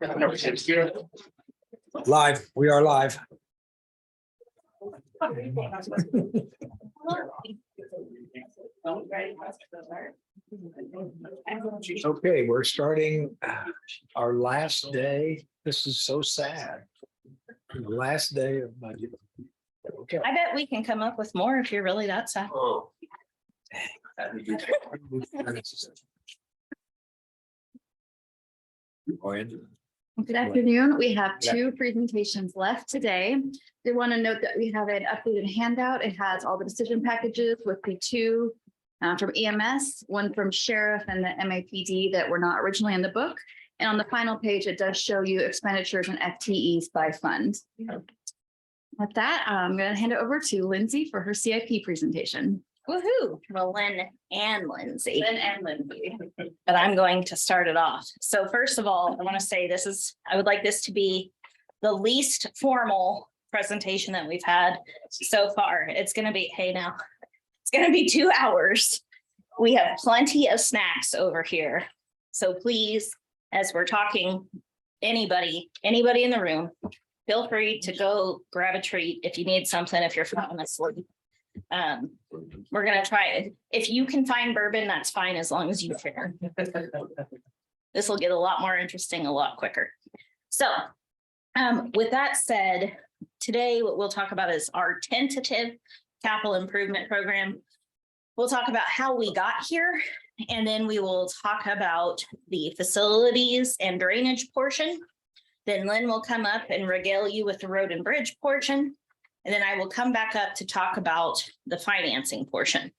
Yes. Number 6 here. Live, we are live. Okay, we're starting our last day. This is so sad. The last day of budget. Okay. I bet we can come up with more if you're really that sad. Oh. Good afternoon. We have two presentations left today. They want to note that we have an updated handout. It has all the decision packages with the two from EMS, one from Sheriff and the MAPD that were not originally in the book. And on the final page, it does show you expenditures and FTEs by fund. With that, I'm going to hand it over to Lindsay for her CIP presentation. Woohoo! Well, Lynn and Lindsay. But I'm going to start it off. So first of all, I want to say I would like this to be the least formal presentation that we've had so far. It's going to be, hey now, it's going to be 2 hours. We have plenty of snacks over here. So please, as we're talking, anybody in the room, feel free to go grab a treat if you need something, if you're falling asleep. We're going to try it. If you can find bourbon, that's fine, as long as you share. This will get a lot more interesting a lot quicker. So with that said, today what we'll talk about is our tentative capital improvement program. We'll talk about how we got here, and then we will talk about the facilities and drainage portion. Then Lynn will come up and regale you with the road and bridge portion. And then I will come back up to talk about the financing portion.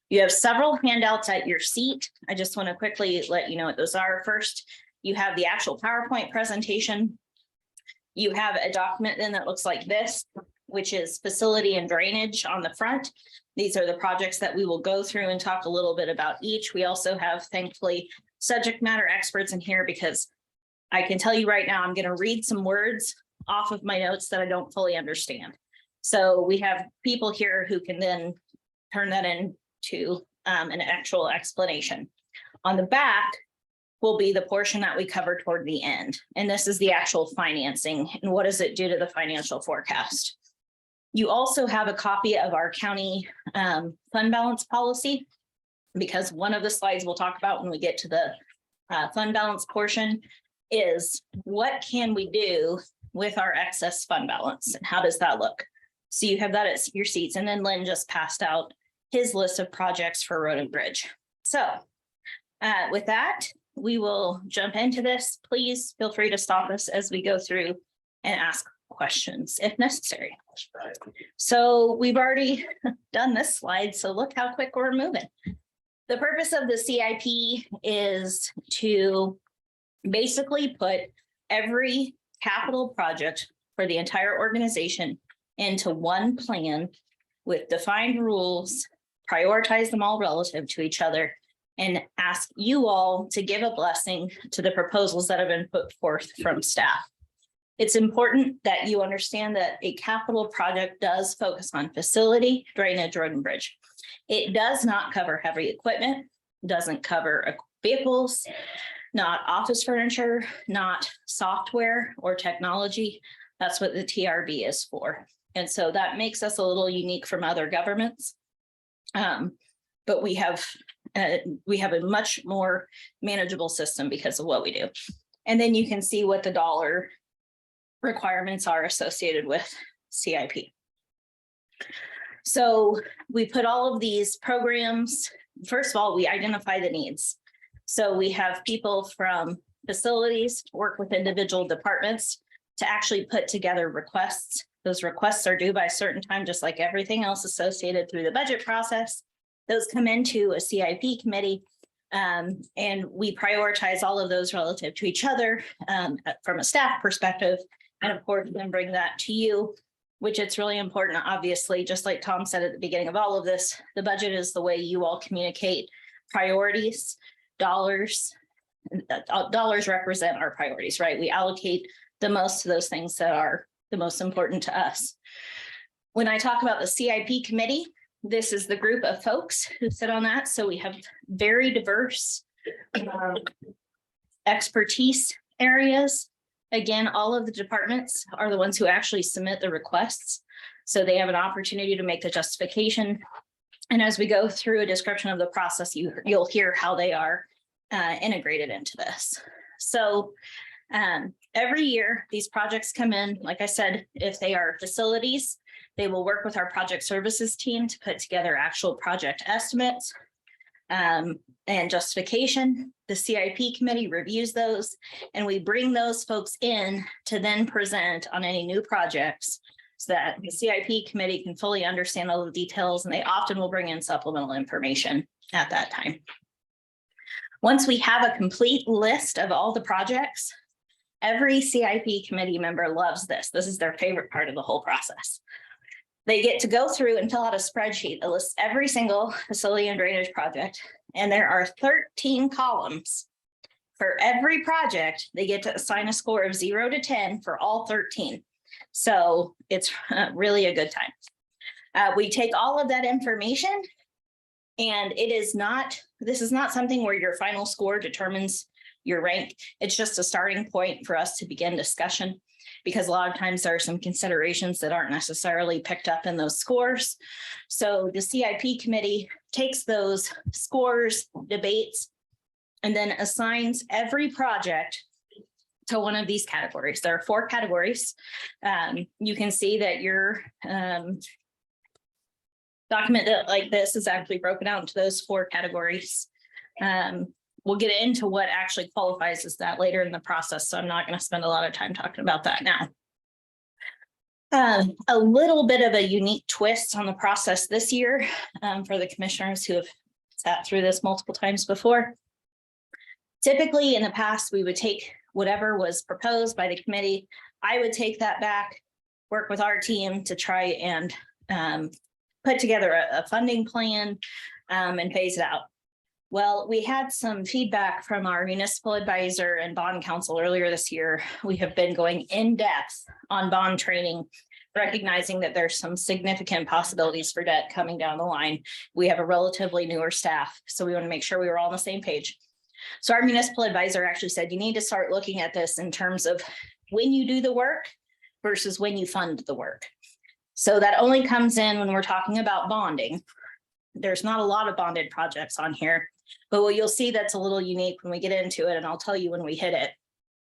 You have several handouts at your seat. I just want to quickly let you know what those are. First, you have the actual PowerPoint presentation. You have a document then that looks like this, which is facility and drainage on the front. These are the projects that we will go through and talk a little bit about each. We also have, thankfully, subject matter experts in here, because I can tell you right now, I'm going to read some words off of my notes that I don't fully understand. So we have people here who can then turn that into an actual explanation. On the back will be the portion that we cover toward the end. And this is the actual financing and what does it do to the financial forecast. You also have a copy of our county fund balance policy, because one of the slides we'll talk about when we get to the fund balance portion is what can we do with our excess fund balance and how does that look? So you have that at your seats, and then Lynn just passed out his list of projects for road and bridge. So with that, we will jump into this. Please feel free to stop us as we go through and ask questions if necessary. So we've already done this slide, so look how quick we're moving. The purpose of the CIP is to basically put every capital project for the entire organization into one plan with defined rules, prioritize them all relative to each other, and ask you all to give a blessing to the proposals that have been put forth from staff. It's important that you understand that a capital project does focus on facility, drainage, road and bridge. It does not cover heavy equipment, doesn't cover vehicles, not office furniture, not software or technology. That's what the TRB is for. And so that makes us a little unique from other governments. But we have a much more manageable system because of what we do. And then you can see what the dollar requirements are associated with CIP. So we put all of these programs, first of all, we identify the needs. So we have people from facilities work with individual departments to actually put together requests. Those requests are due by a certain time, just like everything else associated through the budget process. Those come into a CIP committee, and we prioritize all of those relative to each other from a staff perspective. And of course, then bring that to you, which it's really important, obviously, just like Tom said at the beginning of all of this, the budget is the way you all communicate priorities. Dollars represent our priorities, right? We allocate the most to those things that are the most important to us. When I talk about the CIP committee, this is the group of folks who sit on that. So we have very diverse expertise areas. Again, all of the departments are the ones who actually submit the requests. So they have an opportunity to make the justification. And as we go through a description of the process, you'll hear how they are integrated into this. So every year, these projects come in, like I said, if they are facilities, they will work with our project services team to put together actual project estimates and justification. The CIP committee reviews those, and we bring those folks in to then present on any new projects so that the CIP committee can fully understand all the details, and they often will bring in supplemental information at that time. Once we have a complete list of all the projects, every CIP committee member loves this. This is their favorite part of the whole process. They get to go through and fill out a spreadsheet that lists every single facility and drainage project. And there are 13 columns. For every project, they get to assign a score of 0 to 10 for all 13. So it's really a good time. We take all of that information, and this is not something where your final score determines your rank. It's just a starting point for us to begin discussion, because a lot of times there are some considerations that aren't necessarily picked up in those scores. So the CIP committee takes those scores, debates, and then assigns every project to one of these categories. There are 4 categories. You can see that your document that like this is actually broken out into those 4 categories. We'll get into what actually qualifies as that later in the process, so I'm not going to spend a lot of time talking about that now. A little bit of a unique twist on the process this year for the commissioners who have sat through this multiple times before. Typically in the past, we would take whatever was proposed by the committee. I would take that back, work with our team to try and put together a funding plan and phase it out. Well, we had some feedback from our municipal advisor and bond counsel earlier this year. We have been going in depth on bond training, recognizing that there's some significant possibilities for debt coming down the line. We have a relatively newer staff, so we want to make sure we were all on the same page. So our municipal advisor actually said, you need to start looking at this in terms of when you do the work versus when you fund the work. So that only comes in when we're talking about bonding. There's not a lot of bonded projects on here, but what you'll see that's a little unique when we get into it, and I'll tell you when we hit it.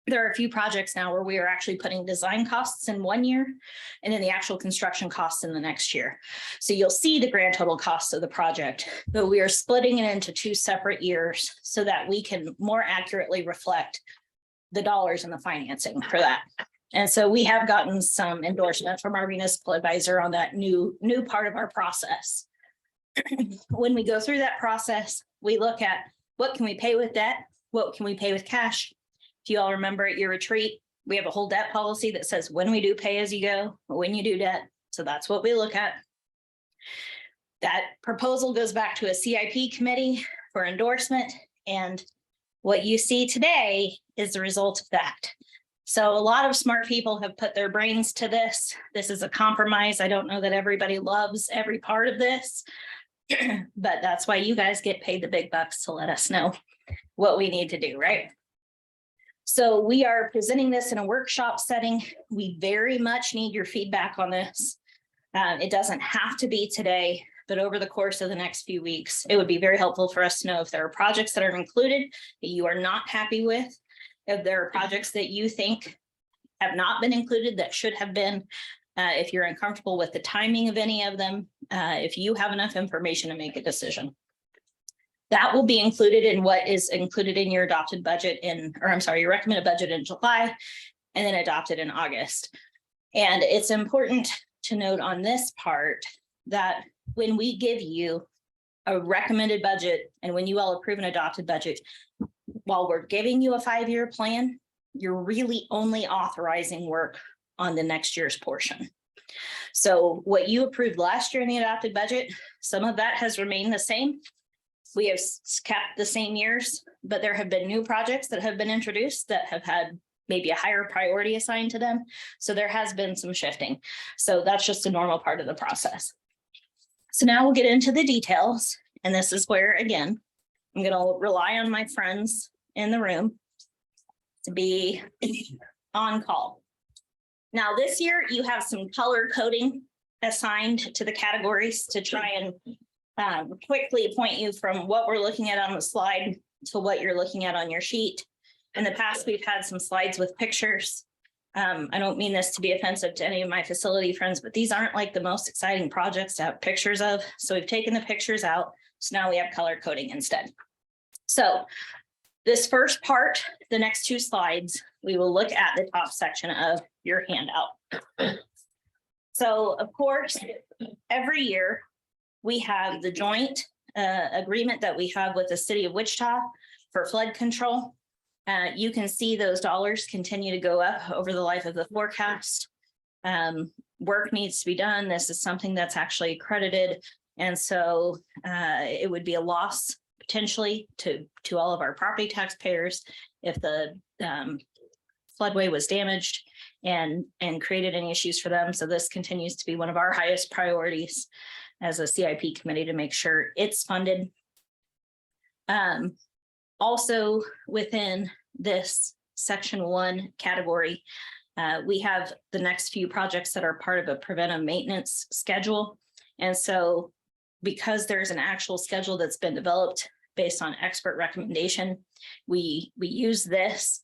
There are a few projects now where we are actually putting design costs in one year and then the actual construction costs in the next year. So you'll see the grand total cost of the project, but we are splitting it into 2 separate years so that we can more accurately reflect the dollars and the financing for that. And so we have gotten some endorsement from our municipal advisor on that new part of our process. When we go through that process, we look at what can we pay with debt, what can we pay with cash. If you all remember at your retreat, we have a whole debt policy that says when we do pay as you go, when you do debt. So that's what we look at. That proposal goes back to a CIP committee for endorsement. And what you see today is the result of that. So a lot of smart people have put their brains to this. This is a compromise. I don't know that everybody loves every part of this, but that's why you guys get paid the big bucks to let us know what we need to do, right? So we are presenting this in a workshop setting. We very much need your feedback on this. It doesn't have to be today, but over the course of the next few weeks, it would be very helpful for us to know if there are projects that are included that you are not happy with, if there are projects that you think have not been included that should have been, if you're uncomfortable with the timing of any of them, if you have enough information to make a decision. That will be included in what is included in your adopted budget your recommended budget in July, and then adopted in August. And it's important to note on this part that when we give you a recommended budget and when you all approve an adopted budget, while we're giving you a 5-year plan, you're really only authorizing work on the next year's portion. So what you approved last year in the adopted budget, some of that has remained the same. We have kept the same years, but there have been new projects that have been introduced that have had maybe a higher priority assigned to them. So there has been some shifting. So that's just a normal part of the process. So now we'll get into the details. And this is where, again, I'm going to rely on my friends in the room to be on call. Now, this year you have some color coding assigned to the categories to try and quickly point you from what we're looking at on the slide to what you're looking at on your sheet. In the past, we've had some slides with pictures. I don't mean this to be offensive to any of my facility friends, but these aren't like the most exciting projects to have pictures of. So we've taken the pictures out. So now we have color coding instead. So this first part, the next 2 slides, we will look at the top section of your handout. So of course, every year we have the joint agreement that we have with the city of Wichita for flood control. You can see those dollars continue to go up over the life of the forecast. Work needs to be done. This is something that's actually accredited. And so it would be a loss potentially to all of our property taxpayers if the floodway was damaged and created any issues for them. So this continues to be one of our highest priorities as a CIP committee to make sure it's funded. Also within this section 1 category, we have the next few projects that are part of a preventive maintenance schedule. And so because there's an actual schedule that's been developed based on expert recommendation, we use this.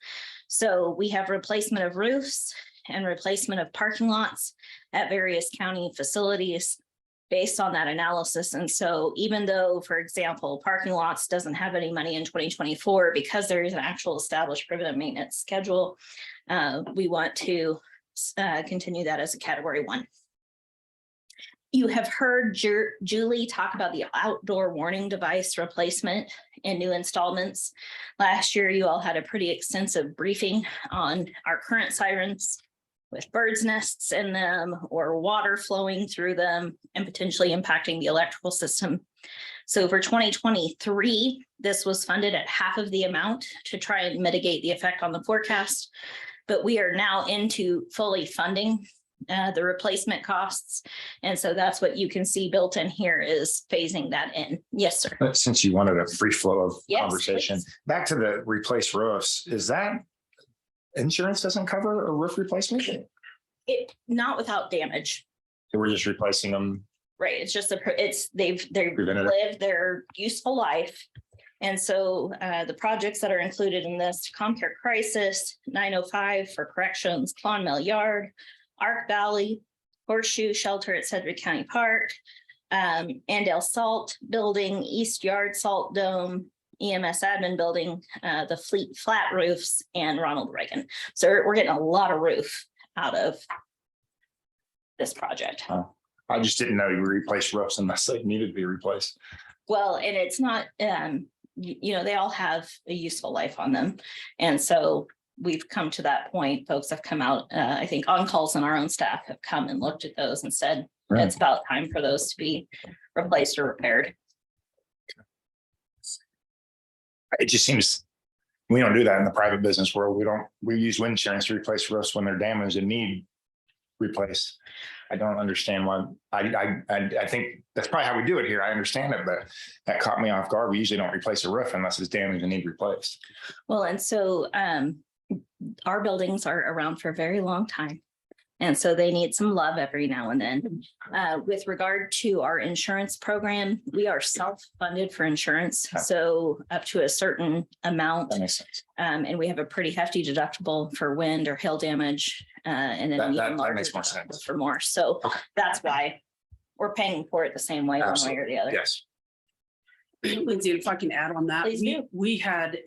So we have replacement of roofs and replacement of parking lots at various county facilities based on that analysis. And so even though, for example, parking lots doesn't have any money in 2024, because there is an actual established preventive maintenance schedule, we want to continue that as a category 1. You have heard Julie talk about the outdoor warning device replacement and new installments. Last year, you all had a pretty extensive briefing on our current sirens with birds' nests in them or water flowing through them and potentially impacting the electrical system. So for 2023, this was funded at half of the amount to try and mitigate the effect on the forecast. But we are now into fully funding the replacement costs. And so that's what you can see built in here is phasing that in. Yes, sir. But since you wanted a free flow of Yes, conversation, please. back to the replace roofs, is that insurance doesn't cover a roof replacement? It not without damage, We're just replacing them. right? It's just they've Preventative. lived their useful life. And so the projects that are included in this, ComCare Crisis, 905 for corrections, Claw Mill Yard, Ark Valley, Horseshoe Shelter at Sedgwick County Park, Andale Salt Building, East Yard Salt Dome, EMS Admin Building, the Fleet Flat Roofs, and Ronald Reagan. So we're getting a lot of roof out of this project. I just didn't know you replaced roofs unless they needed to be replaced. Well, and it's not, you know, they all have a useful life on them. And so we've come to that point. Folks have come out, I think on calls and our own staff have come and looked at those and said, Right. it's about time for those to be replaced or repaired. It just seems we don't do that in the private business world. We use wind insurance to replace roofs when they're damaged and need replaced. I don't understand why. I think that's probably how we do it here. I understand it, but that caught me off guard. We usually don't replace a roof unless it's damaged and need replaced. Well, and so our buildings are around for a very long time. And so they need some love every now and then. With regard to our insurance program, we are self-funded for insurance. Okay. So up to a certain amount. That makes sense. And we have a pretty hefty deductible for wind or hail damage. And then an That even larger makes more deductible sense. for more. So Okay. that's why we're paying for it the same way, one way or the other. Yes. Lindsay, if I can add on that, Please do. we had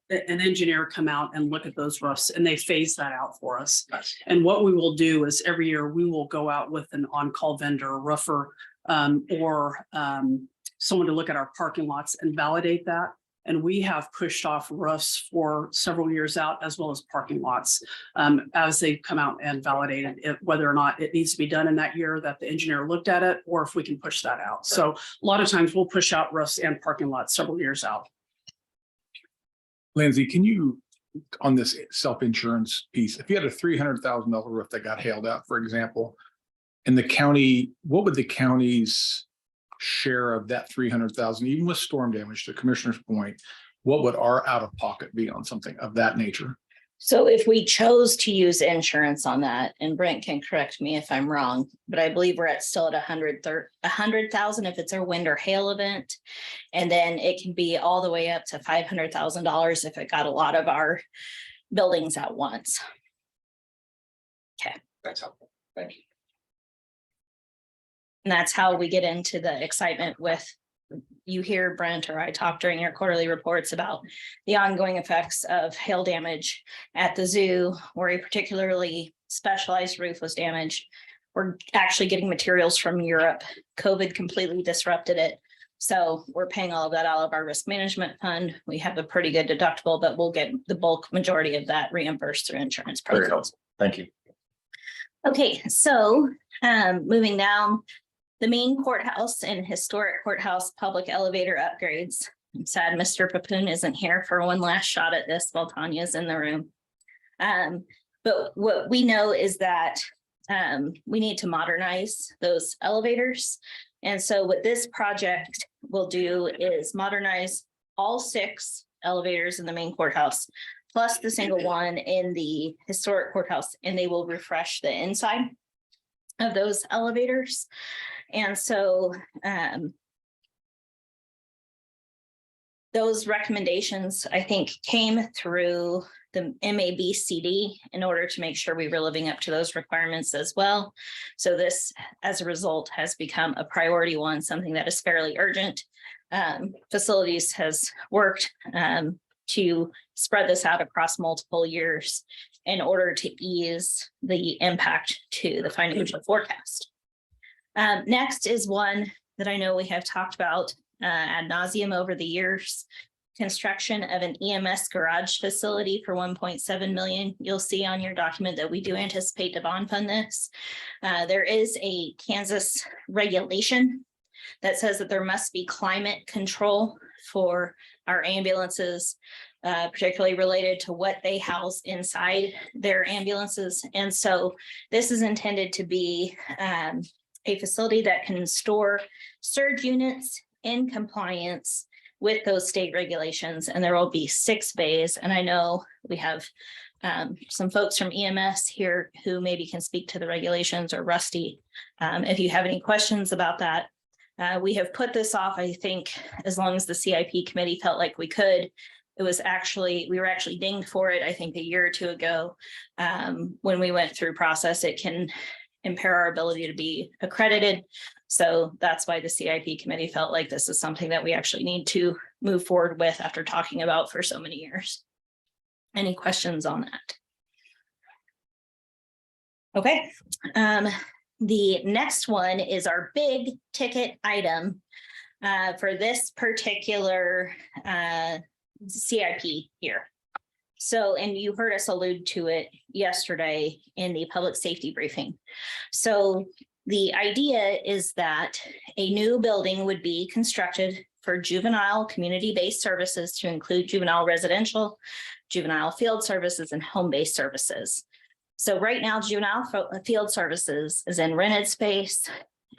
an engineer come out and look at those roofs and they phased that out for us. And what we will do is every year we will go out with an on-call vendor, a roofer, or someone to look at our parking lots and validate that. And we have pushed off roofs for several years out, as well as parking lots, as they come out and validated it, whether or not it needs to be done in that year that the engineer looked at it, or if we can push that out. So a lot of times we'll push out roofs and parking lots several years out. Lindsay, can you, on this self-insurance piece, if you had a $300,000 roof that got hailed out, for example, in the county, what would the county's share of that 300,000, even with storm damage, to Commissioner's point, what would our out-of-pocket be on something of that nature? So if we chose to use insurance on that, and Brent can correct me if I'm wrong, but I believe we're still at 100,000 if it's a wind or hail event. And then it can be all the way up to $500,000 if it got a lot of our buildings at once. That's helpful. Thank you. And that's how we get into the excitement with, you hear Brent or I talk during your quarterly reports about the ongoing effects of hail damage at the zoo, where a particularly specialized roof was damaged. We're actually getting materials from Europe. COVID completely disrupted it. So we're paying all of that out of our risk management fund. We have a pretty good deductible, but we'll get the bulk majority of that reimbursed through insurance Very programs. helpful. Thank you. Okay, so moving down, the main courthouse and historic courthouse public elevator upgrades. I'm sad Mr. Papoon isn't here for one last shot at this while Tanya's in the room. But what we know is that we need to modernize those elevators. And so what this project will do is modernize all 6 elevators in the main courthouse, plus the single one in the historic courthouse, and they will refresh the inside of those elevators. And so those recommendations, I think, came through the MABCD in order to make sure we were living up to those requirements as well. So this, as a result, has become a priority one, something that is fairly urgent. Facilities has worked to spread this out across multiple years in order to ease the impact to the financial forecast. Next is one that I know we have talked about ad nauseum over the years. Construction of an EMS garage facility for 1.7 million. You'll see on your document that we do anticipate to bond fund this. There is a Kansas regulation that says that there must be climate control for our ambulances, particularly related to what they house inside their ambulances. And so this is intended to be a facility that can store surge units in compliance with those state regulations. And there will be 6 bays. And I know we have some folks from EMS here who maybe can speak to the regulations, or Rusty, if you have any questions about that. We have put this off, I think, as long as the CIP committee felt like we could. We were actually dinged for it, I think, a year or 2 ago. When we went through process, it can impair our ability to be accredited. So that's why the CIP committee felt like this is something that we actually need to move forward with after talking about for so many years. Any questions on that? Okay. The next one is our big ticket item for this particular CIP here. So, and you heard us allude to it yesterday in the public safety briefing. So the idea is that a new building would be constructed for juvenile community-based services to include juvenile residential, juvenile field services, and home-based services. So right now, juvenile field services is in rented space.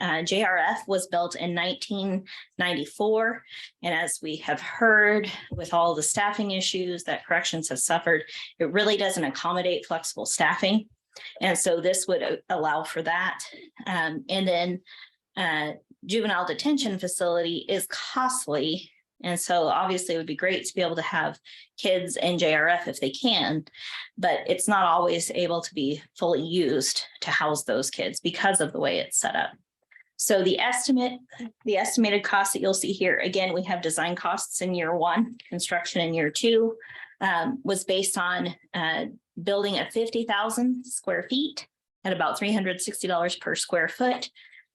JRF was built in 1994. And as we have heard, with all the staffing issues that corrections have suffered, it really doesn't accommodate flexible staffing. And so this would allow for that. And then juvenile detention facility is costly. And so obviously it would be great to be able to have kids in JRF if they can, but it's not always able to be fully used to house those kids because of the way it's set up. So the estimated cost that you'll see here, again, we have design costs in year 1, construction in year 2, was based on building at 50,000 square feet at about $360 per square foot.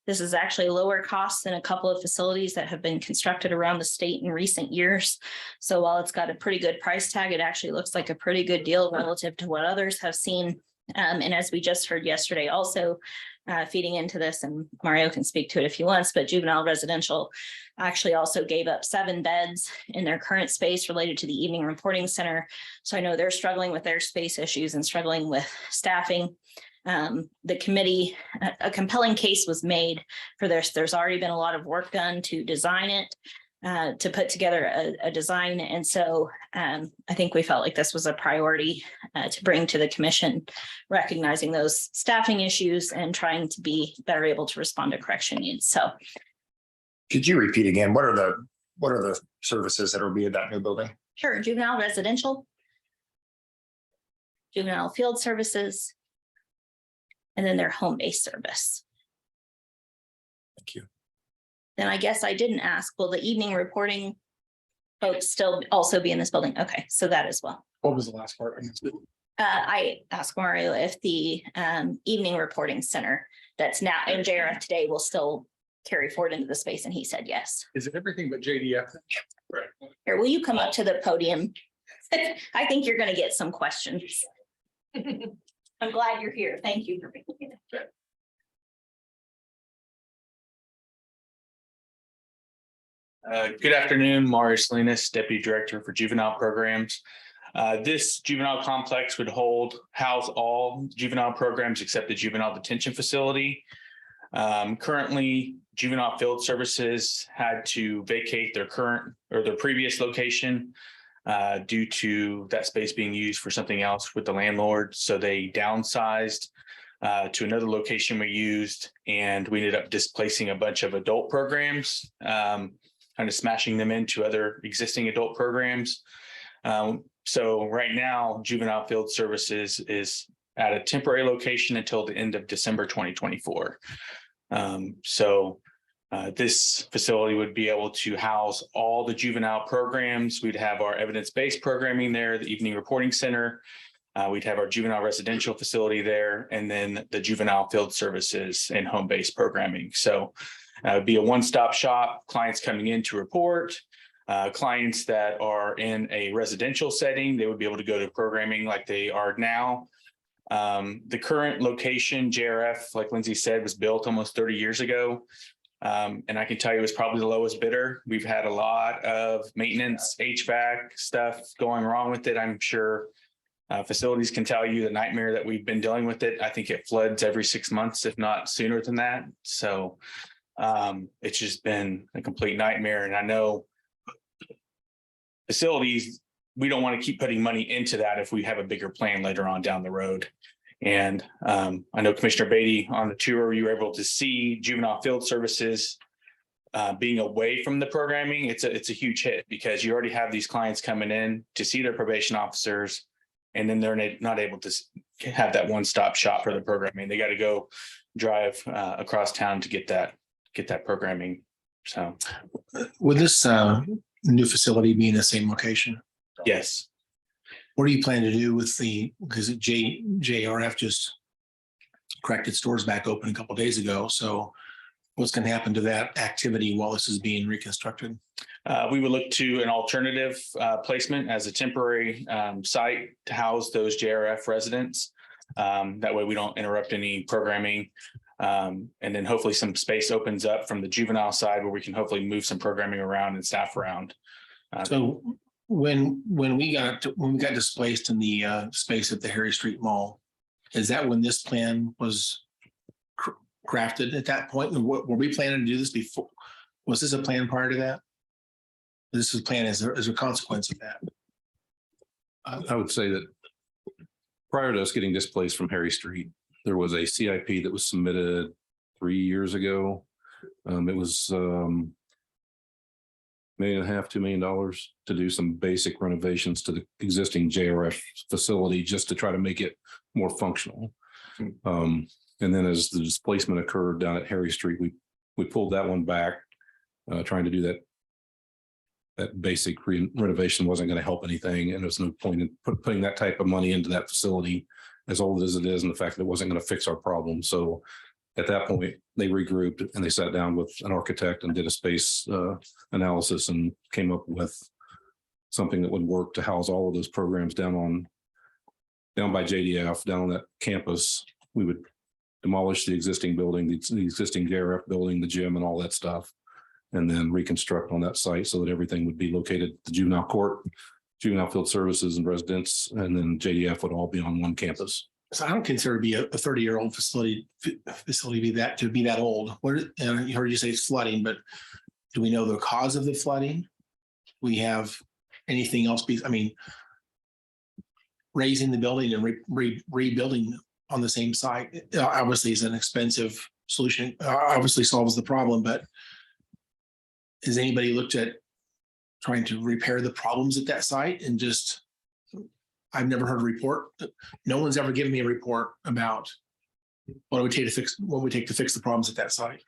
This is actually lower cost than a couple of facilities that have been constructed around the state in recent years. So while it's got a pretty good price tag, it actually looks like a pretty good deal relative to what others have seen. And as we just heard yesterday, also feeding into this, and Mario can speak to it if he wants, but juvenile residential actually also gave up 7 beds in their current space related to the evening reporting center. So I know they're struggling with their space issues and struggling with staffing. The committee, a compelling case was made for this. There's already been a lot of work done to design it, to put together a design. And so I think we felt like this was a priority to bring to the commission, recognizing those staffing issues and trying to be better able to respond to correction needs. So Could you repeat again? What are the services that will be at that new building? sure, juvenile residential, juvenile field services, and then their home-based service. Thank you. Then I guess I didn't ask, will the evening reporting folks still also be in this building? Okay, so that as well. What was the last part? I asked Mario if the evening reporting center that's now in JRF today will still carry forward into the space, and he said yes. Is it everything but JDF? Here, will you come up to the podium? I think you're gonna get some questions. I'm glad you're here. Thank you for being here. Good afternoon, Mario Salinas, Deputy Director for Juvenile Programs. This juvenile complex would house all juvenile programs except the juvenile detention facility. Currently, Juvenile Field Services had to vacate their previous location due to that space being used for something else with the landlord. So they downsized to another location we used, and we ended up displacing a bunch of adult programs, kind of smashing them into other existing adult programs. So right now, Juvenile Field Services is at a temporary location until the end of December 2024. This facility would be able to house all the juvenile programs. We'd have our evidence-based programming there, the evening reporting center. We'd have our juvenile residential facility there, and then the juvenile field services and home-based programming. So it'd be a one-stop shop, clients coming in to report, clients that are in a residential setting, they would be able to go to programming like they are now. The current location, JRF, like Lindsay said, was built almost 30 years ago. And I can tell you it's probably the lowest bidder. We've had a lot of maintenance, HVAC stuff going wrong with it. I'm sure facilities can tell you the nightmare that we've been dealing with it. I think it floods every 6 months, if not sooner than that. So it's just been a complete nightmare. And I know facilities, we don't want to keep putting money into that if we have a bigger plan later on down the road. And I know Commissioner Beatty, on the tour, you were able to see Juvenile Field Services being away from the programming. It's a huge hit because you already have these clients coming in to see their probation officers, and then they're not able to have that one-stop shop for the programming. They got to go drive across town to get that programming. So would this new facility be in the same location? yes. What do you plan to do with because JRF just cracked its doors back open a couple of days ago. So what's going to happen to that activity while this is being reconstructed? We would look to an alternative placement as a temporary site to house those JRF residents. That way we don't interrupt any programming. And then hopefully some space opens up from the juvenile side where we can hopefully move some programming around and staff around. So when we got displaced in the space at the Harry Street Mall, is that when this plan was crafted at that point? And were we planning to do this before? Was this a plan prior to that? This was planned as a consequence of that. I would say that prior to us getting displaced from Harry Street, there was a CIP that was submitted 3 years ago. It was $1.5 million, $2 million to do some basic renovations to the existing JRF facility just to try to make it more functional. And then as the displacement occurred down at Harry Street, we pulled that one back, trying to do that basic renovation wasn't going to help anything. And there's no point in putting that type of money into that facility, as old as it is, and the fact that it wasn't going to fix our problem. So at that point, they regrouped and they sat down with an architect and did a space analysis and came up with something that would work to house all of those programs down by JDF, down on that campus. We would demolish the existing building, the existing JRF building, the gym and all that stuff, and then reconstruct on that site so that everything would be located at the juvenile court, juvenile field services and residents, and then JDF would all be on one campus. So I don't consider it to be a 30-year-old facility to be that old. I heard you say it's flooding, but do we know the cause of the flooding? We have anything else? I mean, raising the building and rebuilding on the same site, obviously is an expensive solution, obviously solves the problem, but has anybody looked at trying to repair the problems at that site and just, I've never heard a report. No one's ever given me a report about what it would take to fix the problems at that site.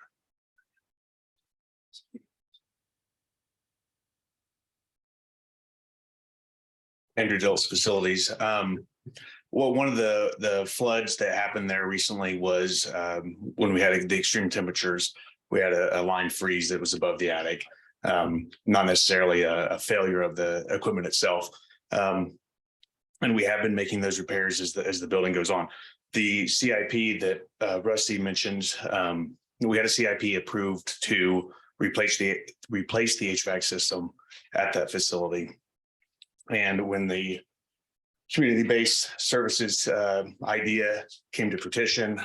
Andrew Dills Facilities. Well, one of the floods that happened there recently was when we had the extreme temperatures, we had a line freeze that was above the attic. Not necessarily a failure of the equipment itself. And we have been making those repairs as the building goes on. The CIP that Rusty mentioned, we had a CIP approved to replace the HVAC system at that facility. And when the community-based services idea came to fruition,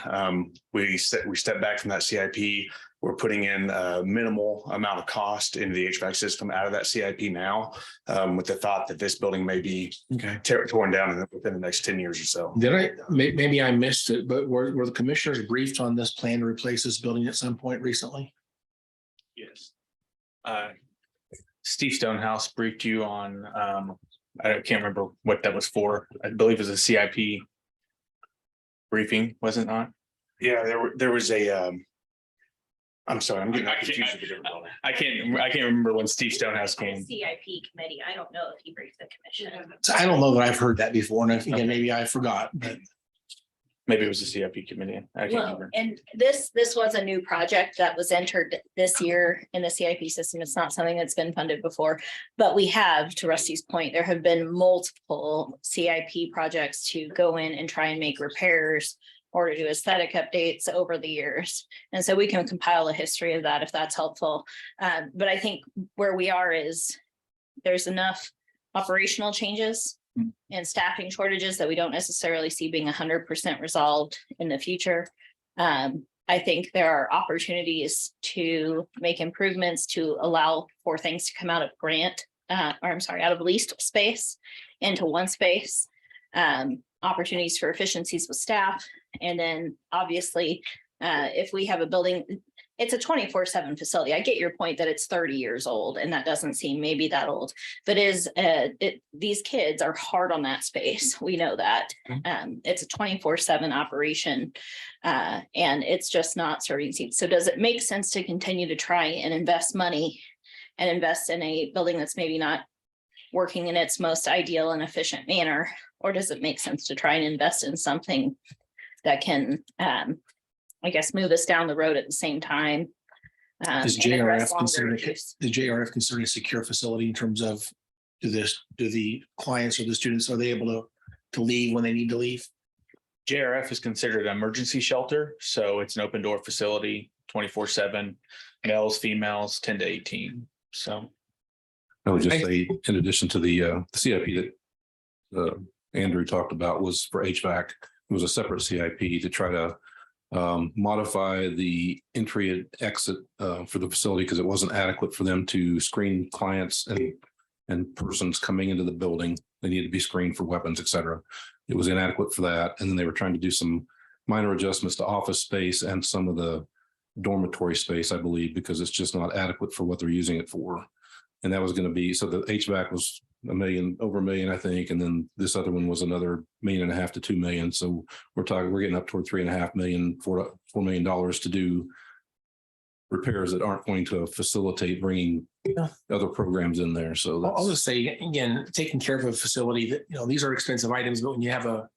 we stepped back from that CIP. We're putting in a minimal amount of cost into the HVAC system out of that CIP now, with the thought that this building may be torn down within the next 10 years or so. Maybe I missed it, but were the commissioners briefed on this plan to replace this building at some point recently? Yes. Steve Stonehouse briefed you on, I can't remember what that was for. I believe it was a CIP briefing, was it not? Yeah, there was a, I'm sorry, I'm getting confused with the different building. I can't remember when Steve Stonehouse came. CIP committee. I don't know if he briefed the commission. So I don't know that I've heard that before, and again, maybe I forgot, but Maybe it was a CIP committee. I can't Well, remember. and this was a new project that was entered this year in the CIP system. It's not something that's been funded before, but we have, to Rusty's point, there have been multiple CIP projects to go in and try and make repairs or to do aesthetic updates over the years. And so we can compile a history of that if that's helpful. But I think where we are is there's enough operational changes and staffing shortages that we don't necessarily see being 100% resolved in the future. I think there are opportunities to make improvements to allow for things to come out of grant, out of leased space into one space. Opportunities for efficiencies with staff. And then obviously, if we have a building, it's a 24/7 facility. I get your point that it's 30 years old and that doesn't seem maybe that old, but these kids are hard on that space. We know that. It's a 24/7 operation and it's just not serving seats. So does it make sense to continue to try and invest money and invest in a building that's maybe not working in its most ideal and efficient manner? Or does it make sense to try and invest in something that can, I guess, move us down the road at the same time? Is and address JRF considered longer issues? a secure facility in terms of do the clients or the students, are they able to leave when they need to leave? JRF is considered an emergency shelter, so it's an open door facility, 24/7, males, females, 10 to 18. So I would just say, in addition to the CIP that Andrew talked about was for HVAC, it was a separate CIP to try to modify the entry and exit for the facility because it wasn't adequate for them to screen clients and persons coming into the building. They needed to be screened for weapons, et cetera. It was inadequate for that. And then they were trying to do some minor adjustments to office space and some of the dormitory space, I believe, because it's just not adequate for what they're using it for. And that was going to be, so the HVAC was over $1 million, I think. And then this other one was another $1.5 million to $2 million. So we're getting up toward $3.5 million, $4 million to do repairs that aren't going to facilitate bringing other programs in there. So I'll that's, just say, again, taking care of a facility that, these are expensive items, but when you have a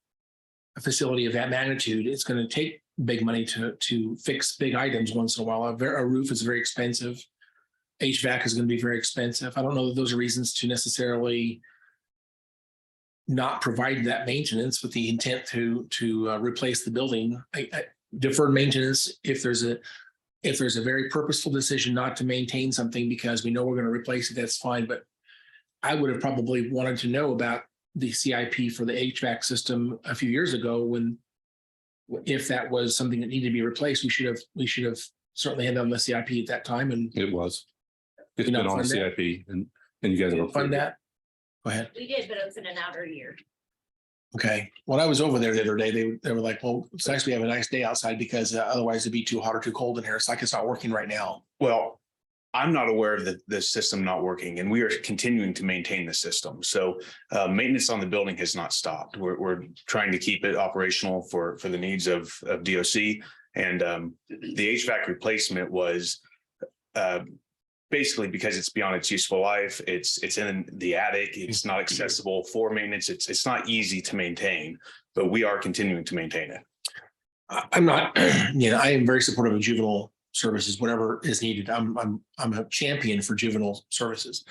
facility of that magnitude, it's going to take big money to fix big items once in a while. A roof is very expensive. HVAC is going to be very expensive. I don't know that those are reasons to necessarily not provide that maintenance with the intent to replace the building. Deferred maintenance, if there's a very purposeful decision not to maintain something because we know we're going to replace it, that's fine. But I would have probably wanted to know about the CIP for the HVAC system a few years ago when, if that was something that needed to be replaced, we should have certainly had on the CIP at that time. And it was. It's been on CIP and you guys have fund that. Go ahead. We did, but it was in an outer year. Okay, when I was over there the other day, they were like, well, it's nice we have a nice day outside because otherwise it'd be too hot or too cold in here. It's like it's not working right now. Well, I'm not aware of the system not working, and we are continuing to maintain the system. So maintenance on the building has not stopped. We're trying to keep it operational for the needs of DOC. And the HVAC replacement was basically because it's beyond its useful life. It's in the attic. It's not accessible for maintenance. It's not easy to maintain, but we are continuing to maintain it. I'm not, I am very supportive of juvenile services, whatever is needed. I'm a champion for juvenile services.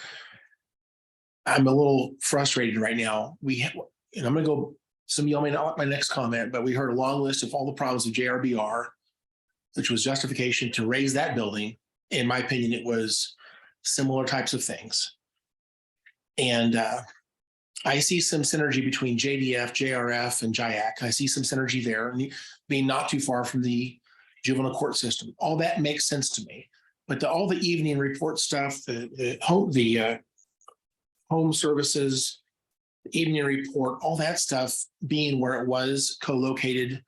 I'm a little frustrated right now. And I'm gonna go, some of y'all may not like my next comment, but we heard a long list of all the problems of JRBR, which was justification to raise that building. In my opinion, it was similar types of things. And I see some synergy between JDF, JRF, and JIAC. I see some synergy there, being not too far from the juvenile court system. All that makes sense to me. But all the evening report stuff, the home services, the evening report, all that stuff being where it was co-located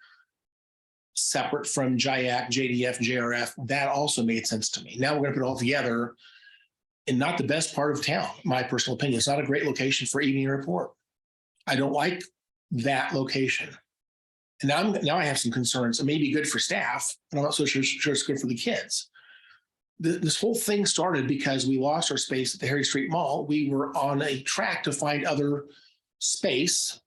separate from JIAC, JDF, JRF, that also made sense to me. Now we're going to put it all together in not the best part of town, my personal opinion. It's not a great location for evening report. I don't like that location. And now I have some concerns. It may be good for staff, but I'm not so sure it's good for the kids. This whole thing started because we lost our space at the Harry Street Mall. We were on a track to find other space.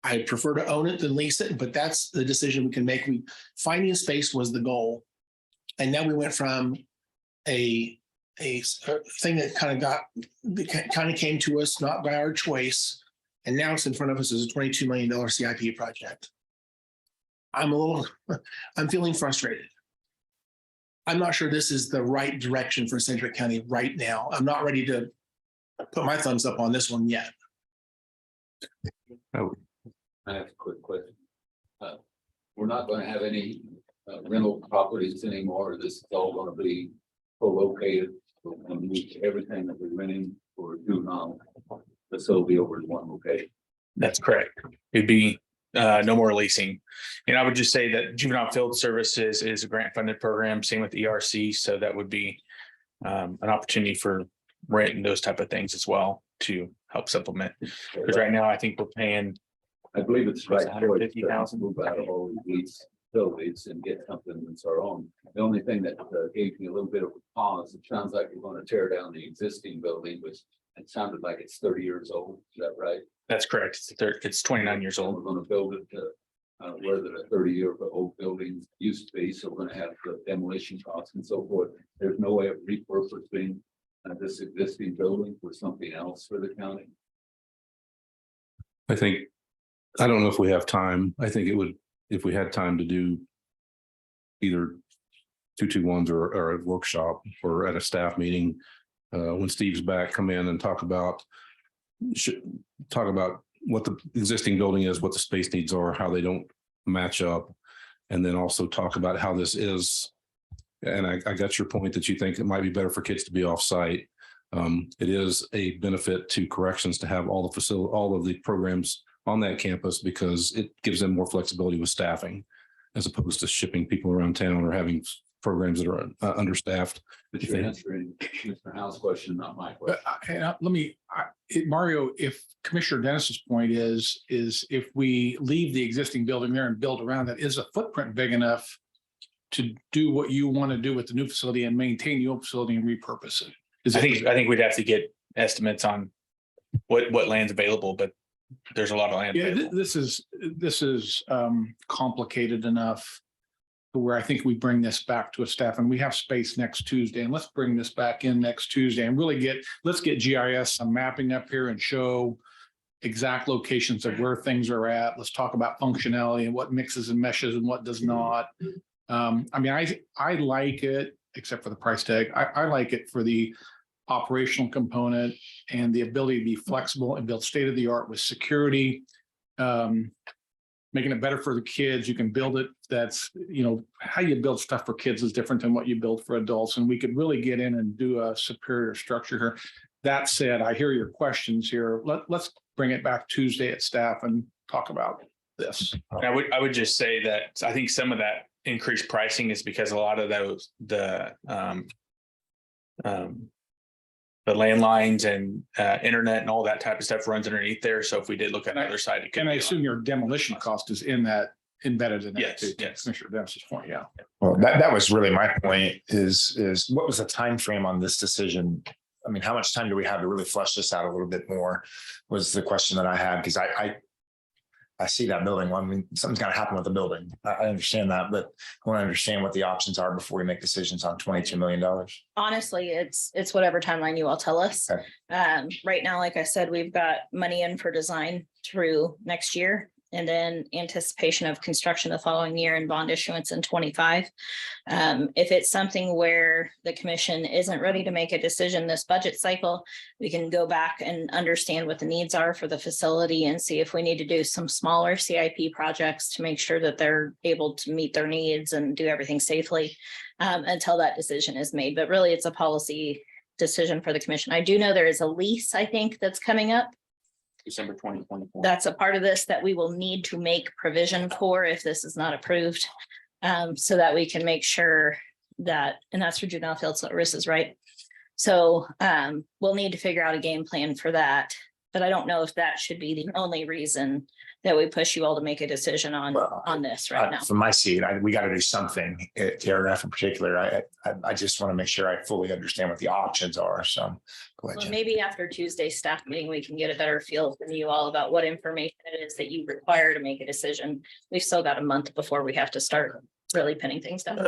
I prefer to own it than lease it, but that's the decision we can make. Finding space was the goal. And now we went from a thing that kind of came to us, not by our choice. And now it's in front of us as a $22 million CIP project. I'm feeling frustrated. I'm not sure this is the right direction for Sedgwick County right now. I'm not ready to put my thumbs up on this one yet. I have a quick question. We're not going to have any rental properties anymore. This is all going to be co-located. We're going to move everything that we're renting for juvenile facility over to one location. That's correct. It'd be no more leasing. And I would just say that Juvenile Field Services is a grant funded program, same with ERC. So that would be an opportunity for rent and those type of things as well to help supplement. Because right now I think we're paying, I believe it's right. 150,000. Move out of all these facilities and get something that's our own. The only thing that gave me a little bit of a pause, it sounds like we're going to tear down the existing building, which it sounded like it's 30 years old. Is that right? That's correct. It's 29 years old. We're going to build it where the 30-year-old building used to be. So we're going to have the demolition costs and so forth. There's no way of repurposing this existing building for something else for the county. I don't know if we have time. I think it would, if we had time to do either 221s or a workshop or at a staff meeting, when Steve's back, come in and talk about what the existing building is, what the space needs are, how they don't match up, and then also talk about how this is. And I got your point that you think it might be better for kids to be off site. It is a benefit to corrections to have all of the programs on that campus because it gives them more flexibility with staffing as opposed to shipping people around town or having programs that are understaffed. But you're answering Mr. Howe's question, not my question. Mario, if Commissioner Dennis's point is if we leave the existing building there and build around that, is a footprint big enough to do what you want to do with the new facility and maintain the old facility and repurpose it? I think we'd have to get estimates on what land's available, but there's a lot of land. Yeah, available. this is complicated enough to where I think we bring this back to a staff, and we have space next Tuesday, and let's bring this back in next Tuesday and really let's get GIS some mapping up here and show exact locations of where things are at. Let's talk about functionality and what mixes and meshes and what does not. I mean, I like it, except for the price tag. I like it for the operational component and the ability to be flexible and build state of the art with security, making it better for the kids. You can build it. That's, how you build stuff for kids is different than what you build for adults. And we could really get in and do a superior structure here. That said, I hear your questions here. Let's bring it back Tuesday at staff and talk about this. And I would just say that I think some of that increased pricing is because a lot of those, the landlines and internet and all that type of stuff runs underneath there. So if we did look at the other side, it could. And I be a assume lot. your demolition cost is in that, embedded in that Yes, too. yes. Commissioner Dempsey's point, yeah. Well, that was really my point is what was the time frame on this decision? I mean, how much time do we have to really flesh this out a little bit more was the question that I had, because I see that building. Well, I mean, something's got to happen with the building. I understand that, but I want to understand what the options are before we make decisions on $22 million. Honestly, it's whatever timeline you all tell us. Okay. Right now, like I said, we've got money in for design through next year. And then anticipation of construction the following year and bond issuance in 25. If it's something where the commission isn't ready to make a decision this budget cycle, we can go back and understand what the needs are for the facility and see if we need to do some smaller CIP projects to make sure that they're able to meet their needs and do everything safely until that decision is made. But really, it's a policy decision for the commission. I do know there is a lease, I think, that's coming up. December 2024. That's a part of this that we will need to make provision for if this is not approved. So that we can make sure that, and that's for juvenile field services, right? So we'll need to figure out a game plan for that. But I don't know if that should be the only reason that we push you all to make a decision on this right now. From my seat, we got to do something at TRF in particular. I just want to make sure I fully understand what the options are. So go ahead, So Jen. maybe after Tuesday's staff meeting, we can get a better feel from you all about what information it is that you require to make a decision. We've still got a month before we have to start really pinning things down.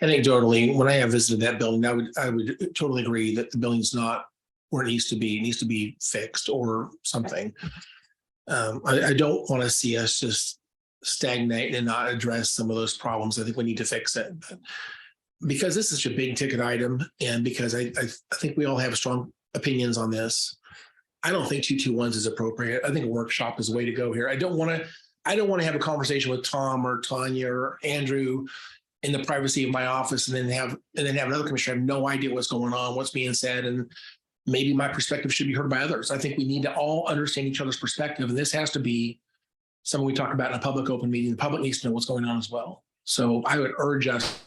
Anecdotally, when I have visited that building, I would totally agree that the building's not where it needs to be. It needs to be fixed or something. I don't want to see us just stagnate and not address some of those problems. I think we need to fix it. But because this is such a big ticket item, and because I think we all have strong opinions on this, I don't think 221s is appropriate. I think a workshop is the way to go here. I don't want to have a conversation with Tom or Tanya or Andrew in the privacy of my office and then have another commissioner have no idea what's going on, what's being said, and maybe my perspective should be heard by others. I think we need to all understand each other's perspective, and this has to be something we talk about in a public open meeting. The public needs to know what's going on as well. So I would urge us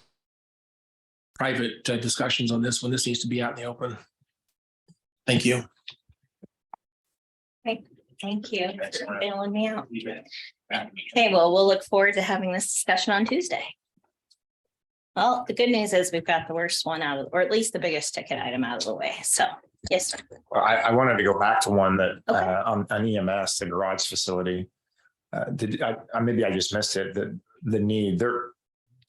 private discussions on this when this needs to be out in the open. Thank you. Thank you for bailing me out. Okay, well, we'll look forward to having this discussion on Tuesday. Well, the good news is we've got the worst one out of, or at least the biggest ticket item out of the way. So, yes, sir. Well, I wanted to go back to one that Okay. on EMS, the garage facility. Maybe I just missed it. The need there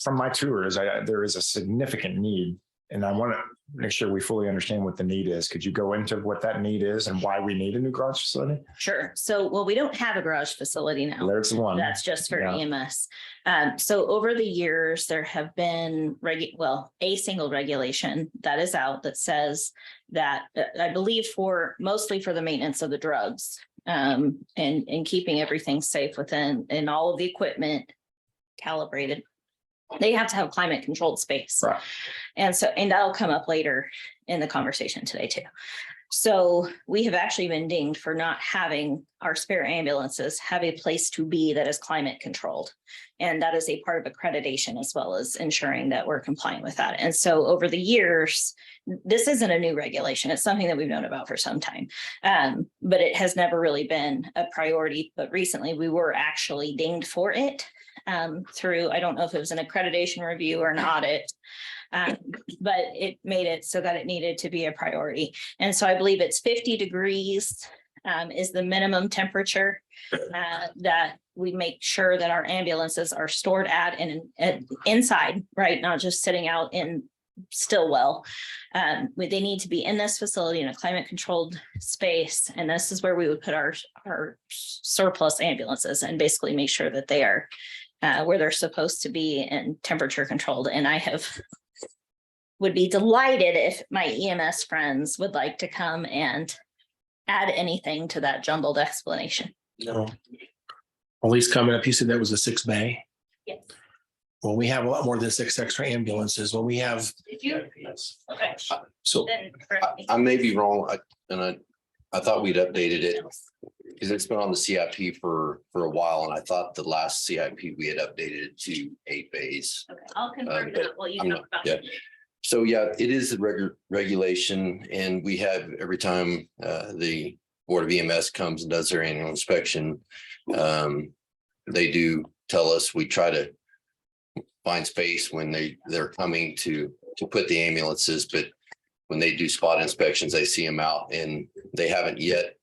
from my tours, there is a significant need, and I want to make sure we fully understand what the need is. Could you go into what that need is and why we need a new garage facility? Sure. So, well, we don't have a garage facility now. There's the one. That's just for Yeah. EMS. So over the years, there have been a single regulation that is out that says that I believe mostly for the maintenance of the drugs and keeping everything safe within and all of the equipment calibrated. They have to have climate controlled space. Right. And that'll come up later in the conversation today too. So we have actually been dinged for not having our spare ambulances have a place to be that is climate controlled. And that is a part of accreditation as well as ensuring that we're compliant with that. And so over the years, this isn't a new regulation. It's something that we've known about for some time, but it has never really been a priority. But recently we were actually dinged for it through, I don't know if it was an accreditation review or an audit. But it made it so that it needed to be a priority. And so I believe it's 50 degrees is the minimum temperature that we make sure that our ambulances are stored at and inside, right? Not just sitting out in Stillwell. They need to be in this facility in a climate controlled space. And this is where we would put our surplus ambulances and basically make sure that they are where they're supposed to be and temperature controlled. And would be delighted if my EMS friends would like to come and add anything to that jumbled explanation. No. At least coming up, you said that was a 6 bay. Yes. Well, we have a lot more than 6 extra ambulances. When we have, Did you? Okay, so then. correct me. I may be wrong, I thought we'd updated it. Because it's been on the CIP for a while, and I thought the last CIP we had updated it to 8 bays. Okay, I'll confirm but that while you I'm talk not- about. yeah. So yeah, it is a regulation, and we have every time the Board of EMS comes and does their annual inspection. They do tell us, we try to find space when they're coming to put the ambulances, but when they do spot inspections, they see them out, and they haven't yet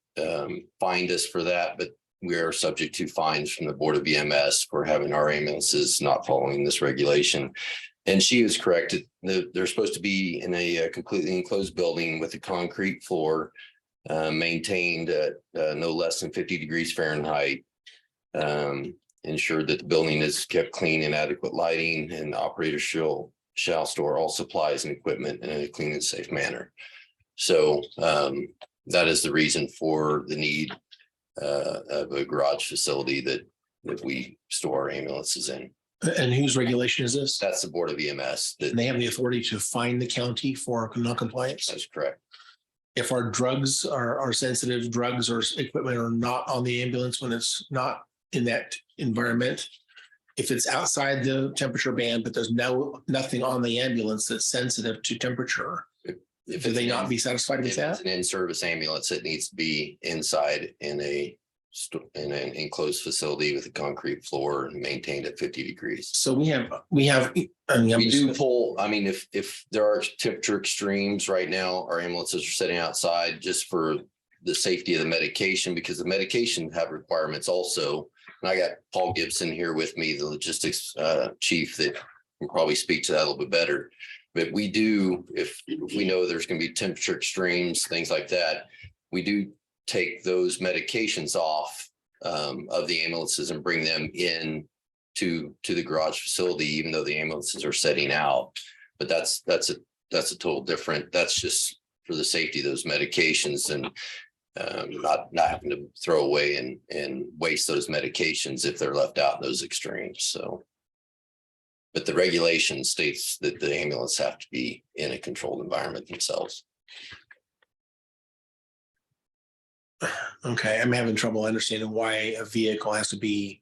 fined us for that, but we are subject to fines from the Board of EMS for having our ambulances not following this regulation. And she is correct. They're supposed to be in a completely enclosed building with a concrete floor, maintained at no less than 50 degrees Fahrenheit. Ensure that the building is kept clean and adequate lighting, and operators shall store all supplies and equipment in a clean and safe manner. So that is the reason for the need of a garage facility that we store our ambulances in. and whose regulation is this? That's the Board of EMS. And they have the authority to fine the county for non-compliance. That's correct. If our drugs are sensitive drugs or equipment are not on the ambulance when it's not in that environment. If it's outside the temperature band, but there's nothing on the ambulance that's sensitive to temperature, If do they not be satisfied with If it's that? an in-service ambulance, it needs to be inside in an enclosed facility with a concrete floor and maintained at 50 degrees. So we have, I mean, I'm We do just- pull, I mean, if there are temperature extremes right now, our ambulances are sitting outside just for the safety of the medication, because the medication have requirements also. And I got Paul Gibson here with me, the logistics chief, that can probably speak to that a little bit better. But we do, if we know there's going to be temperature extremes, things like that, we do take those medications off of the ambulances and bring them in to the garage facility, even though the ambulances are setting out. But that's a total different, that's just for the safety of those medications, and not having to throw away and waste those medications if they're left out in those extremes. So. But the regulation states that the ambulance have to be in a controlled environment themselves. Okay, I'm having trouble understanding why a vehicle has to be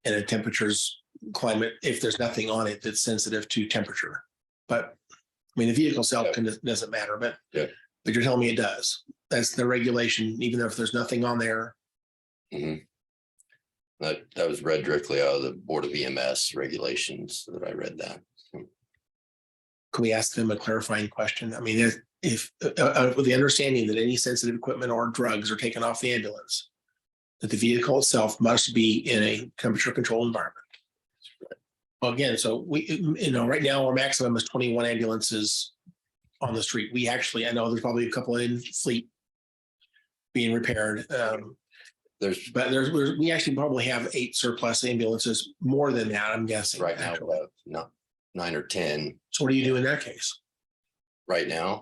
in a temperature's climate if there's nothing on it that's sensitive to temperature. But I mean, the vehicle itself doesn't matter, but Yeah. but you're telling me it does. That's the regulation, even though if there's nothing on there. Mhm. That was read directly out of the Board of EMS regulations that I read that. Can we ask them a clarifying question? I mean, if with the understanding that any sensitive equipment or drugs are taken off the ambulance, that the vehicle itself must be in a temperature controlled environment. Well, again, so right now our maximum is 21 ambulances on the street. We actually, I know there's probably a couple in fleet being repaired. But we actually probably have 8 surplus ambulances, more than that, I'm guessing. Right now, actually. not 9 or 10 So what do you do in that case? right now.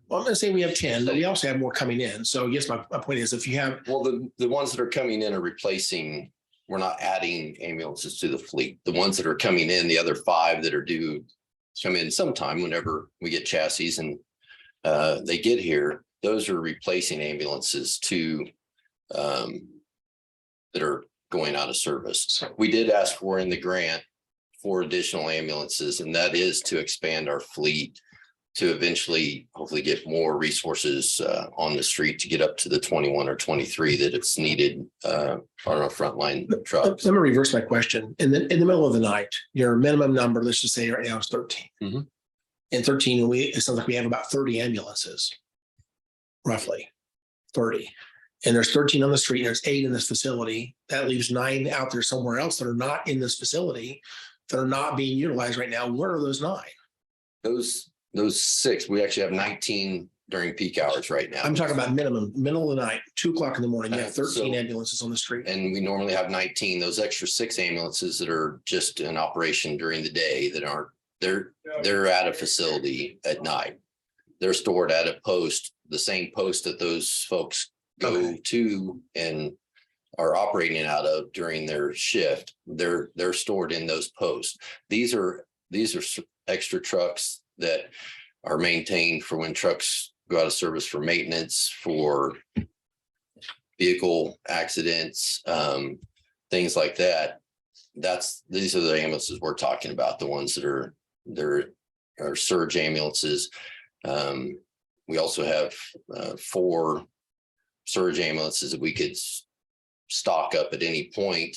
Well, I'm gonna say we have 10, but we also have more coming in. So I guess my point is, if you have, Well, the ones that are coming in are replacing, we're not adding ambulances to the fleet. The ones that are coming in, the other 5 that are due come in sometime whenever we get chassis and they get here, those are replacing ambulances that are going out of service. We did ask for in the grant for additional ambulances, and that is to expand our fleet to eventually hopefully get more resources on the street to get up to the 21 or 23 that it's needed on our frontline trucks. let me reverse my question. In the middle of the night, your minimum number, let's just say right now is 13. Mhm. And 13, it sounds like we have about 30 ambulances. Roughly 30. And there's 13 on the street, and there's 8 in this facility. That leaves 9 out there somewhere else that are not in this facility, that are not being utilized right now. What are those 9? Those 6, we actually have 19 during peak hours right now. I'm talking about middle of the night, 2:00 in the morning, you have 13 So- ambulances on the street. And we normally have 19, those extra 6 ambulances that are just in operation during the day that aren't, they're at a facility at night. They're stored at a post, the same post that those folks go Okay. to and are operating out of during their shift, they're stored in those posts. These are extra trucks that are maintained for when trucks go out of service, for maintenance, for vehicle accidents, things like that. These are the ambulances we're talking about, the ones that are surge ambulances. We also have 4 surge ambulances that we could stock up at any point.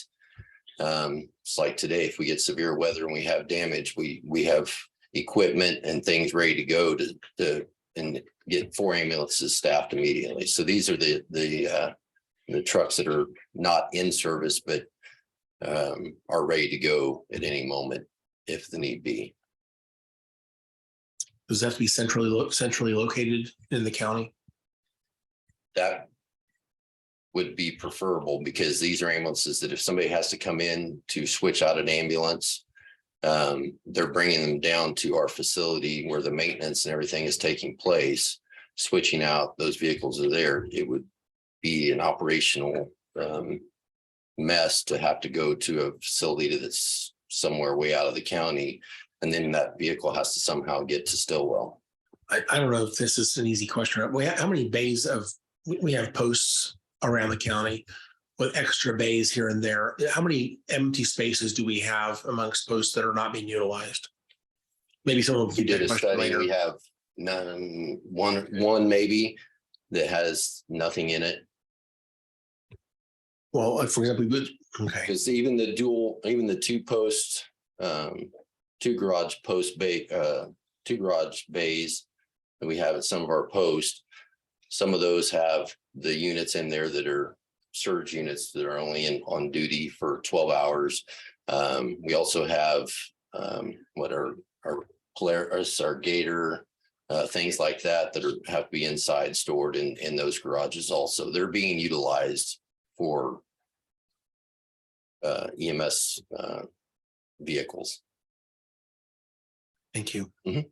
It's like today, if we get severe weather and we have damage, we have equipment and things ready to go to and get 4 ambulances staffed immediately. So these are the trucks that are not in service, but are ready to go at any moment if the need be. Does that have to be centrally located in the county? That would be preferable, because these are ambulances that if somebody has to come in to switch out an ambulance, they're bringing them down to our facility where the maintenance and everything is taking place. Switching out those vehicles are there. It would be an operational mess to have to go to a facility that's somewhere way out of the county, and then that vehicle has to somehow get to Stillwell. I don't know if this is an easy question. How many bays we have posts around the county with extra bays here and there? How many empty spaces do we have amongst posts that are not being utilized? Maybe someone will We keep did that a question study. later. We have one maybe that has nothing in it. Well, for example, okay. Because even the 2 posts, 2 garage bays that we have at some of our posts, some of those have the units in there that are surge units that are only on duty for 12 hours. We also have what are our Polaris, our Gator, things like that have to be inside stored in those garages also. They're being utilized for EMS vehicles. Thank you. Any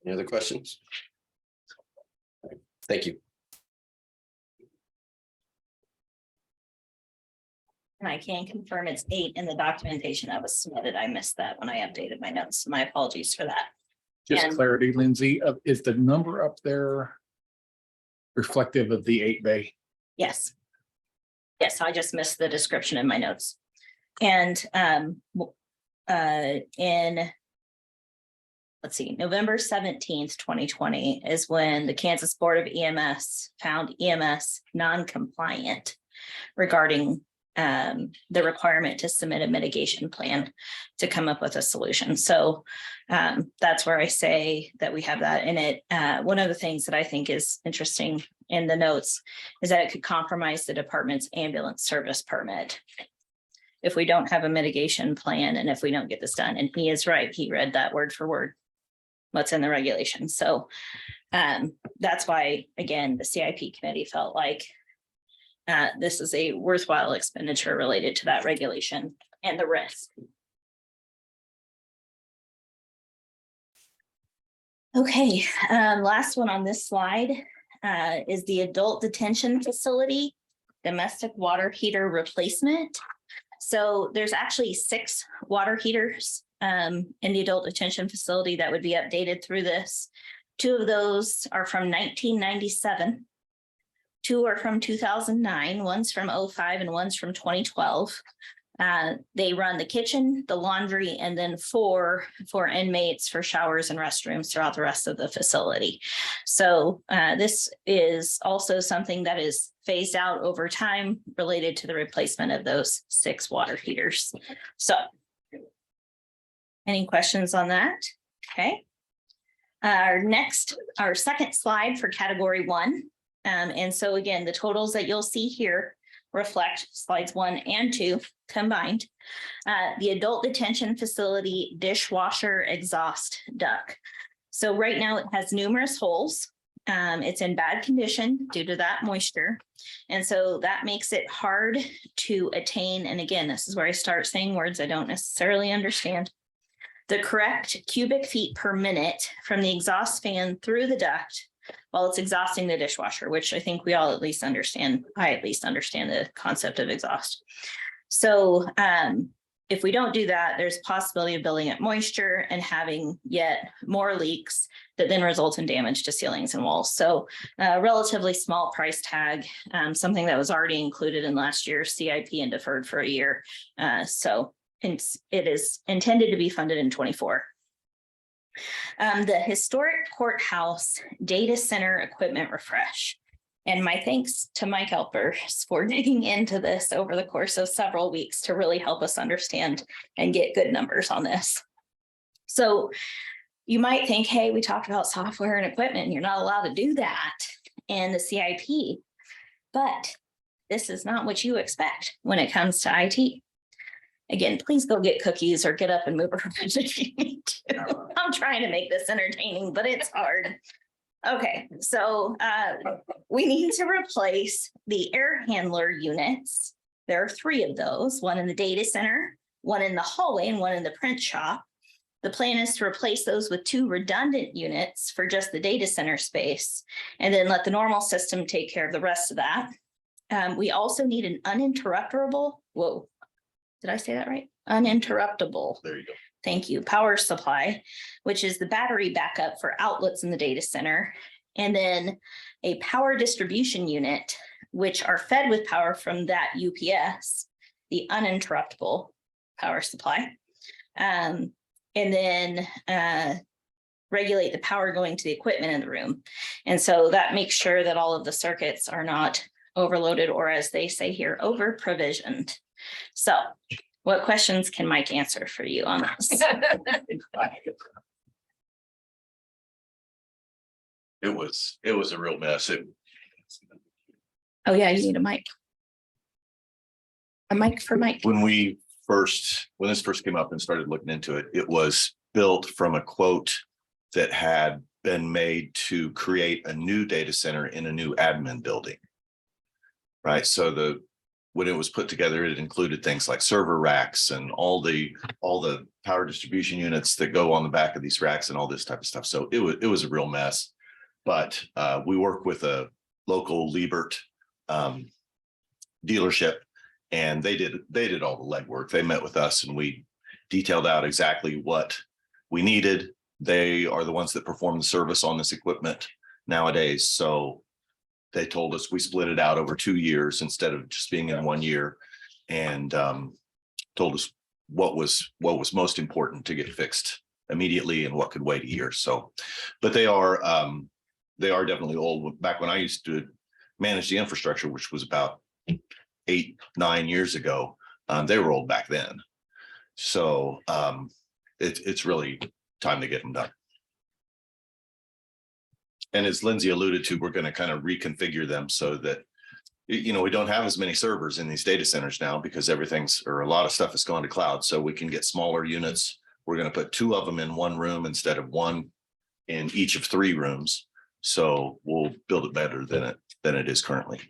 other questions? Thank you. And I can confirm it's 8 in the documentation that was submitted. I missed that when I updated my notes. My apologies for that. Just And- clarity, Lindsay, is the number up there reflective of the 8 bay? Yes. Yes, I just missed the description in my notes. And in, let's see, November 17th, 2020 is when the Kansas Board of EMS found EMS non-compliant regarding the requirement to submit a mitigation plan to come up with a solution. So that's where I say that we have that in it. One of the things that I think is interesting in the notes is that it could compromise the department's ambulance service permit if we don't have a mitigation plan and if we don't get this done. And he is right. He read that word for word, what's in the regulation. So that's why, again, the CIP committee felt like this is a worthwhile expenditure related to that regulation and the risk. Okay, last one on this slide is the adult detention facility domestic water heater replacement. So there's actually 6 water heaters in the adult detention facility that would be updated through this. 2 of those are from 1997. 2 are from 2009, one's from 2005 and one's from 2012. They run the kitchen, the laundry, and then 4 for inmates for showers and restrooms throughout the rest of the facility. So this is also something that is phased out over time related to the replacement of those 6 water heaters. So any questions on that? Okay. Our second slide for category 1. And so again, the totals that you'll see here reflect slides 1 and 2 combined. The adult detention facility dishwasher exhaust duct. So right now it has numerous holes. It's in bad condition due to that moisture. And so that makes it hard to attain. And again, this is where I start saying words I don't necessarily understand. The correct cubic feet per minute from the exhaust fan through the duct while it's exhausting the dishwasher, which I think we all at least understand. I at least understand the concept of exhaust. So if we don't do that, there's a possibility of building up moisture and having yet more leaks that then result in damage to ceilings and walls. So relatively small price tag, something that was already included in last year's CIP and deferred for a year. So it is intended to be funded in 24. The historic courthouse data center equipment refresh. And my thanks to Mike Elpers for digging into this over the course of several weeks to really help us understand and get good numbers on this. So you might think, hey, we talked about software and equipment, and you're not allowed to do that in the CIP. But this is not what you expect when it comes to IT. Again, please go get cookies or get up and move around if you need to. I'm trying to make this entertaining, but it's hard. Okay, so we need to replace the air handler units. There are 3 of those, one in the data center, one in the hallway, and one in the print shop. The plan is to replace those with 2 redundant units for just the data center space, and then let the normal system take care of the rest of that. We also need an uninterruptible, whoa, did I say that right? Uninterruptible. There you go. Thank you. Power supply, which is the battery backup for outlets in the data center, and then a power distribution unit, which are fed with power from that UPS, the uninterruptible power supply, and then regulate the power going to the equipment in the room. And so that makes sure that all of the circuits are not overloaded, or as they say here, over provisioned. So what questions can Mike answer for you on this? It was a real mess. Oh yeah, you need a mic. A mic for Mike. When this first came up and started looking into it, it was built from a quote that had been made to create a new data center in a new admin building. Right, so when it was put together, it included things like server racks and all the power distribution units that go on the back of these racks and all this type of stuff. So it was a real mess. But we work with a local Liebert dealership, and they did all the legwork. They met with us and we detailed out exactly what we needed. They are the ones that perform the service on this equipment nowadays. So they told us we split it out over 2 years instead of just being in 1 year, and told us what was most important to get fixed immediately and what could wait a year. So, but they are definitely old. Back when I used to manage the infrastructure, which was about 8-9 years ago, they were old back then. So it's really time to get them done. And as Lindsay alluded to, we're going to kind of reconfigure them so that, we don't have as many servers in these data centers now because a lot of stuff has gone to cloud. So we can get smaller units. We're going to put 2 of them in one room instead of 1 in each of 3 rooms. So we'll build it better than it is currently.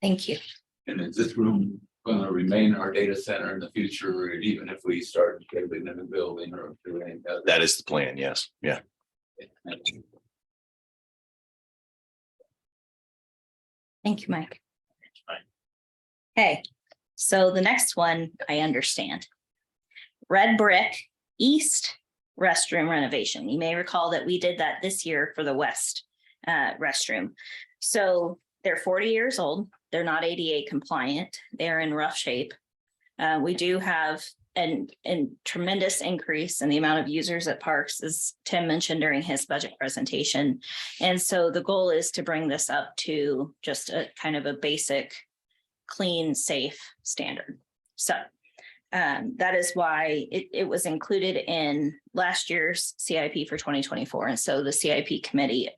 Thank you. And is this room going to remain our data center in the future, even if we start building a new building or doing that? That is the plan. Yes. Yeah. Thank you, Mike. Okay, so the next one I understand. Red brick east restroom renovation. You may recall that we did that this year for the west restroom. So they're 40 years old. They're not ADA compliant. They're in rough shape. We do have a tremendous increase in the amount of users at parks, as Tim mentioned during his budget presentation. And so the goal is to bring this up to just a kind of a basic, clean, safe standard. So that is why it was included in last year's CIP for 2024. And so the CIP committee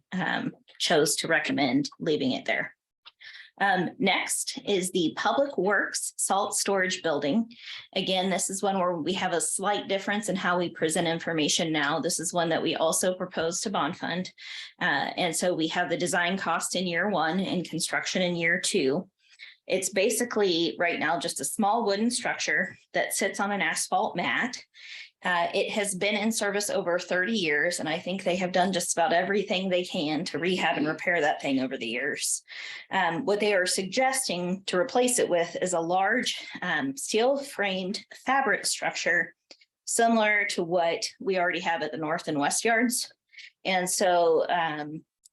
chose to recommend leaving it there. Next is the Public Works Salt Storage Building. Again, this is one where we have a slight difference in how we present information now. This is one that we also proposed to bond fund. And so we have the design cost in year 1 and construction in year 2. It's basically right now just a small wooden structure that sits on an asphalt mat. It has been in service over 30 years, and I think they have done just about everything they can to rehab and repair that thing over the years. What they are suggesting to replace it with is a large steel framed fabric structure similar to what we already have at the north and west yards. And so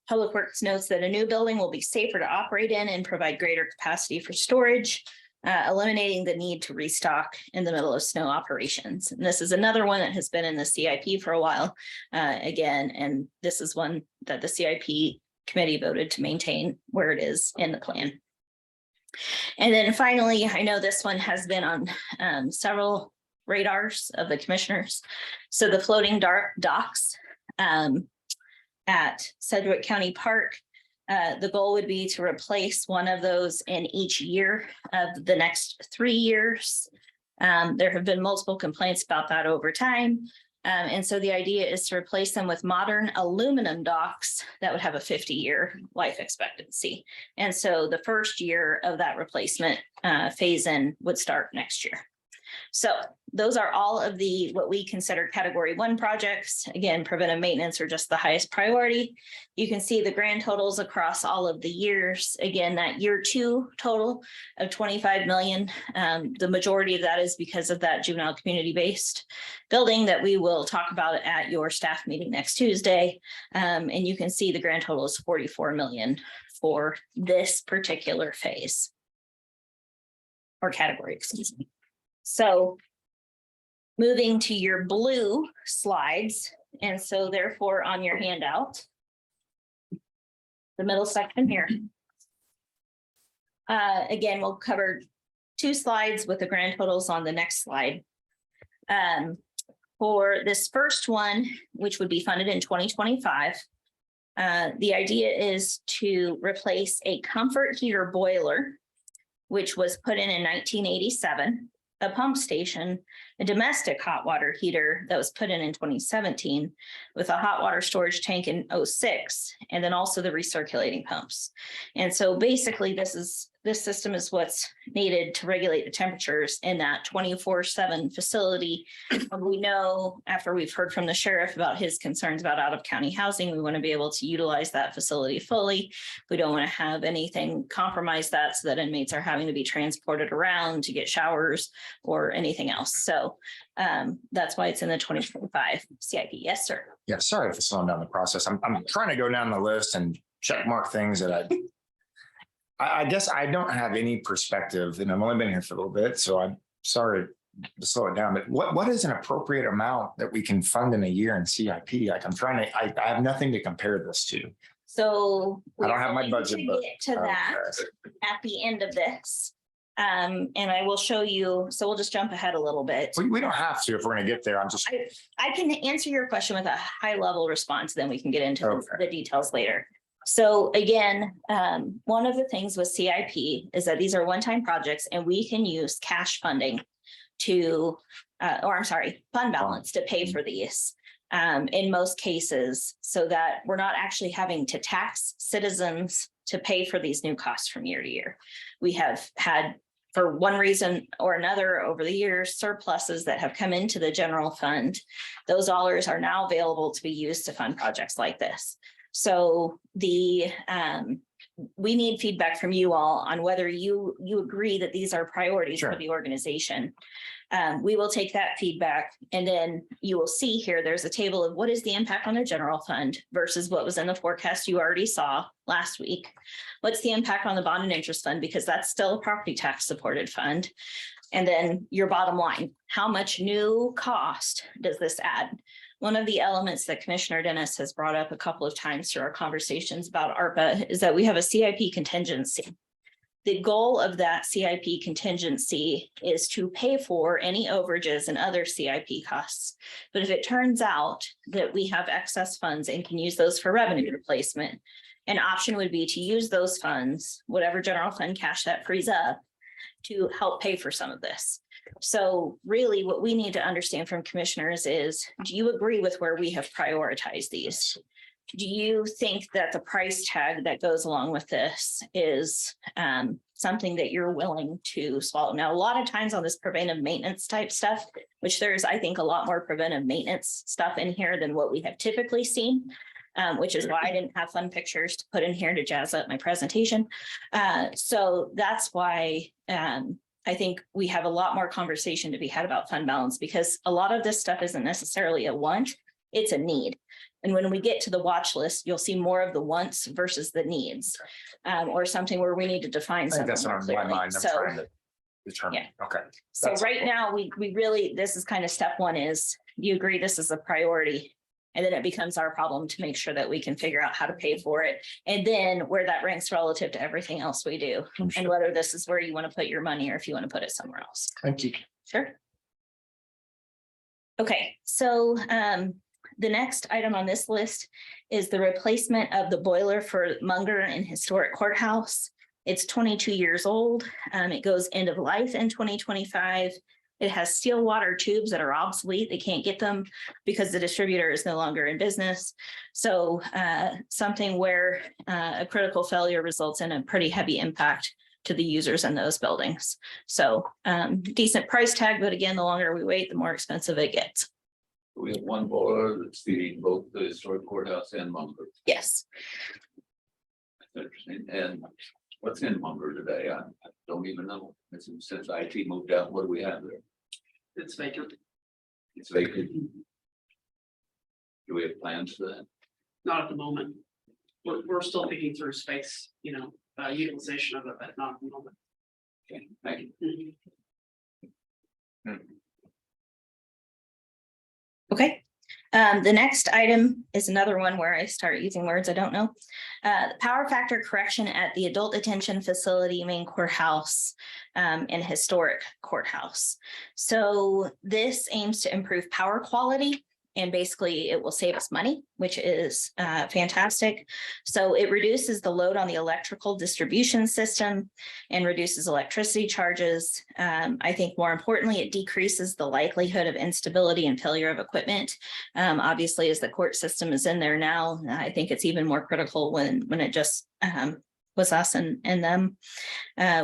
Public Works notes that a new building will be safer to operate in and provide greater capacity for storage, eliminating the need to restock in the middle of snow operations. And this is another one that has been in the CIP for a while again, and this is one that the CIP committee voted to maintain where it is in the plan. And then finally, I know this one has been on several radars of the commissioners. So the floating docks at Sedgwick County Park, the goal would be to replace one of those in each year of the next 3 years. There have been multiple complaints about that over time. And so the idea is to replace them with modern aluminum docks that would have a 50-year life expectancy. And so the first year of that replacement phase in would start next year. So those are all of the what we consider category 1 projects. Again, preventive maintenance are just the highest priority. You can see the grand totals across all of the years. Again, that year 2 total of 25 million. The majority of that is because of that juvenile community-based building that we will talk about at your staff meeting next Tuesday. And you can see the grand total is 44 million for this particular phase or category, excuse me. So moving to your blue slides, and so therefore on your handout, the middle section here. Again, we'll cover 2 slides with the grand totals on the next slide. For this first one, which would be funded in 2025, the idea is to replace a comfort heater boiler, which was put in 1987. A pump station, a domestic hot water heater that was put in 2017 with a hot water storage tank in 2006, and then also the recirculating pumps. And so basically this system is what's needed to regulate the temperatures in that 24/7 facility. We know after we've heard from the sheriff about his concerns about out of county housing, we want to be able to utilize that facility fully. We don't want to have anything compromise that so that inmates are having to be transported around to get showers or anything else. So that's why it's in the 2025 CIP. Yes, sir. Yeah, sorry for slowing down the process. I'm trying to go down the list and check mark things that I guess I don't have any perspective, and I've only been here for a little bit, so I'm sorry to slow it down. But what is an appropriate amount that we can fund in a year in CIP? Like I have nothing to compare this to. So I don't have my budget, to but get to that at the end of this. And I will show you, so we'll just jump ahead a little bit. We don't have to if we're going to get there. I'm just. I can answer your question with a high level response, then we can get into Okay. the details later. So again, one of the things with CIP is that these are one-time projects and we can use cash funding to, fund balance to pay for these in most cases, so that we're not actually having to tax citizens to pay for these new costs from year to year. We have had, for one reason or another over the years, surpluses that have come into the general fund. Those dollars are now available to be used to fund projects like this. So we need feedback from you all on whether you agree that these are priorities Sure. for the organization. We will take that feedback, and then you will see here, there's a table of what is the impact on the general fund versus what was in the forecast you already saw last week. What's the impact on the bond and interest fund? Because that's still a property tax supported fund. And then your bottom line, how much new cost does this add? One of the elements that Commissioner Dennis has brought up a couple of times through our conversations about ARPA is that we have a CIP contingency. The goal of that CIP contingency is to pay for any overages and other CIP costs. But if it turns out that we have excess funds and can use those for revenue replacement, an option would be to use those funds, whatever general fund cash that frees up, to help pay for some of this. So really what we need to understand from commissioners is, do you agree with where we have prioritized these? Do you think that the price tag that goes along with this is something that you're willing to swallow. Now, a lot of times on this preventive maintenance type stuff, which there's, I think, a lot more preventive maintenance stuff in here than what we have typically seen, which is why I didn't have fun pictures to put in here to jazz up my presentation. So that's why I think we have a lot more conversation to be had about fund balance, because a lot of this stuff isn't necessarily a want, it's a need. And when we get to the watch list, you'll see more of the wants versus the needs, or something where we need to define I think something that's more on my clearly. mind. I'm So, trying to determine. Okay. so That's right cool. now, we really, this is kind of step one is, you agree this is a priority? And then it becomes our problem to make sure that we can figure out how to pay for it. And then where that ranks relative to everything else we do, and whether this is where you want to put your money or if you want to put it somewhere else. Thank you. Sure. Okay, so the next item on this list is the replacement of the boiler for Munger and Historic Courthouse. It's 22 years old. It goes end of life in 2025. It has steel water tubes that are obsolete. They can't get them because the distributor is no longer in business. So something where a critical failure results in a pretty heavy impact to the users in those buildings. So decent price tag, but again, the longer we wait, the more expensive it gets. We have one boiler that's feeding both the historic courthouse and Munger. Yes. That's interesting. And what's in Munger today? I don't even know. Since IT moved out, what do we have there? It's vacant. It's vacant. Do we have plans for that? Not at the moment. We're still thinking through space, utilization of it, but not at the moment. Okay, thank you. Mhm. Okay. The next item is another one where I start using words I don't know. The power factor correction at the adult detention facility, main courthouse, and historic courthouse. So this aims to improve power quality, and basically it will save us money, which is fantastic. So it reduces the load on the electrical distribution system and reduces electricity charges. I think more importantly, it decreases the likelihood of instability and failure of equipment. Obviously, as the court system is in there now, I think it's even more critical when it just was us and them.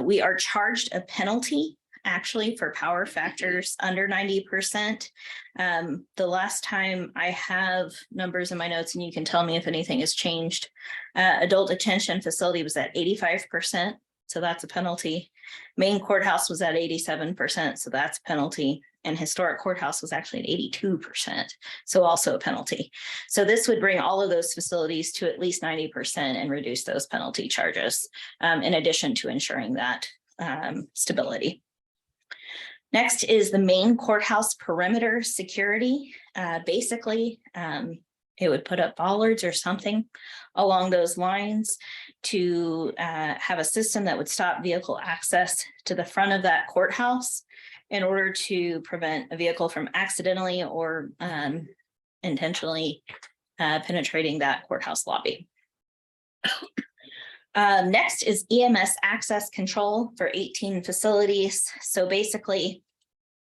We are charged a penalty actually for power factors under 90%. The last time I have numbers in my notes, and you can tell me if anything has changed, adult detention facility was at 85%, so that's a penalty. Main courthouse was at 87%, so that's a penalty. And historic courthouse was actually at 82%, so also a penalty. So this would bring all of those facilities to at least 90% and reduce those penalty charges, in addition to ensuring that stability. Next is the main courthouse perimeter security. Basically, it would put up bollards or something along those lines to have a system that would stop vehicle access to the front of that courthouse in order to prevent a vehicle from accidentally or intentionally penetrating that courthouse lobby. Next is EMS access control for 18 facilities. So basically,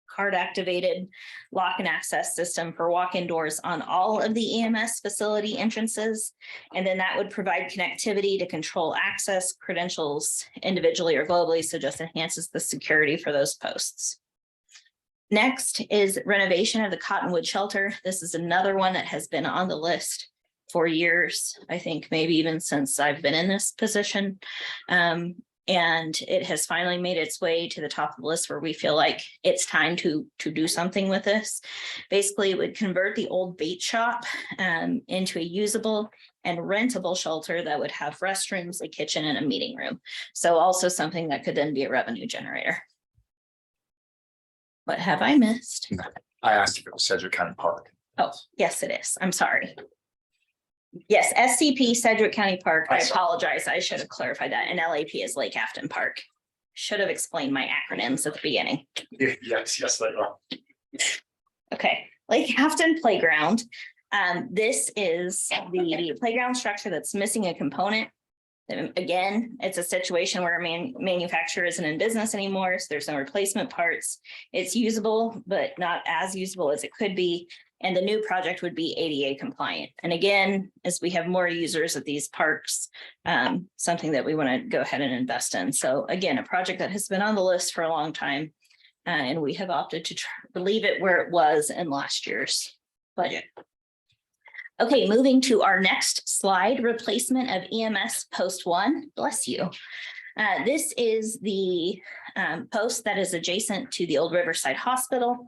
card activated lock and access system for walk-in doors on all of the EMS facility entrances. And then that would provide connectivity to control access credentials individually or globally. So just enhances the security for those posts. Next is renovation of the Cottonwood shelter. This is another one that has been on the list for years, I think maybe even since I've been in this position. And it has finally made its way to the top of the list where we feel like it's time to do something with this. Basically, it would convert the old bait shop into a usable and rentable shelter that would have restrooms, a kitchen, and a meeting room. So also something that could then be a revenue generator. What have I missed? I asked if it was Sedgwick County Park. Oh, yes, it is. I'm sorry. Yes, SCP Sedgwick County Park. I apologize. I should have clarified that. And LAP is Lake Afton Park. Should have explained my acronyms at the beginning. Yes, they are. Okay, Lake Afton Playground. This is the playground structure that's missing a component. And again, it's a situation where a manufacturer isn't in business anymore, so there's no replacement parts. It's usable, but not as usable as it could be. And the new project would be ADA compliant. And again, as we have more users at these parks, something that we want to go ahead and invest in. So again, a project that has been on the list for a long time. And we have opted to leave it where it was in last year's budget. Okay, moving to our next slide, replacement of EMS post 1. Bless you. This is the post that is adjacent to the old Riverside Hospital.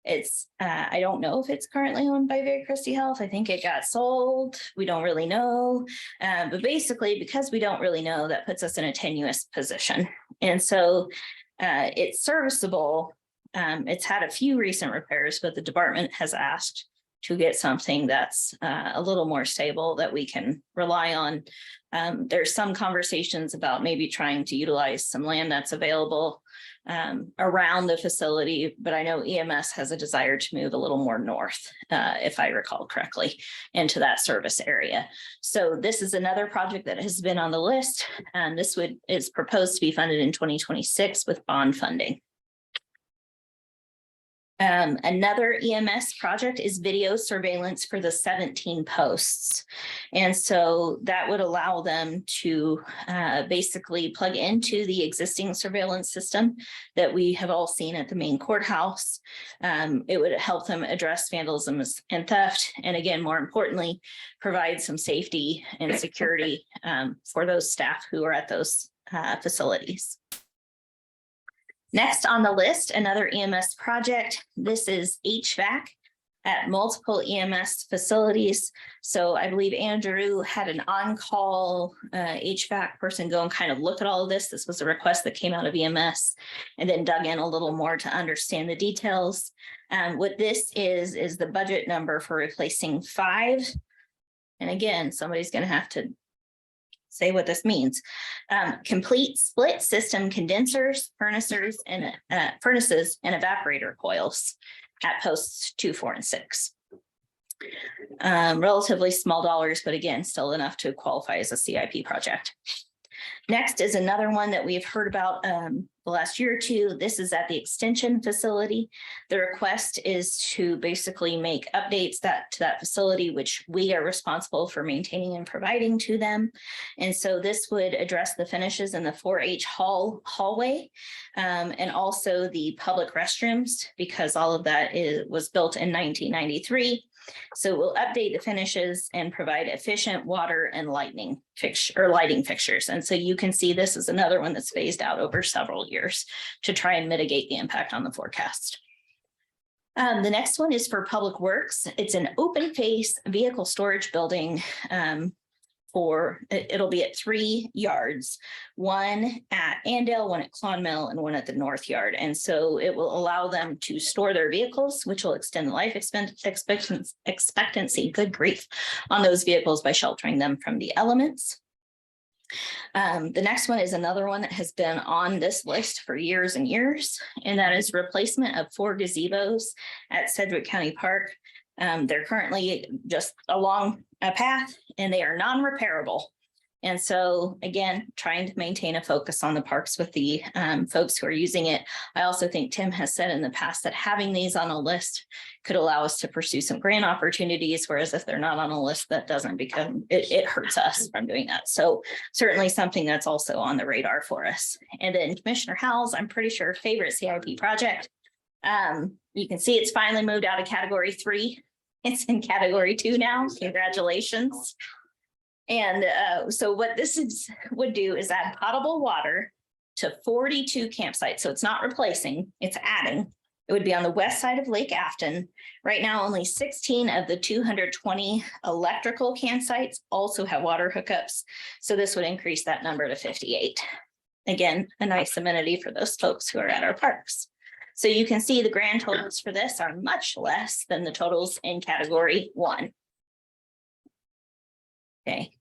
It's, I don't know if it's currently owned by Very Christie Health. I think it got sold. We don't really know. But basically, because we don't really know, that puts us in a tenuous position. And so it's serviceable. It's had a few recent repairs, but the department has asked to get something that's a little more stable that we can rely on. There's some conversations about maybe trying to utilize some land that's available around the facility, but I know EMS has a desire to move a little more north, if I recall correctly, into that service area. So this is another project that has been on the list, and this is proposed to be funded in 2026 with bond funding. Another EMS project is video surveillance for the 17 posts. And so that would allow them to basically plug into the existing surveillance system that we have all seen at the main courthouse. It would help them address vandalism and theft. And again, more importantly, provide some safety and security for those staff who are at those facilities. Next on the list, another EMS project. This is HVAC at multiple EMS facilities. So I believe Andrew had an on-call HVAC person go and kind of look at all of this. This was a request that came out of EMS and then dug in a little more to understand the details. What this is the budget number for replacing 5. And again, somebody's going to have to say what this means. Complete split system condensers, furnaces, and evaporator coils at posts 2, 4, and 6. Relatively small dollars, but again, still enough to qualify as a CIP project. Next is another one that we've heard about the last year or two. This is at the extension facility. The request is to basically make updates to that facility, which we are responsible for maintaining and providing to them. And so this would address the finishes in the 4-H hallway and also the public restrooms, because all of that was built in 1993. So we'll update the finishes and provide efficient water and lighting fixtures. And so you can see this is another one that's phased out over several years to try and mitigate the impact on the forecast. The next one is for Public Works. It's an open face vehicle storage building. It'll be at 3 yards, one at Andale, one at Clonmel, and one at the North Yard. And so it will allow them to store their vehicles, which will extend the life expectancy, good grief, on those vehicles by sheltering them from the elements. The next one is another one that has been on this list for years and years, and that is replacement of 4 gazebos at Sedgwick County Park. They're currently just along a path and they are non-repairable. And so again, trying to maintain a focus on the parks with the folks who are using it. I also think Tim has said in the past that having these on a list could allow us to pursue some grant opportunities, whereas if they're not on a list, that doesn't become, it hurts us from doing that. So certainly something that's also on the radar for us. And then Commissioner Howell's, I'm pretty sure, favorite CIP project. You can see it's finally moved out of category 3. It's in category 2 now. Congratulations. And so what this would do is add potable water to 42 campsites. So it's not replacing, it's adding. It would be on the west side of Lake Afton. Right now, only 16 of the 220 electrical campsites also have water hookups. So this would increase that number to 58. Again, a nice amenity for those folks who are at our parks. So you can see the grand totals for this are much less than the totals in category 1. Okay,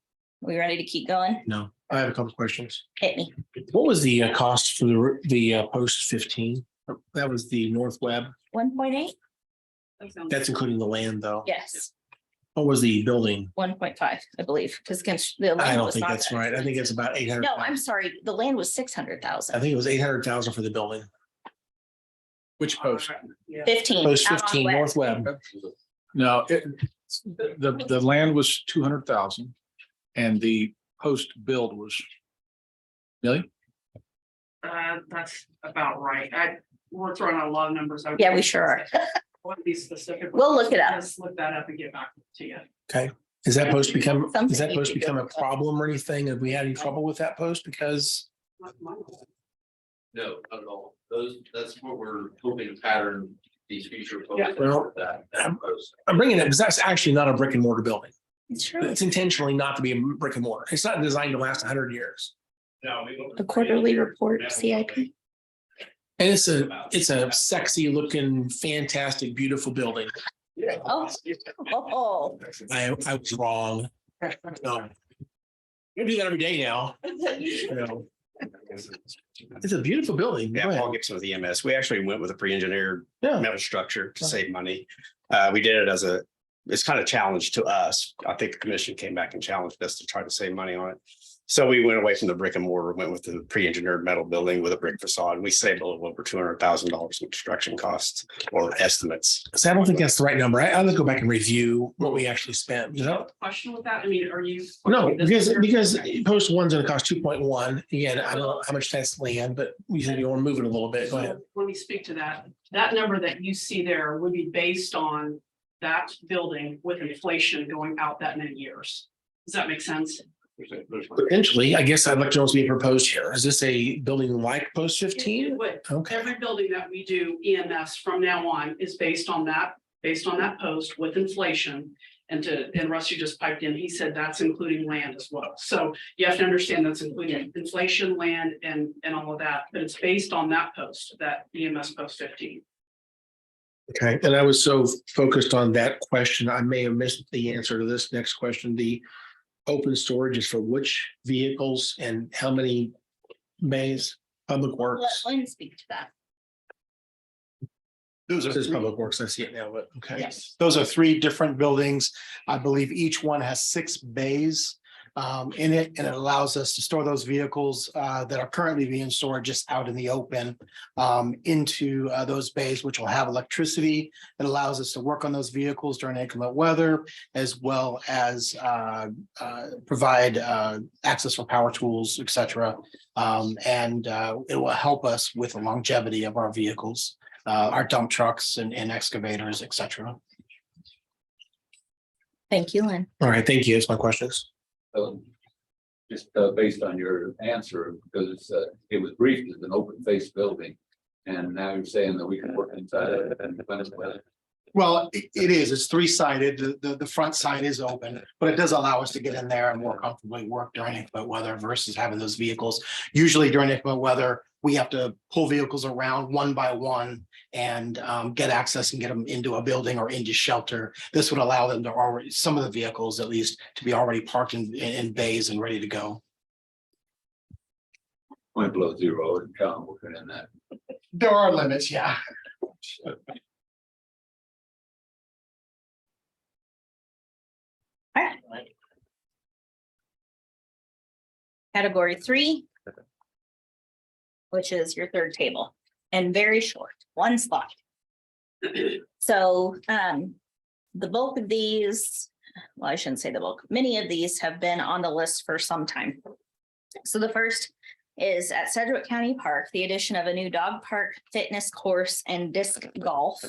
we ready to keep going? No, I have a couple of questions. Hit me. What was the cost for the post 15? That was the North Web. 1.8? That's including the land though. Yes, What was the building? 1.5, I believe, because the land I don't was think not that's that right. I think it's expensive. about 800. No, I'm sorry. The land was I 600,000. think it was 800,000 for the building. Which post? 15. Post out on 15 West. North Web. No, the land was 200,000 and the post build was million? That's about right. We're throwing out a lot of numbers. Yeah, we sure are. I want to be specific. We'll look it up. Just look that up and get back to you. Okay, is that post become, Something is that you post could become go a with. problem or anything? Have we had any trouble with that post? Because No, not at all. That's what we're hoping to pattern these future. Yeah. Well, That. I'm bringing it because that's actually not a brick and mortar building. It's true. It's intentionally not to be a brick and mortar. It's not designed to last 100 years. The quarterly report, CIP. And it's a sexy looking, fantastic, beautiful building. Oh. Oh. I was wrong. No. You do that every day now. You know. It's a beautiful building. Go Yeah, ahead. Paul Gibson with EMS. We actually went with a pre-engineered Yeah. metal structure to save money. We did it as it's kind of challenge to us. I think the commission came back and challenged us to try to save money on it. So we went away from the brick and mortar, went with the pre-engineered metal building with a brick facade. And we saved a little over $200,000 in construction costs or estimates. So I don't think that's the right number. I'll go back and review what we actually spent, you know? Question with that? I mean, are you? No, because post one's gonna cost 2.1. Again, I don't know how much that's land, but we said you want to move it a little bit. Go ahead. Let me speak to that. That number that you see there would be based on that building with inflation going out that many years. Does that make sense? Potentially, I guess I'd like to know what's being proposed here. Is this a building like post 15? But Okay. every building that we do EMS from now on is based on that post with inflation. And Rusty just piped in, he said that's including land as well. So you have to understand that's including inflation, land and all of that, but it's based on that post, that EMS post 15. Okay, and I was so focused on that question, I may have missed the answer to this next question. The open storage is for which vehicles and how many bays? Public Let Works. Lynn speak to that. Those This is are, Public Works. I see it now, but okay. Yes. those are three different buildings. I believe each one has 6 bays in it, and it allows us to store those vehicles that are currently being stored just out in the open into those bays, which will have electricity. It allows us to work on those vehicles during inclement weather, as well as provide access for power tools, et cetera. And it will help us with the longevity of our vehicles, our dump trucks and excavators, et cetera. Thank you, Lynn. All right, thank you. That's my questions. Just based on your answer, because it was briefed as an open face building. And now you're saying that we can work inside it and Well, it is. It's 3-sided. The front side is open, but it does allow us to get in there and more comfortably work during inclement weather versus having those vehicles. Usually during inclement weather, we have to pull vehicles around one by one and get access and get them into a building or into shelter. This would allow them to already, some of the vehicles at least, to be already parked in bays and ready to go. point below zero and count working in that. There are limits, yeah. All right. Category 3, which is your third table, and very short, one slide. So the bulk of these, well, I shouldn't say the bulk, many of these have been on the list for some time. So the first is at Sedgwick County Park, the addition of a new dog park, fitness course, and disc golf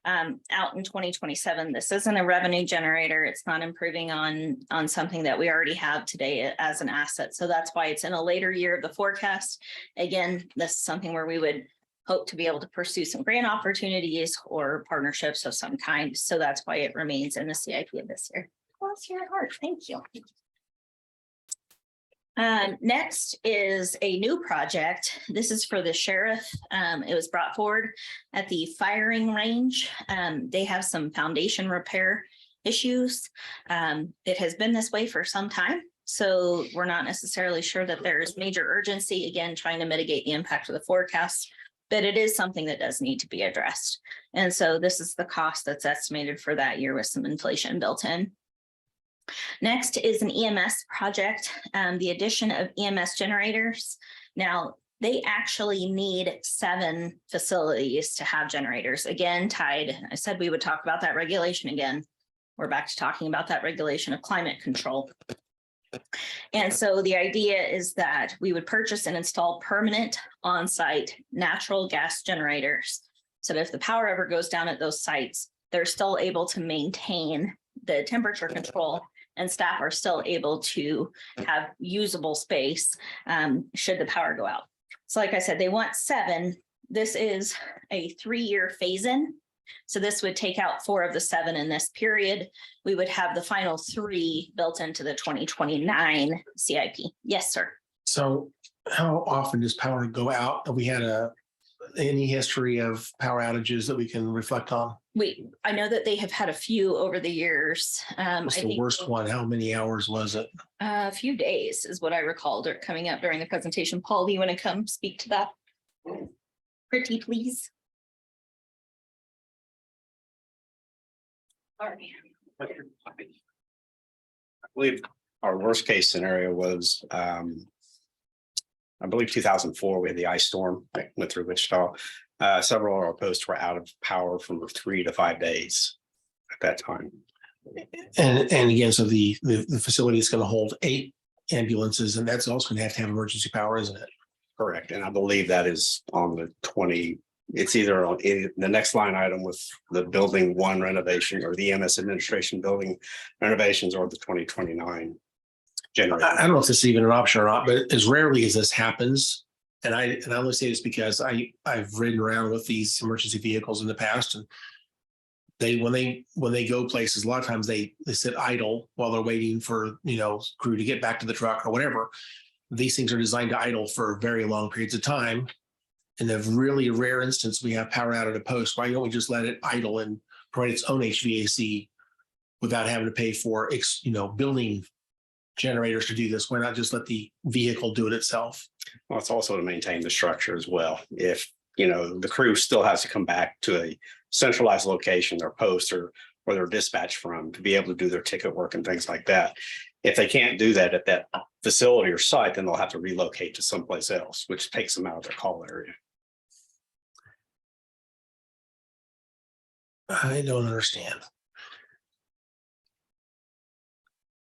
out in 2027. This isn't a revenue generator. It's not improving on something that we already have today as an asset. So that's why it's in a later year of the forecast. Again, this is something where we would hope to be able to pursue some grant opportunities or partnerships of some kind. So that's why it remains in the CIP of this year. Bless your heart. Thank you. Next is a new project. This is for the sheriff. It was brought forward at the firing range. They have some foundation repair issues. It has been this way for some time, so we're not necessarily sure that there's major urgency, again, trying to mitigate the impact of the forecast, but it is something that does need to be addressed. And so this is the cost that's estimated for that year with some inflation built in. Next is an EMS project, the addition of EMS generators. Now, they actually need 7 facilities to have generators. Again, tied, I said we would talk about that regulation again. We're back to talking about that regulation of climate control. And so the idea is that we would purchase and install permanent on-site natural gas generators. So that if the power ever goes down at those sites, they're still able to maintain the temperature control, and staff are still able to have usable space should the power go out. So like I said, they want 7. This is a 3-year phase-in. So this would take out 4 of the 7 in this period. We would have the final 3 built into the 2029 CIP. Yes, sir. So how often does power go out? Have we had any history of power outages that we can reflect on? I know that they have had a few over the years. What's the worst one? How many hours was it? A few days is what I recalled coming up during the presentation. Paul, do you want to come speak to that? Pretty, please. All right. I believe our worst case scenario was, I believe 2004, we had the ice storm that went through Wichita. Several of our posts were out of power from 3 to 5 days at that time. And again, so the facility is going to hold 8 ambulances, and that's also going to have emergency power, isn't it? Correct. And I believe that is on the 20, it's either on the next line item with the building 1 renovation or the EMS administration building renovations, or the 2029 generator. I don't know if this is even an option or not, but as rarely as this happens, and I only say this because I've ridden around with these emergency vehicles in the past, and when they go places, a lot of times they sit idle while they're waiting for crew to get back to the truck or whatever. These things are designed to idle for very long periods of time. In the really rare instance we have power out at a post, why don't we just let it idle and provide its own HVAC without having to pay for building generators to do this? Why not just let the vehicle do it itself? Well, it's also to maintain the structure as well. If the crew still has to come back to a centralized location, their post or where they're dispatched from, to be able to do their ticket work and things like that. If they can't do that at that facility or site, then they'll have to relocate to someplace else, which takes them out of their call area. I don't understand.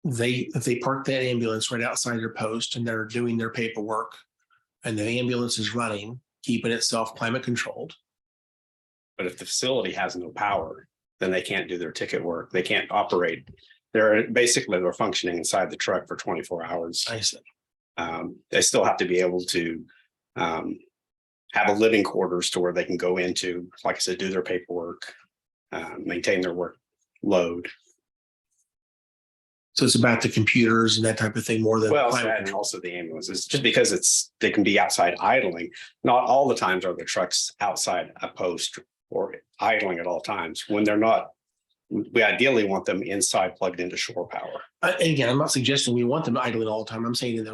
If they park that ambulance right outside their post and they're doing their paperwork, and the ambulance is running, keeping itself climate controlled. But if the facility has no power, then they can't do their ticket work. They can't operate. They're functioning inside the truck for 24 hours. I see. They still have to be able to have a living quarters to where they can go into, like I said, do their paperwork, maintain their workload. So it's about the computers and that type of thing more than Well, and also the ambulances, just because they can be outside idling. Not all the times are the trucks outside a post or idling at all times. When they're not, we ideally want them inside plugged into shore power. And again, I'm not suggesting we want them idling all the time. I'm saying in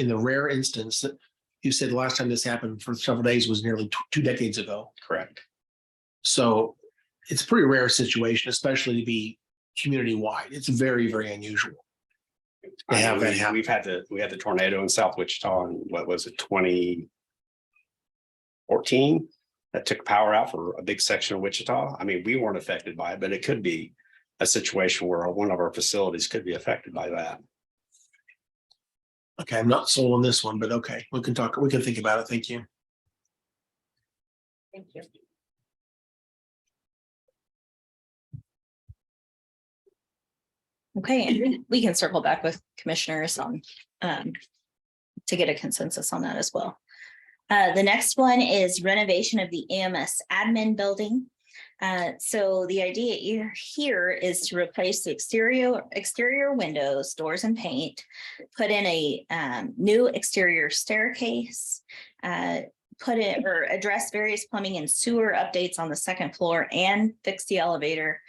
the rare instance that you said the last time this happened for several days was nearly 2 decades ago. Correct. So it's a pretty rare situation, especially to be community wide. It's very, very unusual. We had the tornado in South Wichita in what was it, 2014, that took power out for a big section of Wichita. I mean, we weren't affected by it, but it could be a situation where one of our facilities could be affected by that. Okay, I'm not sold on this one, but okay, we can think about it. Thank you. Thank you. Okay, and we can circle back with commissioners on to get a consensus on that as well. The next one is renovation of the EMS admin building. So the idea here is to replace the exterior windows, doors, and paint, put in a new exterior staircase, address various plumbing and sewer updates on the 2nd floor, and fix the elevator.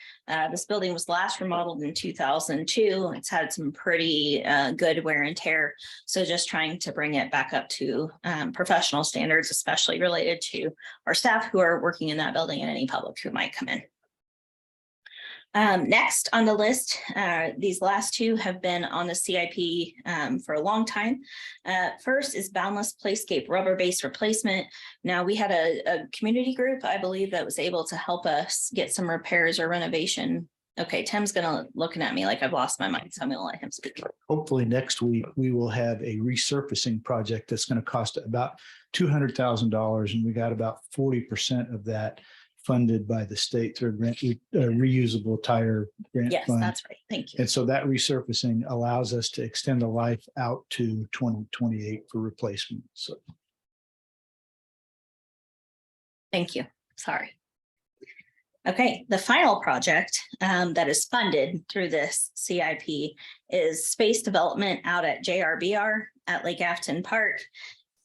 This building was last remodeled in 2002. It's had some pretty good wear and tear. So just trying to bring it back up to professional standards, especially related to our staff who are working in that building and any public who might come in. Next on the list, these last two have been on the CIP for a long time. First is Boundless Playscape rubber base replacement. Now we had a community group, I believe, that was able to help us get some repairs or renovation. Okay, Tim's looking at me like I've lost my mind, so I'm gonna let him speak. Hopefully next week, we will have a resurfacing project that's going to cost about $200,000. And we got about 40% of that funded by the state through a grant, reusable tire grant Yes, fund. that's right. Thank you. And so that resurfacing allows us to extend the life out to 2028 for replacement. So Thank you. Sorry. Okay, the final project that is funded through this CIP is space development out at JRBR at Lake Afton Park.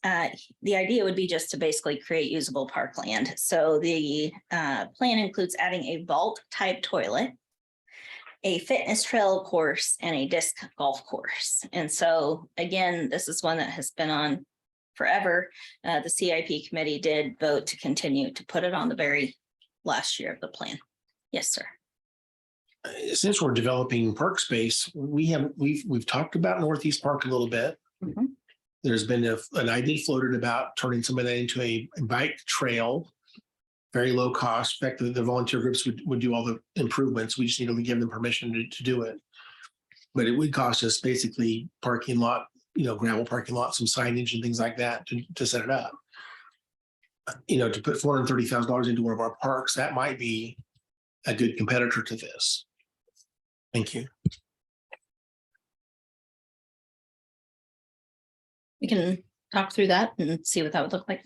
The idea would be just to basically create usable parkland. So the plan includes adding a vault type toilet, a fitness trail course, and a disc golf course. And so again, this is one that has been on forever. The CIP committee did vote to continue to put it on the very last year of the plan. Yes, sir. Since we're developing park space, we've talked about Northeast Park a little bit. Mhm. There's been an idea floated about turning some of that into a bike trail, very low cost. In fact, the volunteer groups would do all the improvements. We just need to give them permission to do it. But it would cost us basically parking lot, gravel parking lot, some signage and things like that to set it up. To put $430,000 into one of our parks, that might be a good competitor to this. Thank you. We can talk through that and see what that would look like.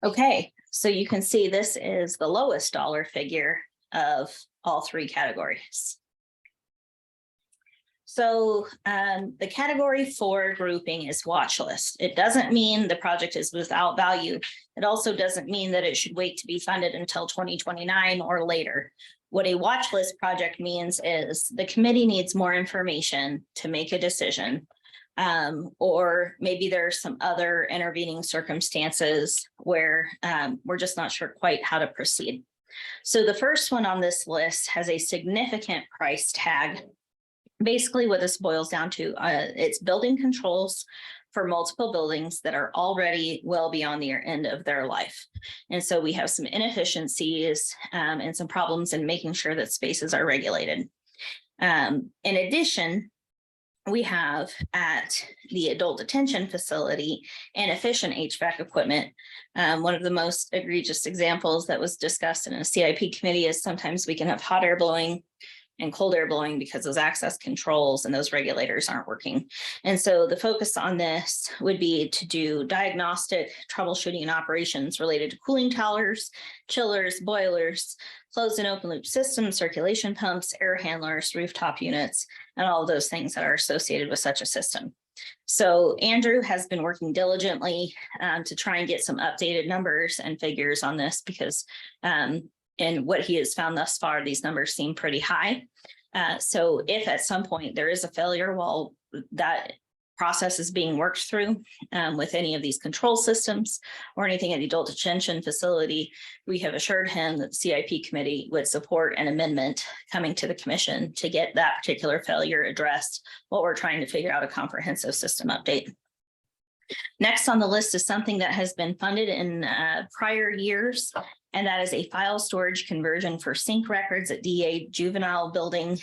Okay, so you can see this is the lowest dollar figure of all three categories. So the category 4 grouping is watch list. It doesn't mean the project is without value. It also doesn't mean that it should wait to be funded until 2029 or later. What a watch list project means is the committee needs more information to make a decision. Or maybe there's some other intervening circumstances where we're just not sure quite how to proceed. So the first one on this list has a significant price tag. Basically, what this boils down to, it's building controls for multiple buildings that are already well beyond the end of their life. And so we have some inefficiencies and some problems in making sure that spaces are regulated. In addition, we have at the adult detention facility inefficient HVAC equipment. One of the most egregious examples that was discussed in a CIP committee is sometimes we can have hot air blowing and cold air blowing because those access controls and those regulators aren't working. And so the focus on this would be to do diagnostic troubleshooting and operations related to cooling towers, chillers, boilers, closed and open loop systems, circulation pumps, air handlers, rooftop units, and all of those things that are associated with such a system. So Andrew has been working diligently to try and get some updated numbers and figures on this because and what he has found thus far, these numbers seem pretty high. So if at some point there is a failure while that process is being worked through with any of these control systems or anything at the adult detention facility, we have assured him that the CIP committee would support an amendment coming to the commission to get that particular failure addressed while we're trying to figure out a comprehensive system update. Next on the list is something that has been funded in prior years, and that is a file storage conversion for sync records at DA Juvenile Building.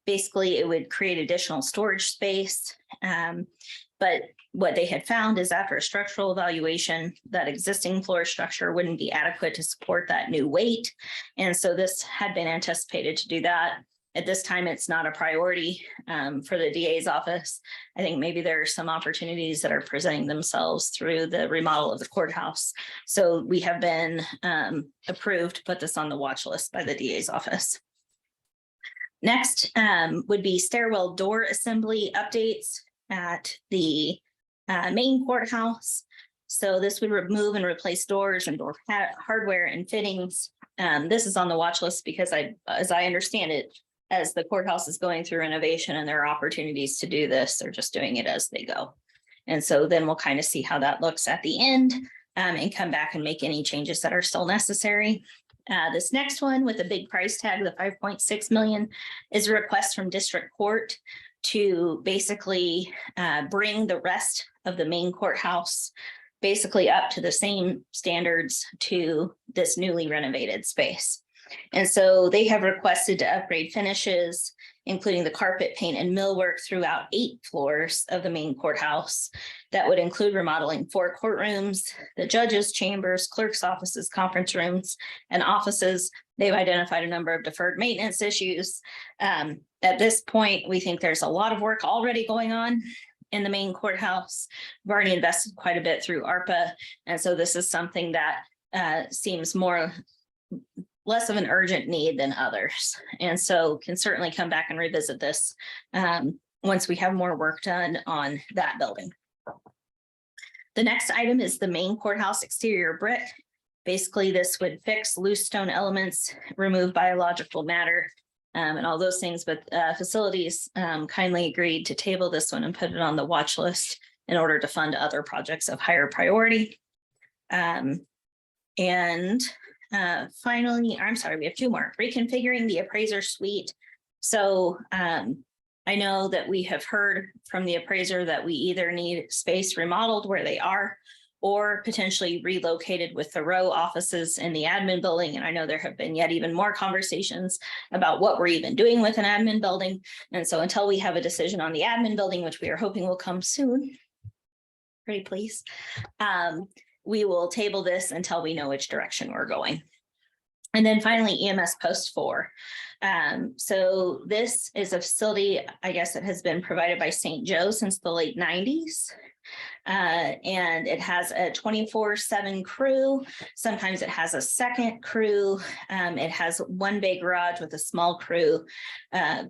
Basically, it would create additional storage space. But what they had found is after a structural evaluation, that existing floor structure wouldn't be adequate to support that new weight. And so this had been anticipated to do that. At this time, it's not a priority for the DA's office. I think maybe there are some opportunities that are presenting themselves through the remodel of the courthouse. So we have been approved to put this on the watch list by the DA's office. Next would be stairwell door assembly updates at the main courthouse. So this would remove and replace doors and door hardware and fittings. This is on the watch list because as I understand it, as the courthouse is going through renovation and there are opportunities to do this, they're just doing it as they go. And so then we'll kind of see how that looks at the end and come back and make any changes that are still necessary. This next one with a big price tag, the 5.6 million, is a request from district court to basically bring the rest of the main courthouse basically up to the same standards to this newly renovated space. And so they have requested to upgrade finishes, including the carpet, paint, and millwork throughout 8 floors of the main courthouse. That would include remodeling 4 courtrooms, the judges' chambers, clerks' offices, conference rooms, and offices. They've identified a number of deferred maintenance issues. At this point, we think there's a lot of work already going on in the main courthouse. We've already invested quite a bit through ARPA. And so this is something that seems less of an urgent need than others. And so can certainly come back and revisit this once we have more work done on that building. The next item is the main courthouse exterior brick. Basically, this would fix loose stone elements, remove biological matter, and all those things, but facilities kindly agreed to table this one and put it on the watch list in order to fund other projects of higher priority. Finally, I'm sorry, we have 2 more. Reconfiguring the appraiser suite. So I know that we have heard from the appraiser that we either need space remodeled where they are or potentially relocated with the row offices in the admin building. And I know there have been yet even more conversations about what we're even doing with an admin building. And so until we have a decision on the admin building, which we are hoping will come soon, pretty please, we will table this until we know which direction we're going. And then finally, EMS Post 4. So this is a facility, I guess, that has been provided by St. Joe since the late 90s. And it has a 24/7 crew. Sometimes it has a second crew. It has 1 bay garage with a small crew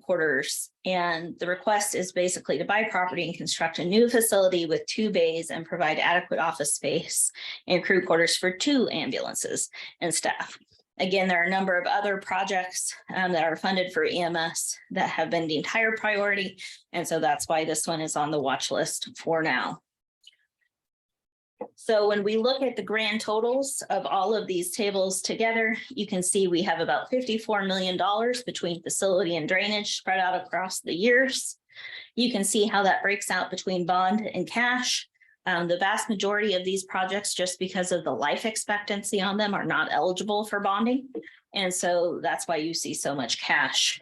quarters. And the request is basically to buy property and construct a new facility with 2 bays and provide adequate office space and crew quarters for 2 ambulances and staff. Again, there are a number of other projects that are funded for EMS that have been deemed higher priority. And so that's why this one is on the watch list for now. So when we look at the grand totals of all of these tables together, you can see we have about $54 million between facility and drainage spread out across the years. You can see how that breaks out between bond and cash. The vast majority of these projects, just because of the life expectancy on them, are not eligible for bonding. And so that's why you see so much cash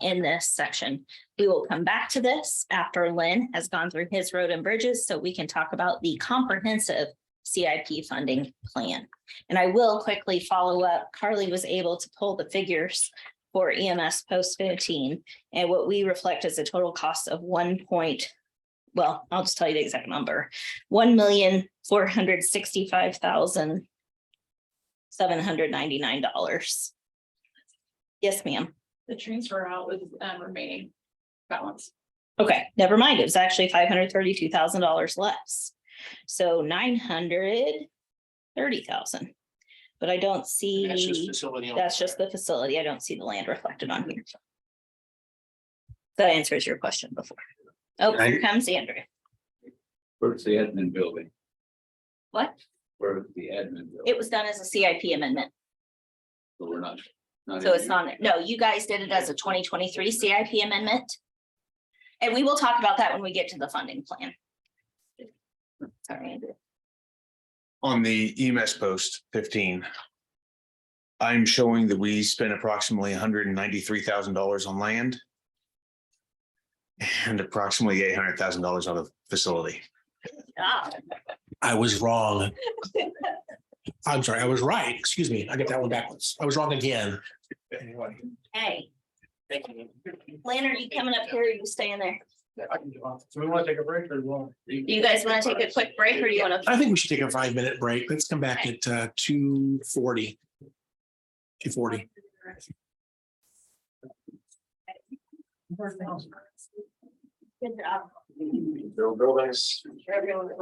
in this section. We will come back to this after Lynn has gone through his road and bridges, so we can talk about the comprehensive CIP funding plan. And I will quickly follow up. Carly was able to pull the figures for EMS Post 15, and what we reflect is a total cost of I'll just tell you the exact number, $1,465,799. Yes, ma'am. The transfer out was remaining balance. Okay, never mind. It was actually $532,000 less. So $930,000. But I don't see. That's just facility. That's just the facility. I don't see the land reflected on here. That answers your question before. Oh, here comes Andrew. Where's the admin building? What? Where's the admin building? It was done as a CIP amendment. So we're not. So it's not, no, you guys did it as a 2023 CIP amendment. And we will talk about that when we get to the funding plan. Sorry, Andrew. On the EMS Post 15, I'm showing that we spent approximately $193,000 on land and approximately $800,000 on a facility. Ah. I was wrong. I'm sorry, I was right. Excuse me. I get that one backwards. I was wrong again. Hey. Lynn, are you coming up here? Or are you staying there? So we want to take a break or what? Do you guys want to take a quick break or do you want to? I think we should take a 5-minute break. Let's come back at 2:40. 2:40. Good job. Buildings. Everyone, You know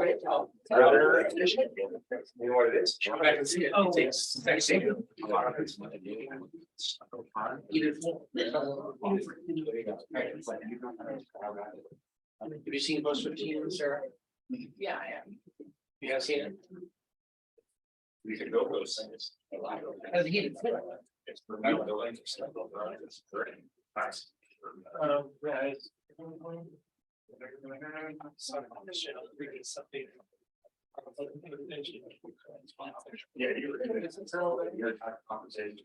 what it is? Have you seen Post 15, Sarah? Yeah, I am. You have seen it? We could go those things. It's for metal buildings. It's great. Nice. Yeah, you're conversation.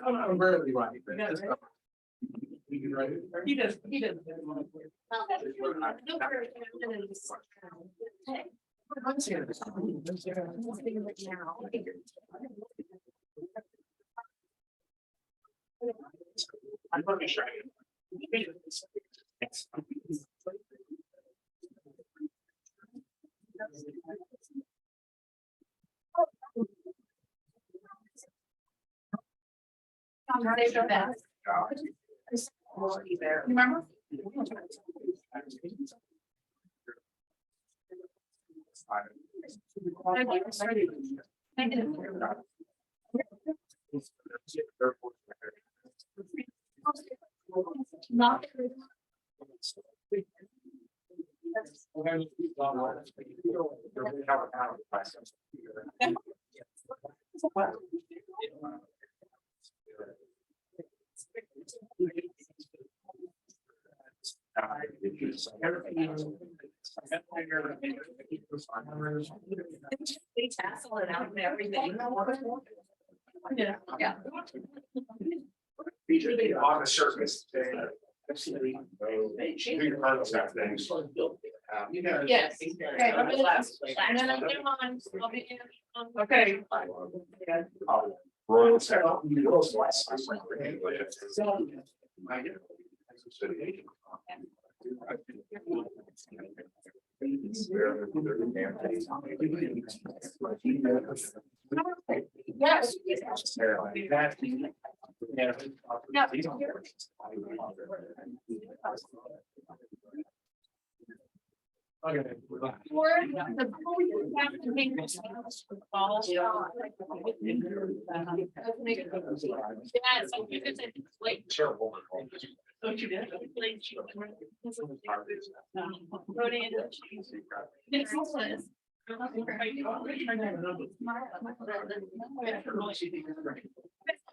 I'm rarely right. He does. I'm pretty sure. Remember? Not. They tassel it out and everything. Yeah. On the surface. Yes. Okay. And then I'll get them on. I'll be in. Okay. Yes. Okay. Or the police have to make this. Balls. Yes, so you could say, like. Terrible. Don't you did. Wrote in. This is. Good,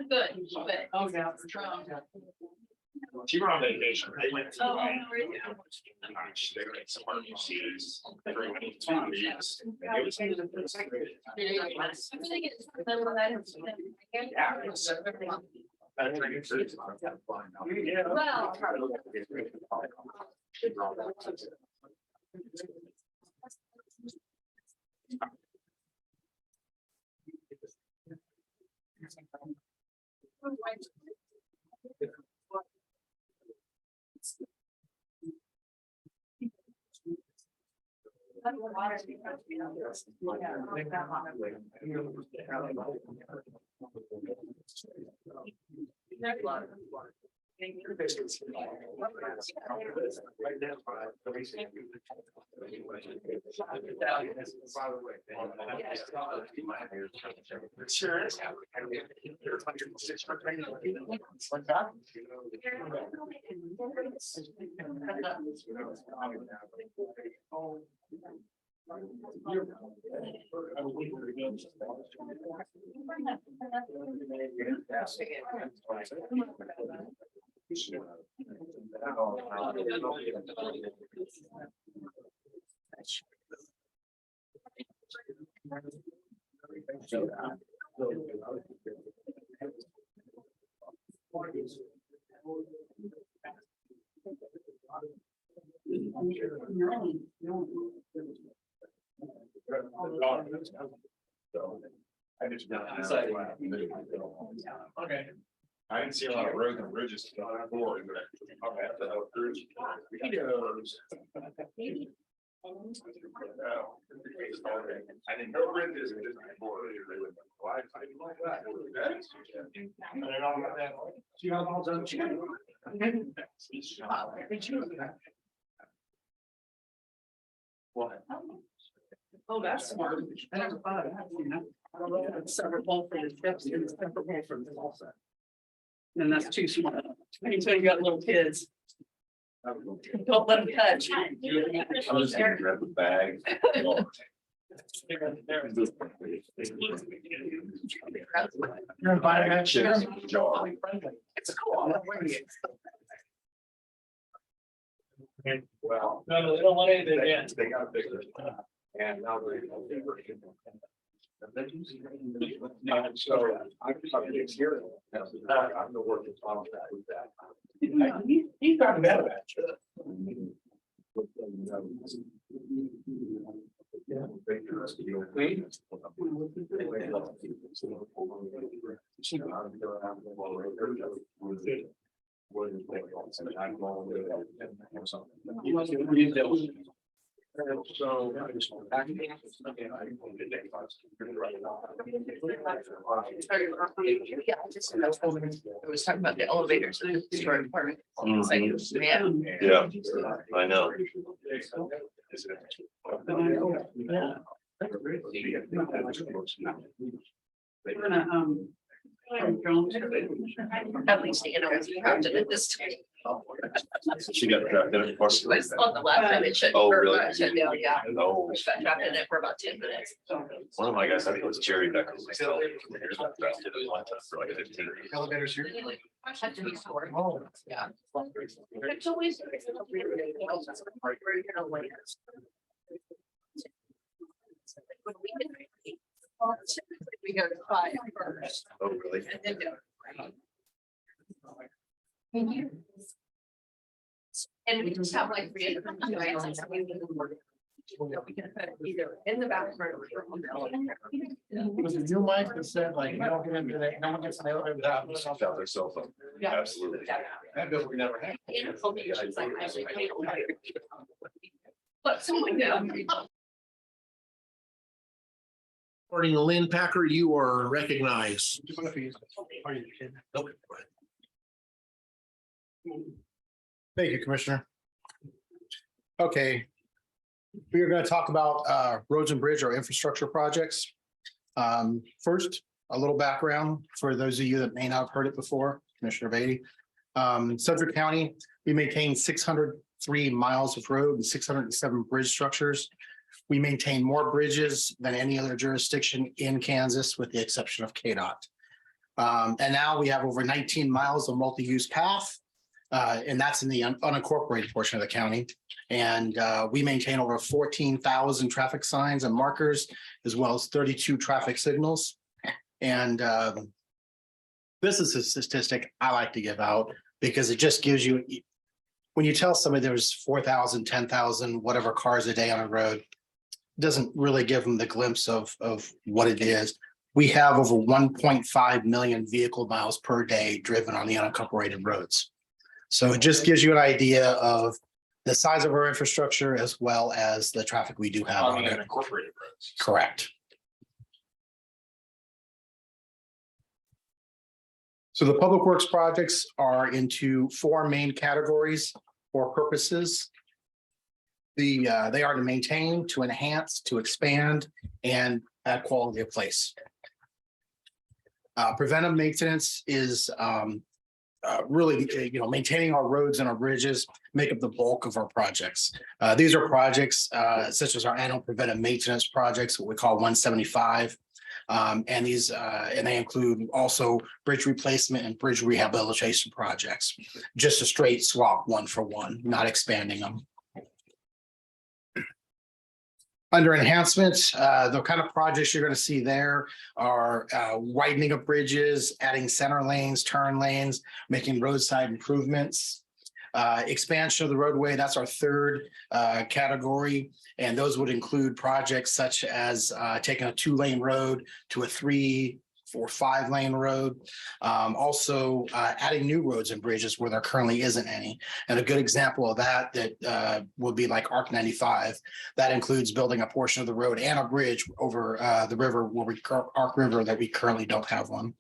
but. Oh, yeah. She went on vacation. They went to. Oh, Somewhere overseas. It Sure. I just. Okay. I didn't see a lot of roads and bridges. Before, but I'll have to help cruise. I didn't know bridges and just before. What? Oh, that's smart. I never thought of that, you know. It's separate bowl for the chips and it's separate bowl for the salsa. And that's too smart. Anytime you got little kids. Don't let them touch. I'm just gonna grab the bag. You're invited, man. Sure. It's cool. Well. No, they don't want anything yet. They got bigger. And now they're. So I'm just here. I'm the working on that with that. He's talking about that. So. Yeah, I just, I was talking about the elevators in the store department. It's like, yeah. Yeah, I know. We're gonna, At least, you know, it's drafted at this time. She got drafted, of course. It's on the left and it should. Oh, really? Shut down, yeah. Oh, We got drafted in it for about 10 minutes. one of my guys, I think it was Jerry Becker. Elevators here. Had to be stored. Yeah. It's always. We go to 5 first. Oh, really? And then go. And we just have like 3 different devices. We can put either in the bathroom or on the elevator. Was it your mic that said like, I don't get into that, no one gets in the elevator without the cell phone? Without their cell phone. Yeah. Absolutely. That bill we never had. And told me she's like, I actually paid a lot. But someone did. Morning, Lynn Packer, you are recognized. Thank you, Commissioner. Okay. We are going to talk about roads and bridge or infrastructure projects. First, a little background for those of you that may not have heard it before, Commissioner Beatty. Sedgwick County, we maintain 603 miles of road and 607 bridge structures. We maintain more bridges than any other jurisdiction in Kansas, with the exception of KDOT. And now we have over 19 miles of multi-use path. And that's in the unincorporated portion of the county. And we maintain over 14,000 traffic signs and markers, as well as 32 traffic signals. And this is a statistic I like to give out because it just gives you, when you tell somebody there's 4,000, 10,000, whatever cars a day on a road, doesn't really give them the glimpse of what it is. We have over 1.5 million vehicle miles per day driven on the unincorporated roads. So it just gives you an idea of the size of our infrastructure as well as the traffic we do have on it. Incorporated roads. Correct. So the public works projects are into 4 main categories or purposes. They are to maintain, to enhance, to expand, and add quality of place. Preventive maintenance is really, maintaining our roads and our bridges make up the bulk of our projects. These are projects such as our annual preventive maintenance projects, what we call 175. And these and they include also bridge replacement and bridge rehabilitation projects. Just a straight swap 1 for 1, not expanding them. Under enhancements, the kind of projects you're going to see there are widening of bridges, adding center lanes, turn lanes, making roadside improvements. Expansion of the roadway, that's our 3rd category. And those would include projects such as taking a 2-lane road to a 3 or 5-lane road. Also adding new roads and bridges where there currently isn't any. And a good example of that would be like ARC 95. That includes building a portion of the road and a bridge over the river where ARC River that we currently don't have one.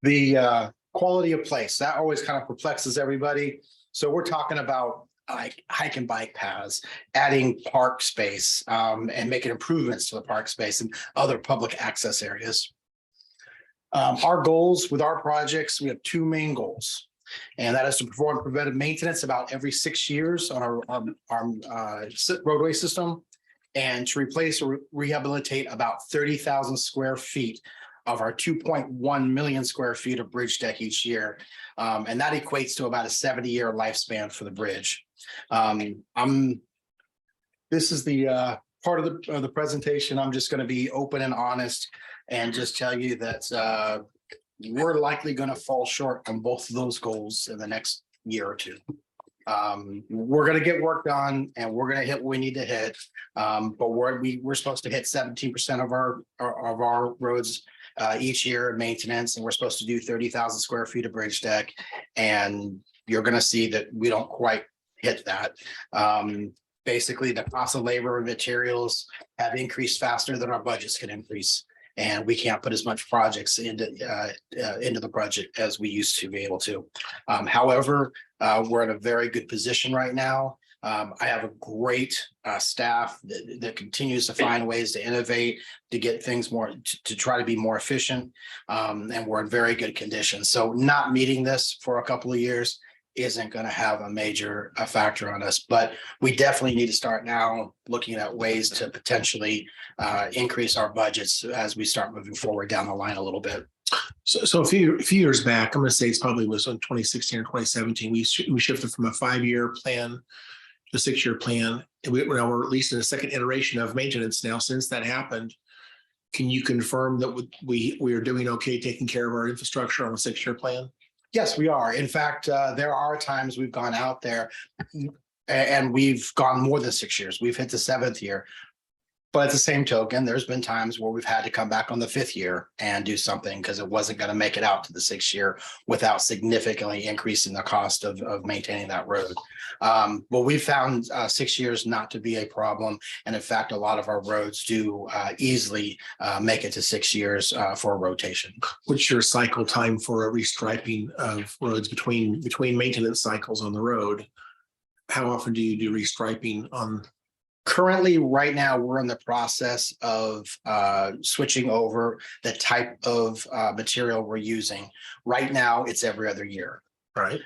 The quality of place, that always kind of perplexes everybody. So we're talking about like hike and bike paths, adding park space, and making improvements to the park space and other public access areas. Our goals with our projects, we have two main goals. And that is to perform preventive maintenance about every 6 years on our roadway system, and to replace or rehabilitate about 30,000 square feet of our 2.1 million square feet of bridge deck each year. And that equates to about a 70-year lifespan for the bridge. This is the part of the presentation. I'm just going to be open and honest and just tell you that we're likely going to fall short on both of those goals in the next year or two. We're going to get work done and we're going to hit what we need to hit. But we're supposed to hit 17% of our roads each year in maintenance, and we're supposed to do 30,000 square feet of bridge deck. And you're going to see that we don't quite hit that. Basically, the cost of labor and materials have increased faster than our budgets can increase. And we can't put as much projects into the budget as we used to be able to. However, we're in a very good position right now. I have a great staff that continues to find ways to innovate, to get things more, to try to be more efficient. And we're in very good condition. So not meeting this for a couple of years isn't going to have a major factor on us, but we definitely need to start now looking at ways to potentially increase our budgets as we start moving forward down the line a little bit. So a few years back, I'm going to say it's probably was in 2016 or 2017, we shifted from a 5-year plan to a 6-year plan. And we're at least in a second iteration of maintenance now since that happened. Can you confirm that we are doing okay taking care of our infrastructure on a 6-year plan? Yes, we are. In fact, there are times we've gone out there and we've gone more than 6 years. We've hit the 7th year. But at the same token, there's been times where we've had to come back on the 5th year and do something because it wasn't going to make it out to the 6th year without significantly increasing the cost of maintaining that road. But we found 6 years not to be a problem. And in fact, a lot of our roads do easily make it to 6 years for a rotation. What's your cycle time for a restriping of roads between maintenance cycles on the road? How often do you do restriping on? Currently, right now, we're in the process of switching over the type of material we're using. Right now, it's every other year. Right.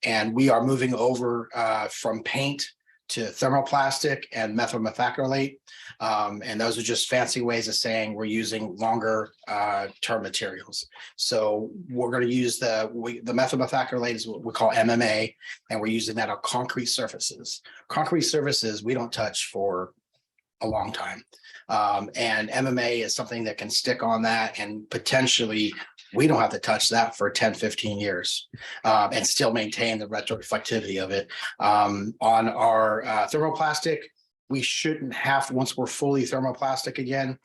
And we are moving over from paint to thermoplastic and methyl methacrylate. And those are just fancy ways of saying we're using longer term materials. So we're going to use the methyl methacrylate is what we call MMA, and we're using that on concrete surfaces. Concrete surfaces we don't touch for a long time. And MMA is something that can stick on that, and potentially we don't have to touch that for 10, 15 years and still maintain the retroreflectivity of it. On our thermoplastic, we shouldn't have, once we're fully thermoplastic again,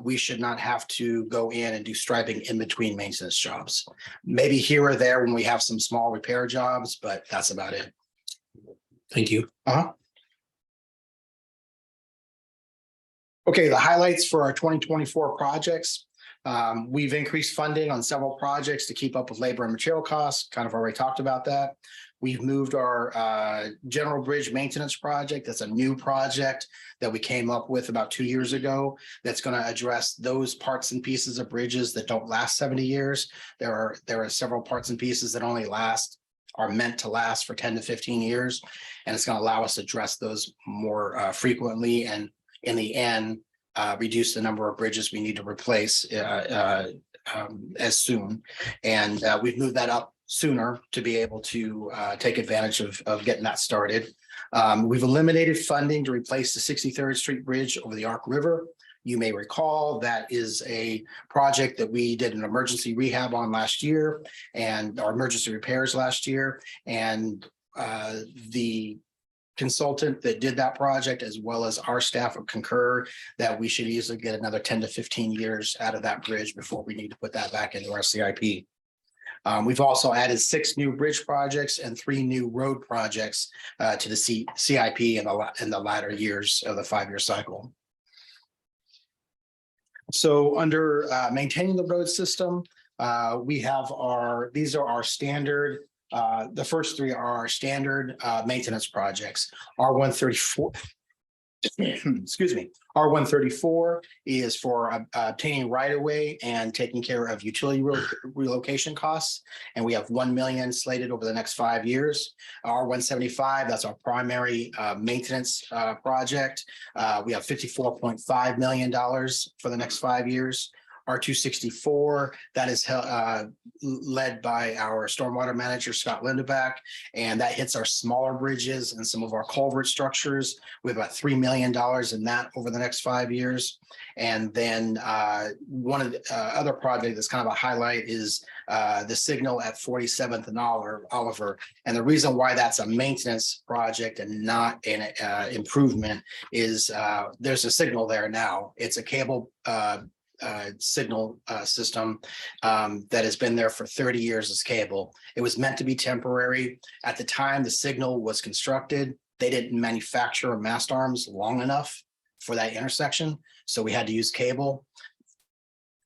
we should not have to go in and do striping in between maintenance jobs. Maybe here or there when we have some small repair jobs, but that's about it. Thank you. Okay, the highlights for our 2024 projects. We've increased funding on several projects to keep up with labor and material costs. Kind of already talked about that. We've moved our general bridge maintenance project. That's a new project that we came up with about 2 years ago. That's going to address those parts and pieces of bridges that don't last 70 years. There are several parts and pieces that are meant to last for 10 to 15 years. And it's going to allow us to address those more frequently. And in the end, reduce the number of bridges we need to replace as soon. And we've moved that up sooner to be able to take advantage of getting that started. We've eliminated funding to replace the 63rd Street Bridge over the Ark River. You may recall that is a project that we did an emergency rehab on last year and our emergency repairs last year. And the consultant that did that project, as well as our staff, would concur that we should easily get another 10 to 15 years out of that bridge before we need to put that back into our CIP. We've also added 6 new bridge projects and 3 new road projects to the CIP in the latter years of the 5-year cycle. So under maintaining the road system, we have these are our standard The first three are our standard maintenance projects. R134. Excuse me, R134 is for obtaining right of way and taking care of utility relocation costs. And we have 1 million slated over the next 5 years. R175, that's our primary maintenance project. We have $54.5 million for the next 5 years. R264, that is led by our stormwater manager, Scott Lindeback, and that hits our smaller bridges and some of our culvert structures. We have about $3 million in that over the next 5 years. And then one of the other project that's kind of a highlight is the signal at 47th and Oliver. And the reason why that's a maintenance project and not an improvement is there's a signal there now. It's a cable signal system that has been there for 30 years as cable. It was meant to be temporary. At the time the signal was constructed, they didn't manufacture mast arms long enough for that intersection. So we had to use cable.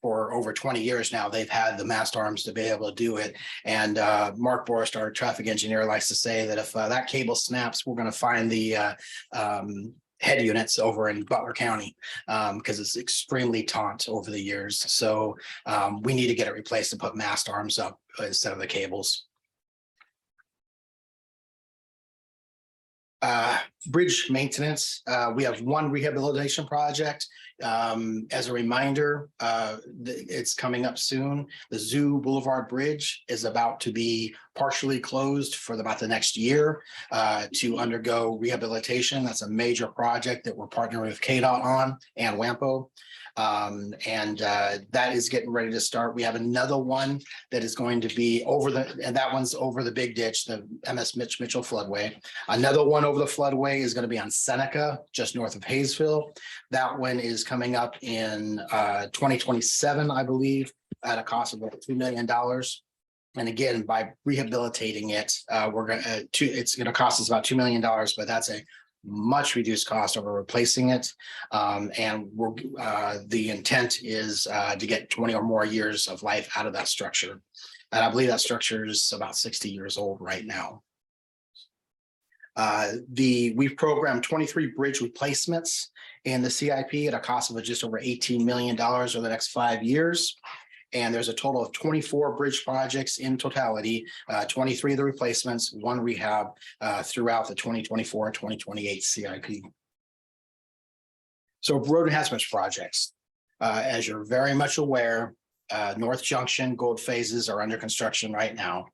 For over 20 years now, they've had the mast arms to be able to do it. And Mark Borst, our traffic engineer, likes to say that if that cable snaps, we're going to find the head units over in Butler County because it's extremely taut over the years. So we need to get it replaced and put mast arms up instead of the cables. Bridge maintenance. We have one rehabilitation project. As a reminder, it's coming up soon. The Zoo Boulevard Bridge is about to be partially closed for about the next year to undergo rehabilitation. That's a major project that we're partnering with KDOT on and WAMPO. That is getting ready to start. We have another one that is going to be and that one's over the big ditch, the MS Mitchell floodway. Another one over the floodway is going to be on Seneca, just north of Hayesville. That one is coming up in 2027, I believe, at a cost of about $2 million. And again, by rehabilitating it, it's going to cost us about $2 million, but that's a much reduced cost over replacing it. The intent is to get 20 or more years of life out of that structure. And I believe that structure is about 60 years old right now. We've programmed 23 bridge replacements in the CIP at a cost of just over $18 million over the next 5 years. And there's a total of 24 bridge projects in totality, 23 of the replacements, one rehab throughout the 2024 and 2028 CIP. So road enhancements projects, as you're very much aware, North Junction Gold phases are under construction right now.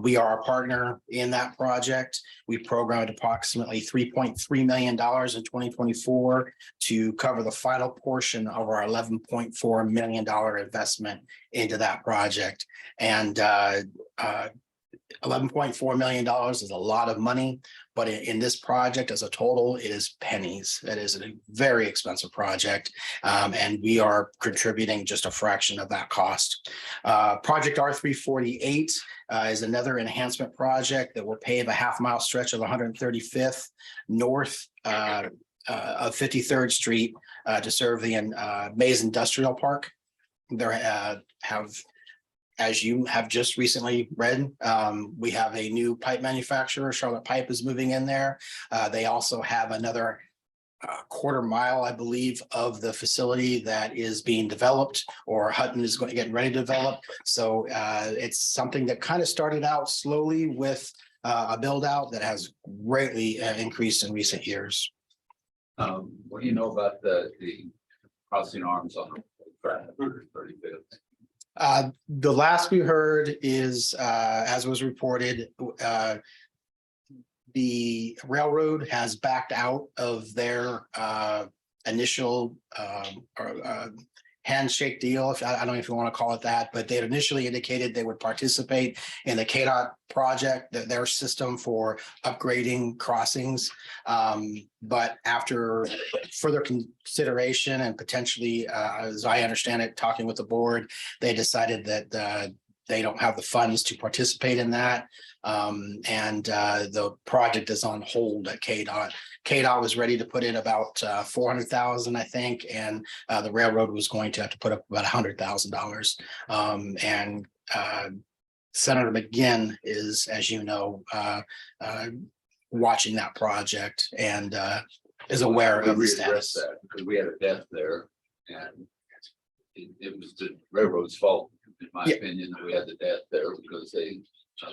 We are a partner in that project. We programmed approximately $3.3 million in 2024 to cover the final portion of our $11.4 million investment into that project. And $11.4 million is a lot of money, but in this project as a total, it is pennies. It is a very expensive project, and we are contributing just a fraction of that cost. Project R348 is another enhancement project that will pave a half-mile stretch of 135th north of 53rd Street to serve the Mays Industrial Park. There as you have just recently read, we have a new pipe manufacturer. Charlotte Pipe is moving in there. They also have another quarter mile, I believe, of the facility that is being developed, or Hutton is going to get ready to develop. So it's something that kind of started out slowly with a build out that has greatly increased in recent years. What do you know about the crossing arms on the 35th? The last we heard is, as was reported, the railroad has backed out of their initial handshake deal. I don't know if you want to call it that, but they had initially indicated they would participate in the KDOT project, their system for upgrading crossings. But after further consideration and potentially, as I understand it, talking with the board, they decided that they don't have the funds to participate in that. The project is on hold at KDOT. KDOT was ready to put in about $400,000, I think, and the railroad was going to have to put up about $100,000. Senator McGinn is, as you know, watching that project and is aware We of the readdressed status. that because we had a death there and it was the railroad's fault, in my Yeah. opinion, that we had the death there because they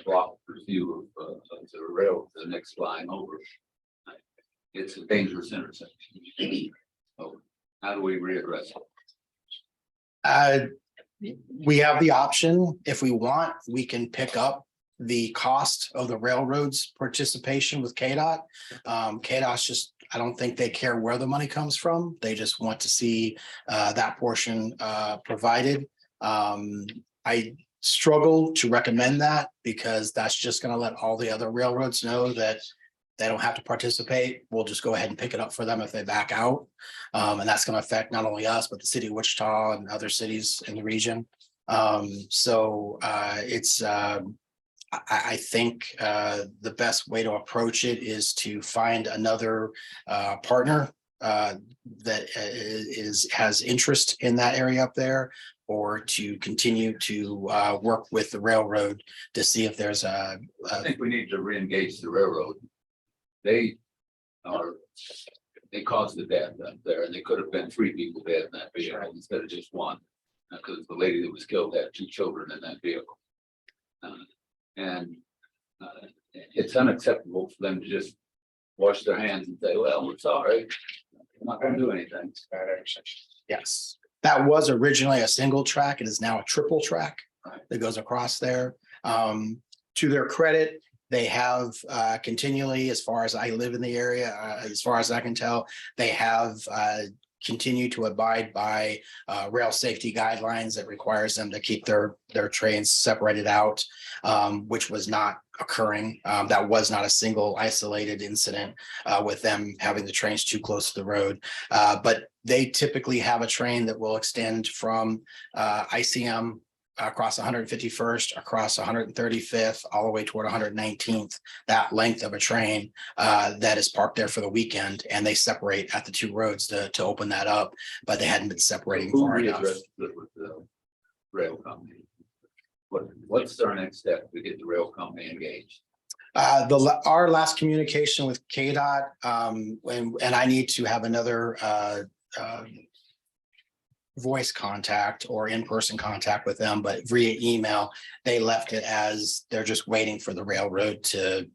blocked the view of the rail, the next line over. It's a dangerous intersection. So how do we readdress it? We have the option, if we want, we can pick up the cost of the railroad's participation with KDOT. KDOT's just, I don't think they care where the money comes from. They just want to see that portion provided. I struggle to recommend that because that's just gonna let all the other railroads know that they don't have to participate. We'll just go ahead and pick it up for them if they back out. And that's gonna affect not only us, but the city of Wichita and other cities in the region. I think the best way to approach it is to find another partner that has interest in that area up there, or to continue to work with the railroad to see if there's I think we need to reengage the railroad. They caused the death up there, and they could have been 3 people dead in that vehicle instead of just one. Because the lady that was killed had 2 children in that vehicle. It's unacceptable for them to just wash their hands and say, well, we're sorry. We're not gonna do anything. Yes, that was originally a single track. It is now a triple track that goes across there. To their credit, they have continually, as far as I live in the area, as far as I can tell, they have continue to abide by rail safety guidelines that requires them to keep their trains separated out, which was not occurring. That was not a single isolated incident with them having the trains too close to the road. But they typically have a train that will extend from ICM across 151st, across 135th, all the way toward 119th, that length of a train that is parked there for the weekend, and they separate at the 2 roads to open that up, but they hadn't been separating Who far enough. readdressed it with the rail company? What's our next step to get the rail company engaged? Our last communication with KDOT, and I need to have another voice contact or in-person contact with them, but via email, they left it as they're just waiting for the railroad to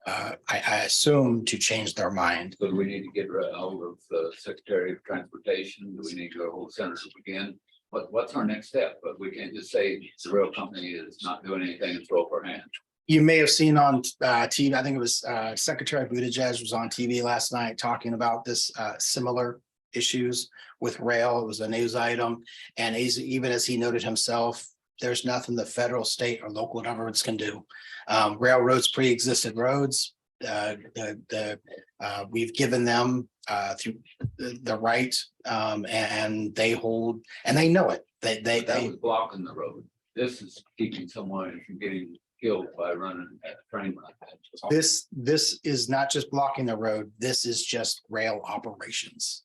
I assume to change their mind. So do we need to get a hold of the Secretary of Transportation? Do we need to go hold Senator again? What's our next step? But we can't just say the rail company is not doing anything and throw up our hands. You may have seen on TV, I think it was Secretary Buttigieg was on TV last night talking about this similar issues with rail. It was a news item. And even as he noted himself, there's nothing the federal, state, or local governments can do. Railroads pre-existed roads. We've given them through the right, and they hold, and they know it. That was blocking the road. This is keeping someone from getting killed by running at a train like that. This is not just blocking the road. This is just rail operations.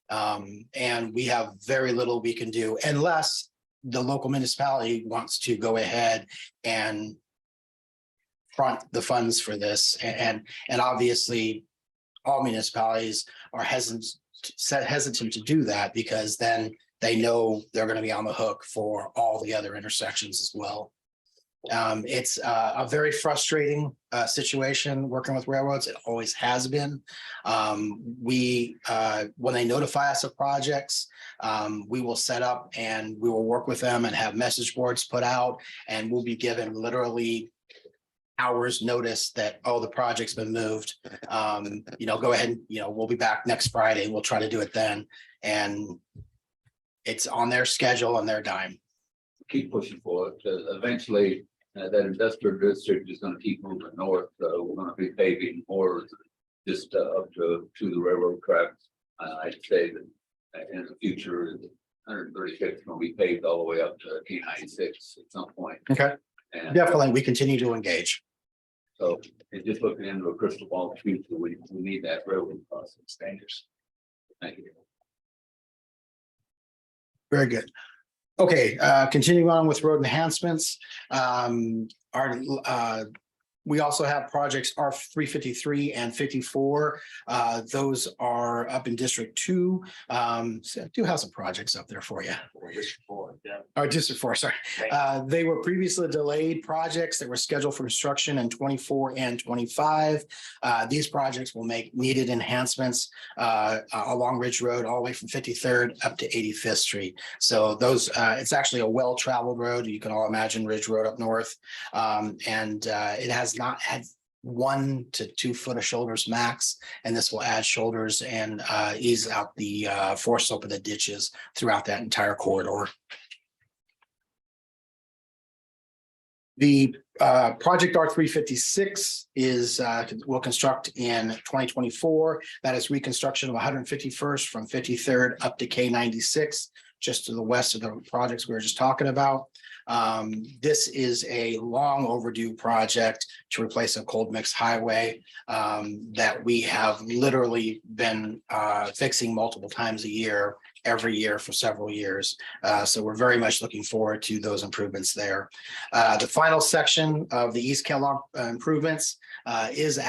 And we have very little we can do unless the local municipality wants to go ahead and front the funds for this. And obviously all municipalities are hesitant to do that because then they know they're going to be on the hook for all the other intersections as well. It's a very frustrating situation working with railroads. It always has been. When they notify us of projects, we will set up and we will work with them and have message boards put out, and we'll be given literally hours notice that, oh, the project's been moved. Go ahead and, we'll be back next Friday. We'll try to do it then. And it's on their schedule and their dime. Keep pushing for it. Eventually, that industrial district is going to keep moving north. We're going to be paving more just up to the railroad tracks. I'd say that in the future, 135th is going to be paved all the way up to K96 at some point. Okay. And Definitely, we continue to engage. so it's just looking into a crystal ball future. We need that railroad process. Dangerous. Thank you. Very good. Okay, continuing on with road enhancements. We also have projects R 353 and 54. Those are up in District 2. So I do have some projects up there for you. Or District 4, sorry. They were previously delayed projects that were scheduled for construction in 24 and 25. These projects will make needed enhancements along Ridge Road, all the way from 53rd up to 85th Street. So those, it's actually a well-traveled road. You can all imagine Ridge Road up north. It has not had 1 to 2 foot of shoulders max, and this will add shoulders and ease out the force slope of the ditches throughout that entire corridor. The project R 356 is will construct in 2024. That is reconstruction of 151st from 53rd up to K96, just to the west of the projects we were just talking about. This is a long overdue project to replace a cold mix highway that we have literally been fixing multiple times a year, every year for several years. So we're very much looking forward to those improvements there. The final section of the East Kellogg improvements is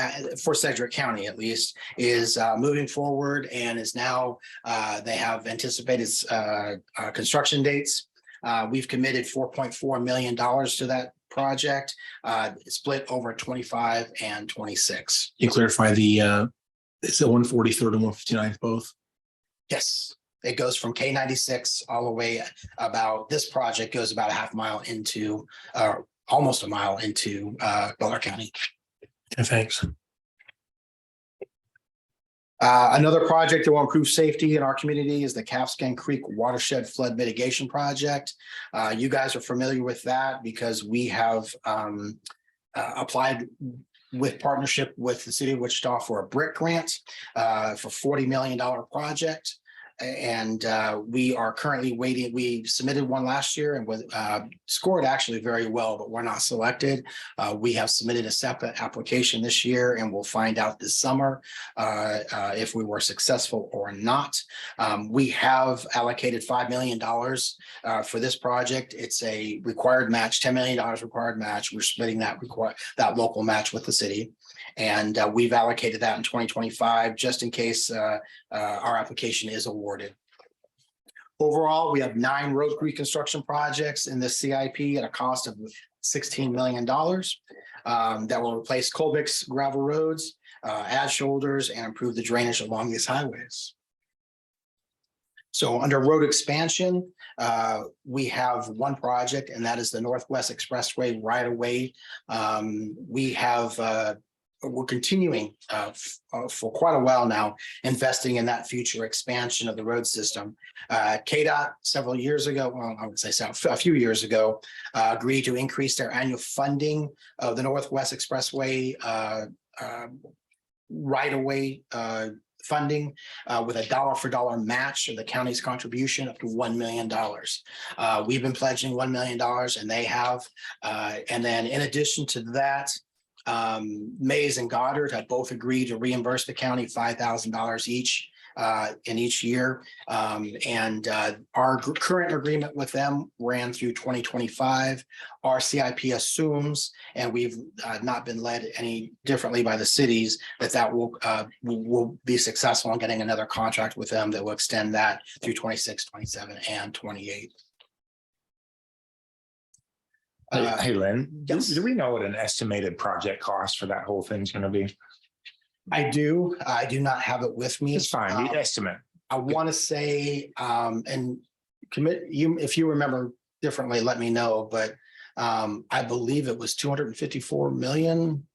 for Sedgwick County, at least, is moving forward and is now, they have anticipated construction dates. We've committed $4.4 million to that project, split over 25 and 26. You clarify the, it's the 143rd and 159th both? Yes, it goes from K96 all the way about, this project goes about a half mile into, almost a mile into Butler County. Okay, thanks. Another project that will improve safety in our community is the Calfskin Creek Watershed Flood Mitigation Project. You guys are familiar with that because we have applied with partnership with the city of Wichita for a BRIC grant for $40 million project. And we are currently waiting. We submitted one last year and scored actually very well, but we're not selected. We have submitted a separate application this year and we'll find out this summer if we were successful or not. We have allocated $5 million for this project. It's a required match, $10 million required match. We're splitting that local match with the city. And we've allocated that in 2025, just in case our application is awarded. Overall, we have 9 road reconstruction projects in this CIP at a cost of $16 million that will replace cold mix gravel roads, add shoulders, and improve the drainage along these highways. So under road expansion, we have one project, and that is the Northwest Expressway right-of-way. We're continuing for quite a while now, investing in that future expansion of the road system. KDOT several years ago, well, I would say a few years ago, agreed to increase their annual funding of the Northwest Expressway right-of-way funding with a dollar-for-dollar match of the county's contribution up to $1 million. We've been pledging $1 million and they have. And then in addition to that, Mays and Goddard have both agreed to reimburse the county $5,000 each in each year. Our current agreement with them ran through 2025. Our CIP assumes, and we've not been led any differently by the cities, that will be successful in getting another contract with them that will extend that through 26, 27, and 28. Hey, Lynn, yes. do we know what an estimated project cost for that whole thing's gonna be? I do not have it with me. It's fine, the estimate. I want to say, and if you remember differently, let me know, but I believe it was 254 million.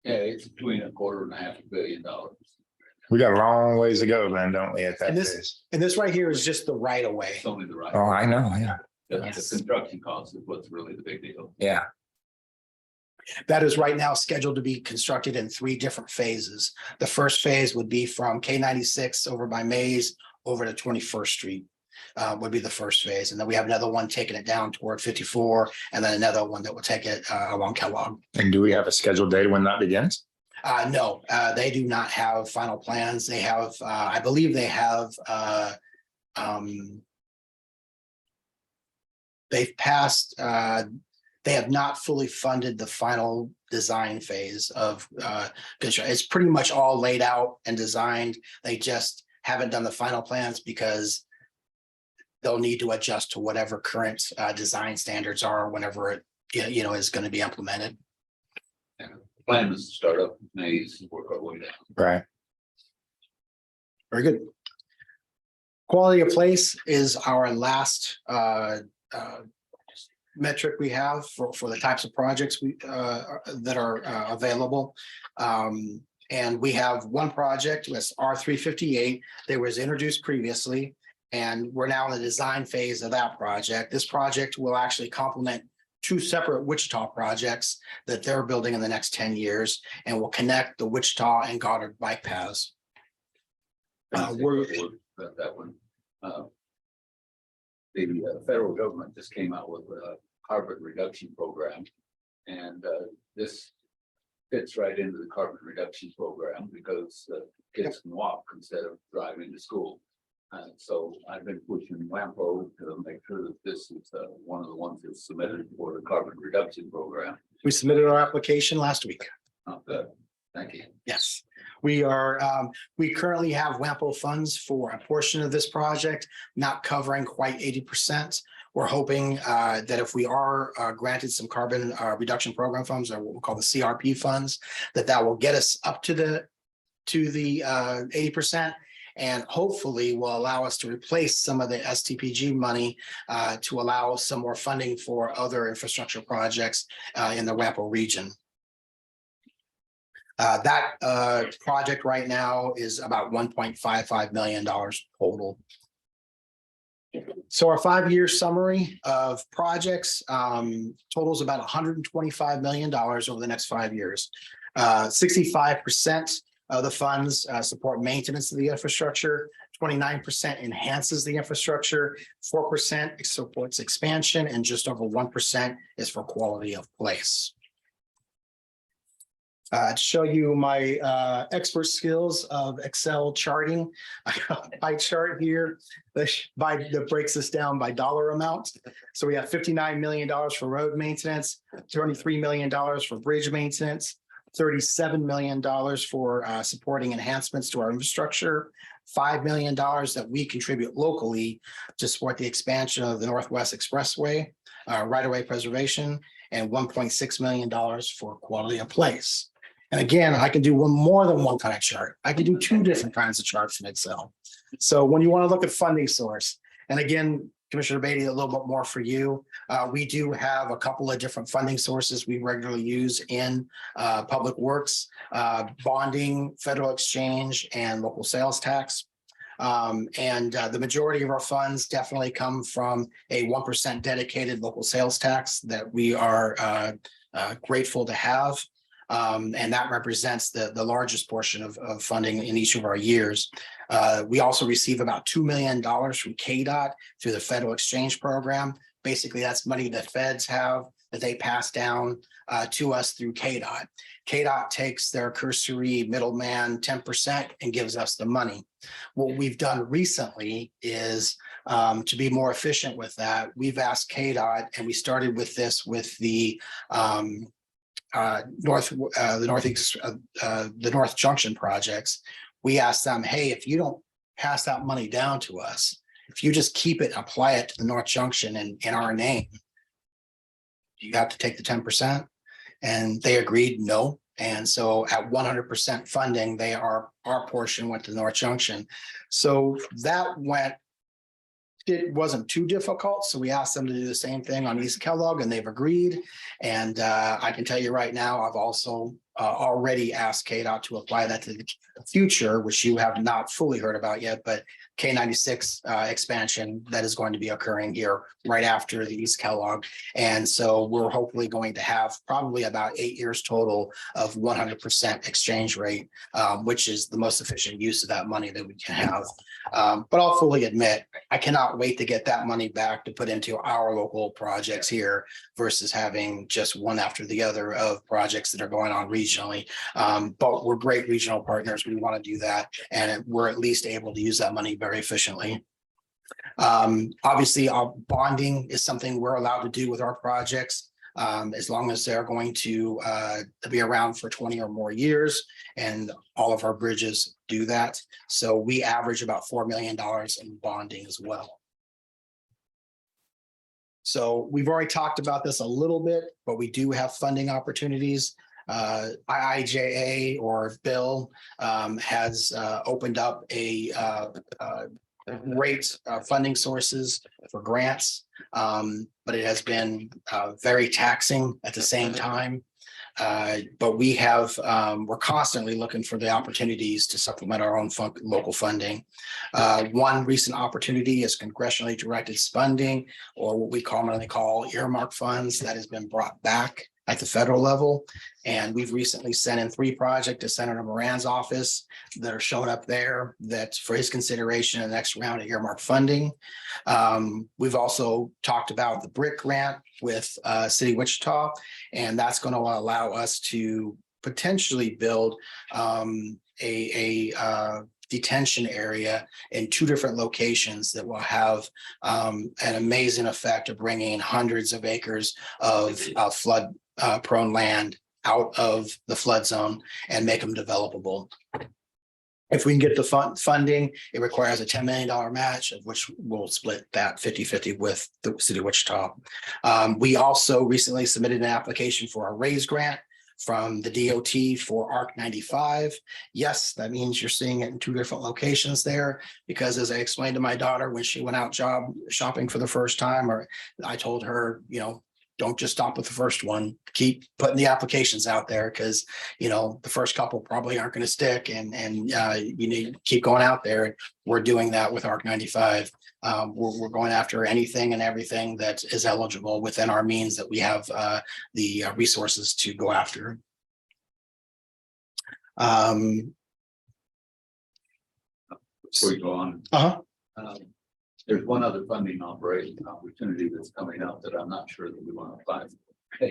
Yeah, it's between $250 million. We got a long ways to go then, don't we, at that phase? And this right here is just the right of way. It's only the right. Oh, I know, yeah. The construction cost is what's really the big deal. Yeah. That is right now scheduled to be constructed in 3 different phases. The first phase would be from K96 over by Mays over to 21st Street would be the first phase. And then we have another one taking it down toward 54 and then another one that will take it along Kellogg. And do we have a scheduled date when that begins? No, they do not have final plans. They have, I believe they have they've passed, they have not fully funded the final design phase of construction. It's pretty much all laid out and designed. They just haven't done the final plans because they'll need to adjust to whatever current design standards are whenever it, is going to be implemented. Plan is to start up in May, and work our way down. Right. Very good. Quality of place is our last metric we have for the types of projects that are available. And we have one project, that's R358, that was introduced previously, and we're now in the design phase of that project. This project will actually complement two separate Wichita projects that they're building in the next 10 years, and will connect the Wichita and Goddard bike paths. We're That one. The federal government just came out with a carbon reduction program. And this fits right into the carbon reduction program because kids can walk instead of driving to school. So I've been pushing WAMPO to make sure that this is one of the ones that's submitted for the carbon reduction program. We submitted our application last week. Good. Thank you. Yes, we are, we currently have WAMPO funds for a portion of this project, not covering quite 80%. We're hoping that if we are granted some carbon reduction program funds, or what we call the CRP funds, that will get us up to the 80%. And hopefully will allow us to replace some of the STPG money to allow some more funding for other infrastructure projects in the WAMPO region. That project right now is about $1.55 million total. So our 5-year summary of projects totals about $125 million over the next 5 years. 65% of the funds support maintenance of the infrastructure, 29% enhances the infrastructure, 4% supports expansion, and just over 1% is for quality of place. To show you my expert skills of Excel charting, I got a pie chart here that breaks this down by dollar amount. So we have $59 million for road maintenance, $23 million for bridge maintenance, $37 million for supporting enhancements to our infrastructure, $5 million that we contribute locally to support the expansion of the Northwest Expressway, right-of-way preservation, and $1.6 million for quality of place. And again, I can do more than one kind of chart. I can do 2 different kinds of charts in Excel. So when you want to look at funding source, and again, Commissioner Beatty, a little bit more for you. We do have a couple of different funding sources we regularly use in public works, bonding, federal exchange, and local sales tax. The majority of our funds definitely come from a 1% dedicated local sales tax that we are grateful to have. And that represents the largest portion of funding in each of our years. We also receive about $2 million from KDOT through the federal exchange program. Basically, that's money that feds have that they pass down to us through KDOT. KDOT takes their cursory middleman 10% and gives us the money. What we've done recently is to be more efficient with that, we've asked KDOT, and we started with this with the North Junction projects. We asked them, hey, if you don't pass that money down to us, if you just keep it and apply it to the North Junction in our name, you have to take the 10%. And they agreed no. And so at 100% funding, our portion went to the North Junction. So that it wasn't too difficult. So we asked them to do the same thing on East Kellogg, and they've agreed. And I can tell you right now, I've also already asked KDOT to apply that to the future, which you have not fully heard about yet, but K96 expansion that is going to be occurring here right after the East Kellogg. And so we're hopefully going to have probably about 8 years total of 100% exchange rate, which is the most efficient use of that money that we can have. But I'll fully admit, I cannot wait to get that money back to put into our local projects here versus having just one after the other of projects that are going on regionally. But we're great regional partners. We want to do that. And we're at least able to use that money very efficiently. Obviously, our bonding is something we're allowed to do with our projects. As long as they're going to be around for 20 or more years, and all of our bridges do that. So we average about $4 million in bonding as well. So we've already talked about this a little bit, but we do have funding opportunities. IIJA or bill has opened up a great funding sources for grants, but it has been very taxing at the same time. But we have, we're constantly looking for the opportunities to supplement our own local funding. One recent opportunity is congressionally directed funding, or what we commonly call earmark funds, that has been brought back at the federal level. And we've recently sent in 3 projects to Senator Moran's office that are showing up there, that for his consideration in the next round of earmark funding. We've also talked about the BRIC grant with City of Wichita, and that's going to allow us to potentially build a detention area in 2 different locations that will have an amazing effect of bringing hundreds of acres of flood prone land out of the flood zone and make them developable. If we can get the funding, it requires a $10 million match, of which we'll split that 50-50 with the City of Wichita. We also recently submitted an application for a RAISE grant from the DOT for ARC 95. Yes, that means you're seeing it in 2 different locations there, because as I explained to my daughter when she went out job shopping for the first time, or I told her, you know, don't just stop with the first one, keep putting the applications out there, because, you know, the first couple probably aren't going to stick, and you need to keep going out there. We're doing that with ARC 95. We're going after anything and everything that is eligible within our means that we have the resources to go after. Before you go on. There's one other funding opportunity that's coming up that I'm not sure that we want to apply for.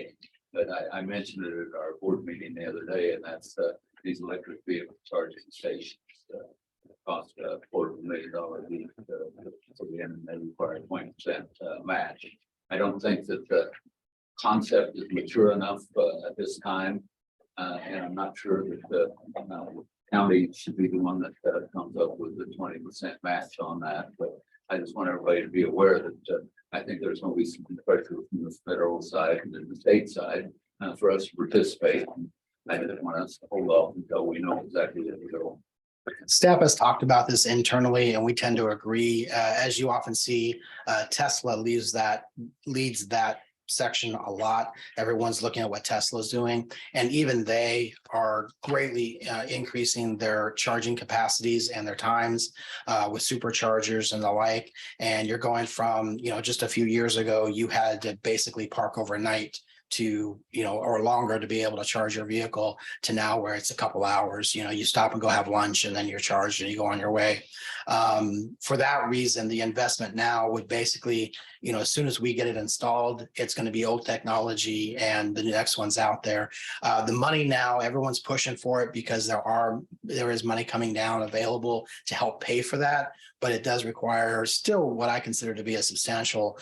But I mentioned it at our board meeting the other day, and that's these electric vehicle charging stations. Cost $250,000 each, so the end, they require 20% match. I don't think that the concept is mature enough at this time, and I'm not sure that the county should be the one that comes up with the 20% match on that. But I just want everybody to be aware that I think there's going to be some pressure from the federal side and the state side for us to participate. I didn't want us to hold off until we know exactly where we go. Staff has talked about this internally, and we tend to agree. As you often see, Tesla leads that section a lot. Everyone's looking at what Tesla's doing, and even they are greatly increasing their charging capacities and their times with superchargers and the like. And you're going from, you know, just a few years ago, you had to basically park overnight to, you know, or longer to be able to charge your vehicle, to now where it's a couple hours. You know, you stop and go have lunch and then you're charged and you go on your way. For that reason, the investment now would basically, you know, as soon as we get it installed, it's going to be old technology and the next one's out there. The money now, everyone's pushing for it because there is money coming down available to help pay for that. But it does require still what I consider to be a substantial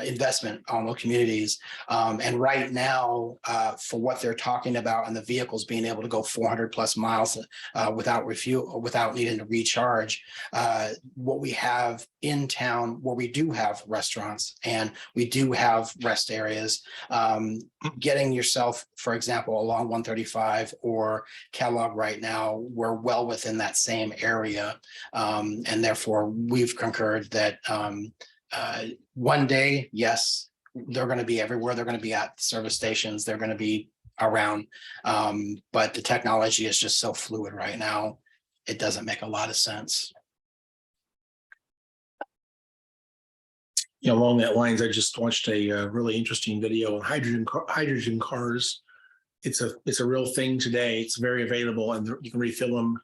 investment on local communities. And right now, for what they're talking about and the vehicles being able to go 400 plus miles without refuel, without needing to recharge, what we have in town, where we do have restaurants and we do have rest areas, getting yourself, for example, along 135 or Kellogg right now, we're well within that same area. And therefore, we've concurred that one day, yes, they're going to be everywhere. They're going to be at service stations. They're going to be around. But the technology is just so fluid right now. It doesn't make a lot of sense. You know, along that lines, I just watched a really interesting video on hydrogen cars. It's a real thing today. It's very available, and you can refill them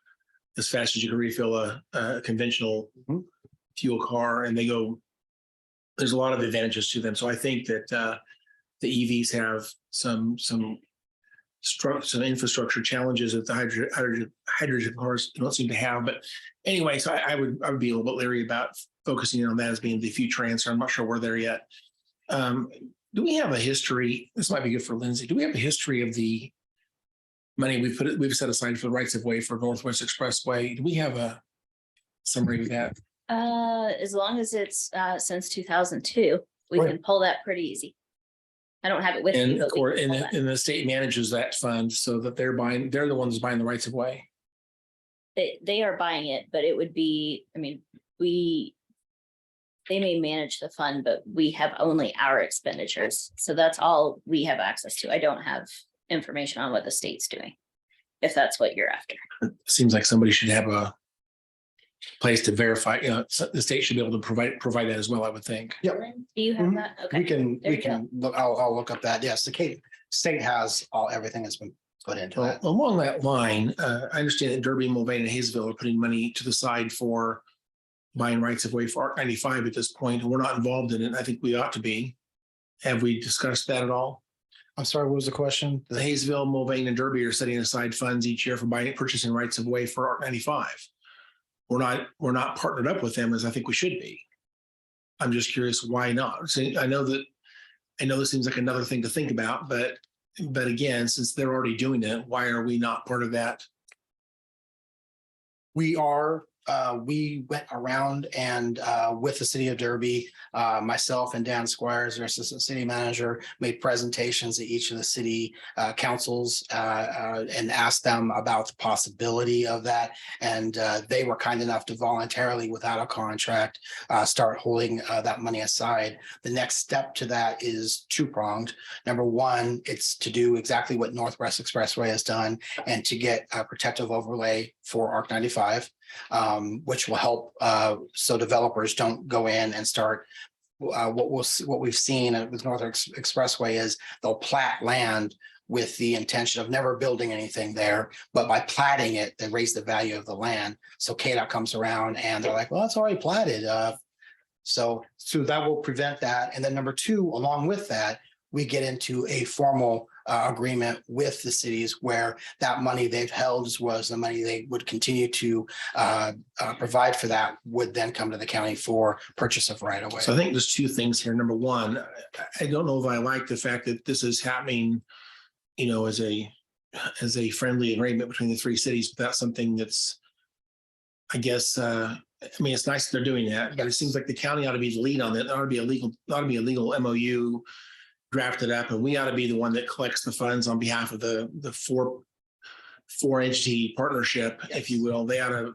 as fast as you can refill a conventional fuel car, and there's a lot of advantages to them. So I think that the EVs have some some infrastructure challenges that the hydrogen cars don't seem to have. But anyway, so I would be a little bit leery about focusing on that as being the future answer. I'm not sure we're there yet. Do we have a history? This might be good for Lindsay. Do we have a history of the money we've set aside for the rights of way for Northwest Expressway? Do we have a summary of that? As long as it's since 2002, we Right. can pull that pretty easy. I don't have it with me. And but of we course, can pull that. and the state manages that fund so that they're the ones buying the rights of way. They are buying it, but it would be, I mean, they may manage the fund, but we have only our expenditures. So that's all we have access to. I don't have information on what the state's doing, if that's what you're after. It seems like somebody should have a place to verify, the state should be able to provide that as well, I would think. Yep. Do you have Mhm. that? Okay. We can, There we you go. can look, I'll look up that. Yes, the state has everything that's been put into Well, that. along that line, I understand that Derby, Mulvane, and Hayesville are putting money to the side for buying rights of way for Arc 95 at this point, and we're not involved in it. I think we ought to be. Have we discussed that at all? I'm sorry, what was the question? The Hayesville, Mulvane, and Derby are setting aside funds each year for purchasing rights of way for Arc 95. We're not partnered up with them as I think we should be. I'm just curious, why not? So I know this seems like another thing to think about, but again, since they're already doing it, why are we not part of that? We went around and with the city of Derby, myself and Dan Squires, our assistant city manager, made presentations at each of the city councils and asked them about the possibility of that. And they were kind enough to voluntarily, without a contract, start holding that money aside. The next step to that is two-pronged. Number one, it's to do exactly what Northwest Expressway has done and to get a protective overlay for Arc 95. Which will help so developers don't go in and start what we've seen with Northern Expressway is they'll plat land with the intention of never building anything there, but by platting it, they raise the value of the land. So KDOT comes around and they're like, well, it's already platted. So that will prevent that. And then number two, along with that, we get into a formal agreement with the cities where that money they've held was the money they would continue to provide for that would then come to the county for purchase of right of way. So I think there's two things here. Number one, I don't know if I like the fact that this is happening, as a friendly agreement between the three cities, but that's something that's, I guess, it's nice that they're doing that, but it seems like the county ought to be the lead on it. There ought to be a legal MOU drafted up, and we ought to be the one that collects the funds on behalf of the four entity partnership, if you will. They ought to,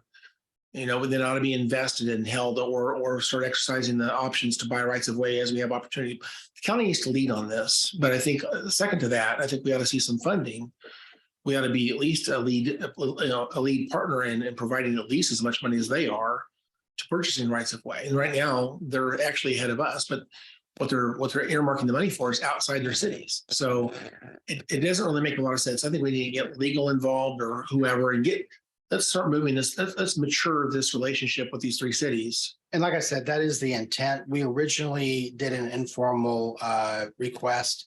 they ought to be invested and held or start exercising the options to buy rights of way as we have opportunity. The county needs to lead on this, but I think second to that, I think we ought to see some funding. We ought to be at least a lead partner in providing at least as much money as they are to purchasing rights of way. And right now they're actually ahead of us, but what they're earmarking the money for is outside their cities. So it doesn't really make a lot of sense. I think we need to get legal involved or whoever and let's start moving this. Let's mature this relationship with these three cities. And like I said, that is the intent. We originally did an informal request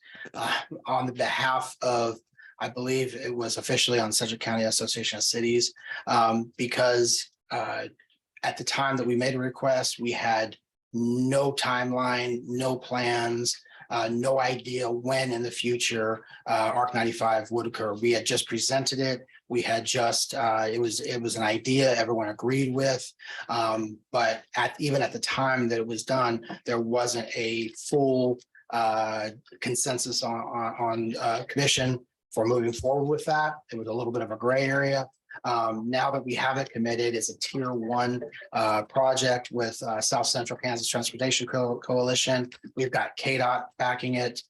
on the behalf of, I believe it was officially on Sedgwick County Association of Cities, because at the time that we made a request, we had no timeline, no plans, no idea when in the future Arc 95 would occur. We had just presented it. We had just it was an idea everyone agreed with, but even at the time that it was done, there wasn't a full consensus on commission for moving forward with that. It was a little bit of a gray area. Now that we have it committed, it's a tier 1 project with South Central Kansas Transportation Coalition. We've got KDOT backing it.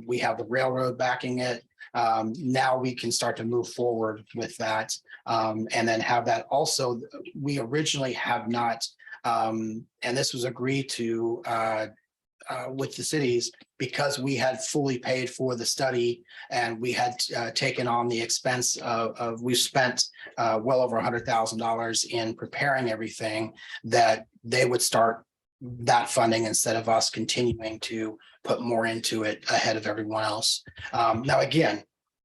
We have the railroad backing it. Now we can start to move forward with that and then have that also. We originally have not, and this was agreed to with the cities because we had fully paid for the study and we had taken on the expense of we've spent well over $100,000 in preparing everything, that they would start that funding instead of us continuing to put more into it ahead of everyone else. Now, again,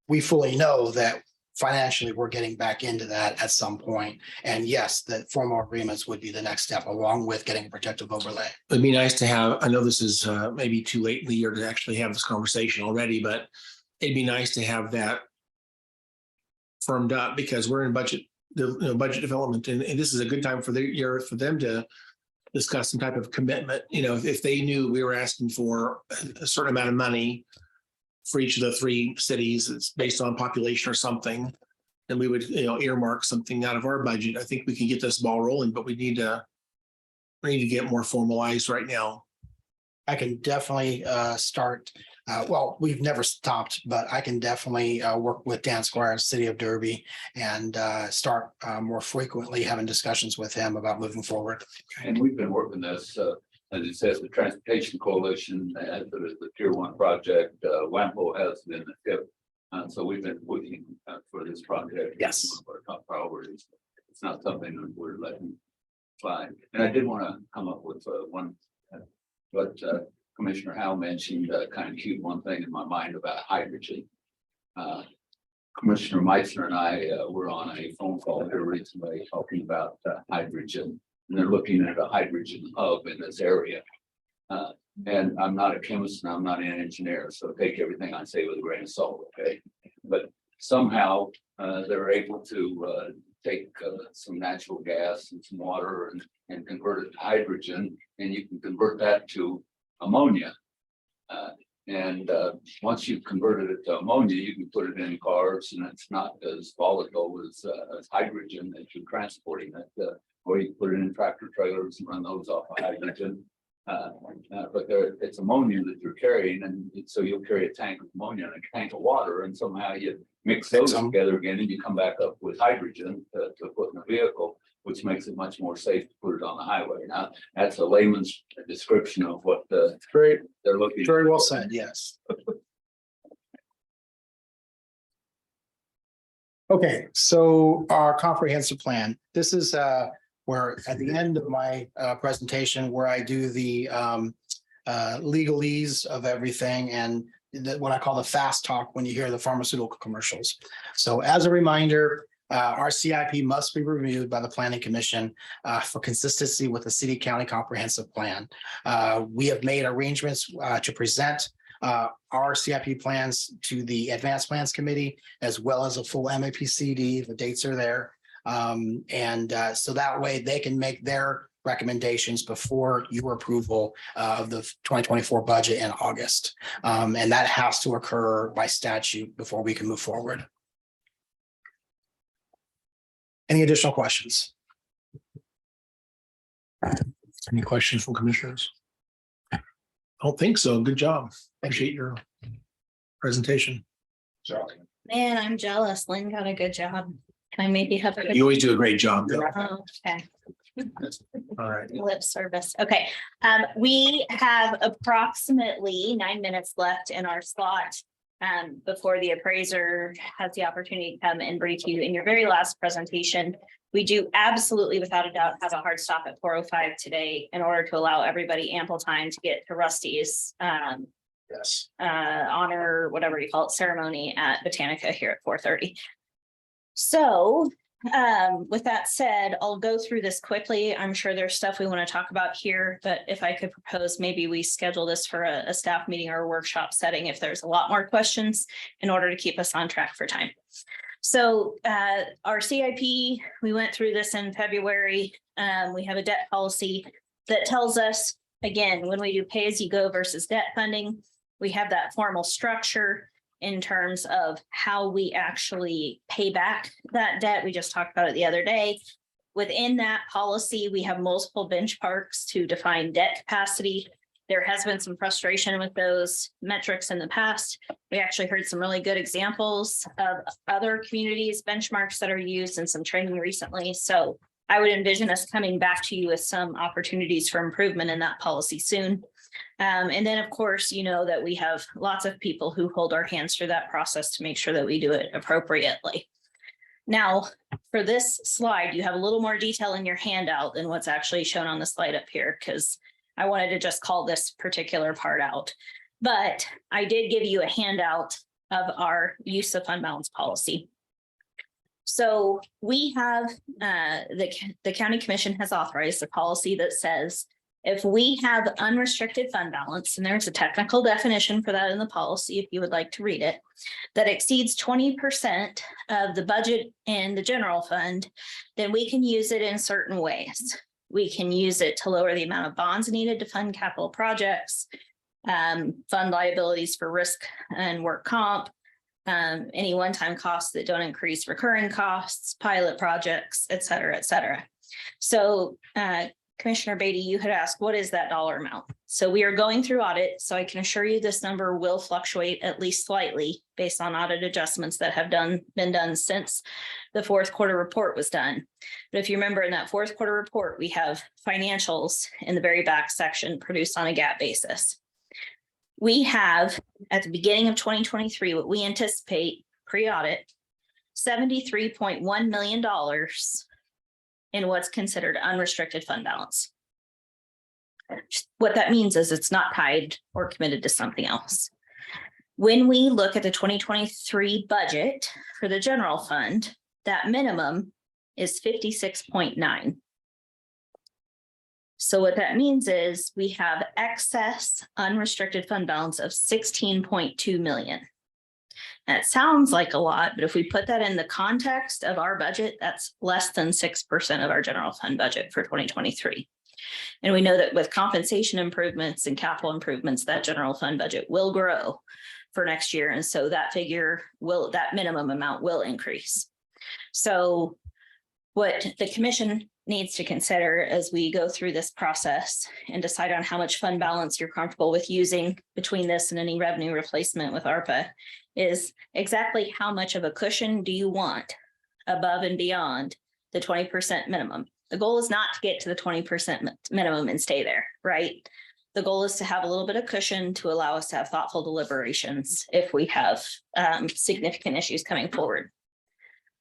we fully know that financially, we're getting back into that at some point. And yes, the formal agreements would be the next step, along with getting a protective overlay. It'd be nice to have, I know this is maybe too late in the year to actually have this conversation already, but it'd be nice to have that firmed up because we're in budget, budget development, and this is a good time for the year for them to discuss some type of commitment. If they knew we were asking for a certain amount of money for each of the 3 cities, it's based on population or something, then we would, earmark something out of our budget. I think we can get this ball rolling, but we need to get more formalized right now. I can definitely start. Well, we've never stopped, but I can definitely work with Dan Squire, City of Derby, and start more frequently having discussions with him about moving forward. And we've been working this, as it says, the Transportation Coalition, as it is the Tier 1 project, WAMPO has been the tip. So we've been working for this project. Yes. It's one of our top priorities. It's not something that we're letting slide. And I did want to come up with one, but Commissioner Howe mentioned kind of cute one thing in my mind about hydrogen. Commissioner Meitzner and I were on a phone call here recently talking about hydrogen. And they're looking at a hydrogen hub in this area. And I'm not a chemist and I'm not an engineer, so take everything I say with a grain of salt, okay? But somehow they're able to take some natural gas and some water and convert it to hydrogen, and you can convert that to ammonia. And once you've converted it to ammonia, you can put it in cars, and it's not as volatile as hydrogen that you're transporting it. Or you put it in tractor trailers and run those off of hydrogen. But it's ammonia that you're carrying, and so you'll carry a tank of ammonia and a tank of water, and somehow you mix those together again, and you come back up with hydrogen to put in a vehicle, which makes it much more safe to put it on the highway. Now, that's a layman's description of what they're looking. Very well said, yes. Okay, so our comprehensive plan. This is where at the end of my presentation, where I do the legalese of everything and what I call the fast talk when you hear the pharmaceutical commercials. So as a reminder, our CIP must be reviewed by the Planning Commission for consistency with the City County Comprehensive Plan. We have made arrangements to present our CIP plans to the Advanced Plans Committee, as well as a full MAPCD. The dates are there. So that way they can make their recommendations before your approval of the 2024 budget in August. And that has to occur by statute before we can move forward. Any additional questions? Any questions from commissioners? I don't think so. Good job. Appreciate your presentation. Man, I'm jealous. Lynn got a good job. Can I maybe have a You always do a great job. Though. Oh, okay. All right. Lip service. Okay. We have approximately 9 minutes left in our slot before the appraiser has the opportunity to come and brief you in your very last presentation. We do absolutely, without a doubt, have a hard stop at 4:05 today in order to allow everybody ample time to get to Rusty's Yes. honor, whatever you call it, ceremony at Botanica here at 4:30. So with that said, I'll go through this quickly. I'm sure there's stuff we want to talk about here, but if I could propose, maybe we schedule this for a staff meeting or a workshop setting if there's a lot more questions in order to keep us on track for time. So our CIP, we went through this in February. We have a debt policy that tells us, again, when we do pay as you go versus debt funding, we have that formal structure in terms of how we actually pay back that debt. We just talked about it the other day. Within that policy, we have multiple benchmarks to define debt capacity. There has been some frustration with those metrics in the past. We actually heard some really good examples of other communities' benchmarks that are used in some training recently. So I would envision us coming back to you with some opportunities for improvement in that policy soon. And then, of course, you know that we have lots of people who hold our hands through that process to make sure that we do it appropriately. Now, for this slide, you have a little more detail in your handout than what's actually shown on the slide up here, because I wanted to just call this particular part out. But I did give you a handout of our use of fund balance policy. So we have, the county commission has authorized a policy that says if we have unrestricted fund balance, and there's a technical definition for that in the policy, if you would like to read it, that exceeds 20% of the budget in the general fund, then we can use it in certain ways. We can use it to lower the amount of bonds needed to fund capital projects, fund liabilities for risk and work comp, any one-time costs that don't increase recurring costs, pilot projects, et cetera, et cetera. So Commissioner Beatty, you had asked, what is that dollar amount? So we are going through audit, so I can assure you this number will fluctuate at least slightly based on audit adjustments that have been done since the fourth quarter report was done. But if you remember in that fourth quarter report, we have financials in the very back section produced on a GAAP basis. We have, at the beginning of 2023, what we anticipate pre-audit, $73.1 million in what's considered unrestricted fund balance. What that means is it's not tied or committed to something else. When we look at the 2023 budget for the general fund, that minimum is 56.9. So what that means is we have excess unrestricted fund balance of 16.2 million. That sounds like a lot, but if we put that in the context of our budget, that's less than 6% of our general fund budget for 2023. And we know that with compensation improvements and capital improvements, that general fund budget will grow for next year. And so that that minimum amount will increase. So what the commission needs to consider as we go through this process and decide on how much fund balance you're comfortable with using between this and any revenue replacement with ARPA is exactly how much of a cushion do you want above and beyond the 20% minimum. The goal is not to get to the 20% minimum and stay there, right? The goal is to have a little bit of cushion to allow us to have thoughtful deliberations if we have significant issues coming forward.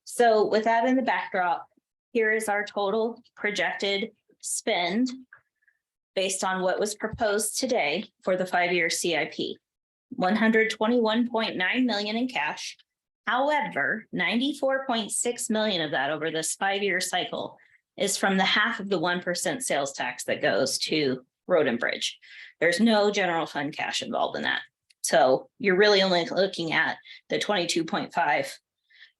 So with that in the backdrop, here is our total projected spend based on what was proposed today for the 5-year CIP. 121.9 million in cash. However, 94.6 million of that over this 5-year cycle is from the half of the 1% sales tax that goes to road and bridge. There's no general fund cash involved in that. So you're really only looking at the 22.5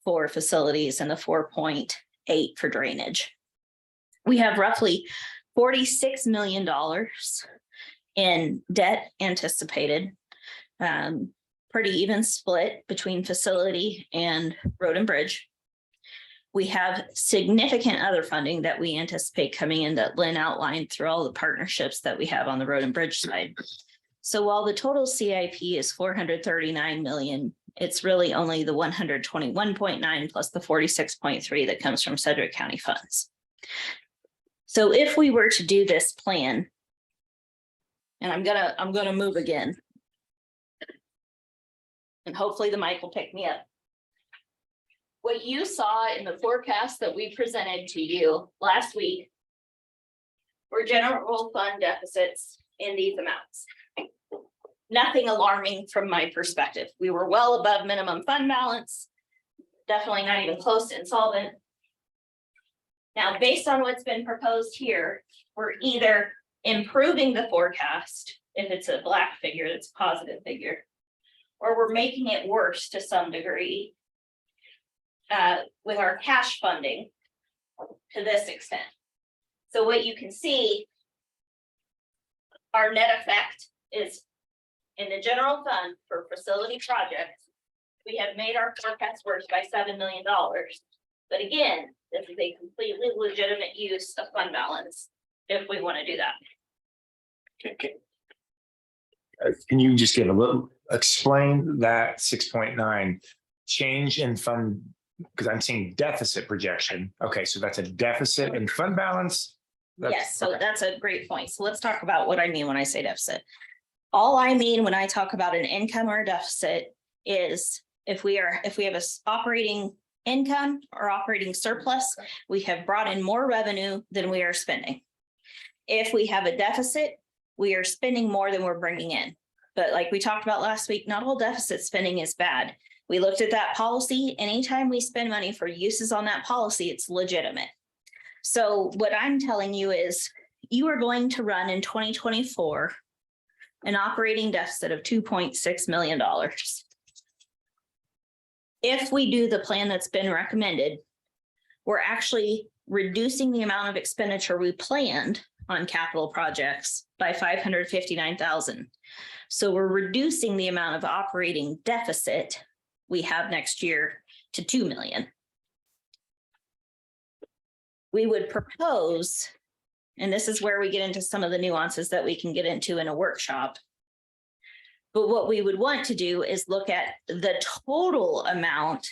for facilities and the 4.8 for drainage. We have roughly $46 million in debt anticipated, pretty even split between facility and road and bridge. We have significant other funding that we anticipate coming in that Lynn outlined through all the partnerships that we have on the road and bridge side. So while the total CIP is 439 million, it's really only the 121.9 plus the 46.3 that comes from Sedgwick County funds. So if we were to do this plan, and I'm gonna move again, and hopefully the mic will pick me up. What you saw in the forecast that we presented to you last week were general fund deficits in these amounts. Nothing alarming from my perspective. We were well above minimum fund balance, definitely not even close to insolvent. Now, based on what's been proposed here, we're either improving the forecast, if it's a black figure, that's a positive figure, or we're making it worse to some degree with our cash funding to this extent. So what you can see, our net effect is in the general fund for facility projects, we have made our forecast worse by $7 million. But again, this is a completely legitimate use of fund balance if we want to do that. Okay. Can you just give a little, explain that 6.9 change in fund, because I'm seeing deficit projection. Okay, so that's a deficit in fund balance. Yes, so that's a great point. So let's talk about what I mean when I say deficit. All I mean when I talk about an income or a deficit is if we have a operating income or operating surplus, we have brought in more revenue than we are spending. If we have a deficit, we are spending more than we're bringing in. But like we talked about last week, not all deficit spending is bad. We looked at that policy. Anytime we spend money for uses on that policy, it's legitimate. So what I'm telling you is you are going to run in 2024 an operating deficit of $2.6 million. If we do the plan that's been recommended, we're actually reducing the amount of expenditure we planned on capital projects by $559,000. So we're reducing the amount of operating deficit we have next year to $2 million. We would propose, and this is where we get into some of the nuances that we can get into in a workshop. But what we would want to do is look at the total amount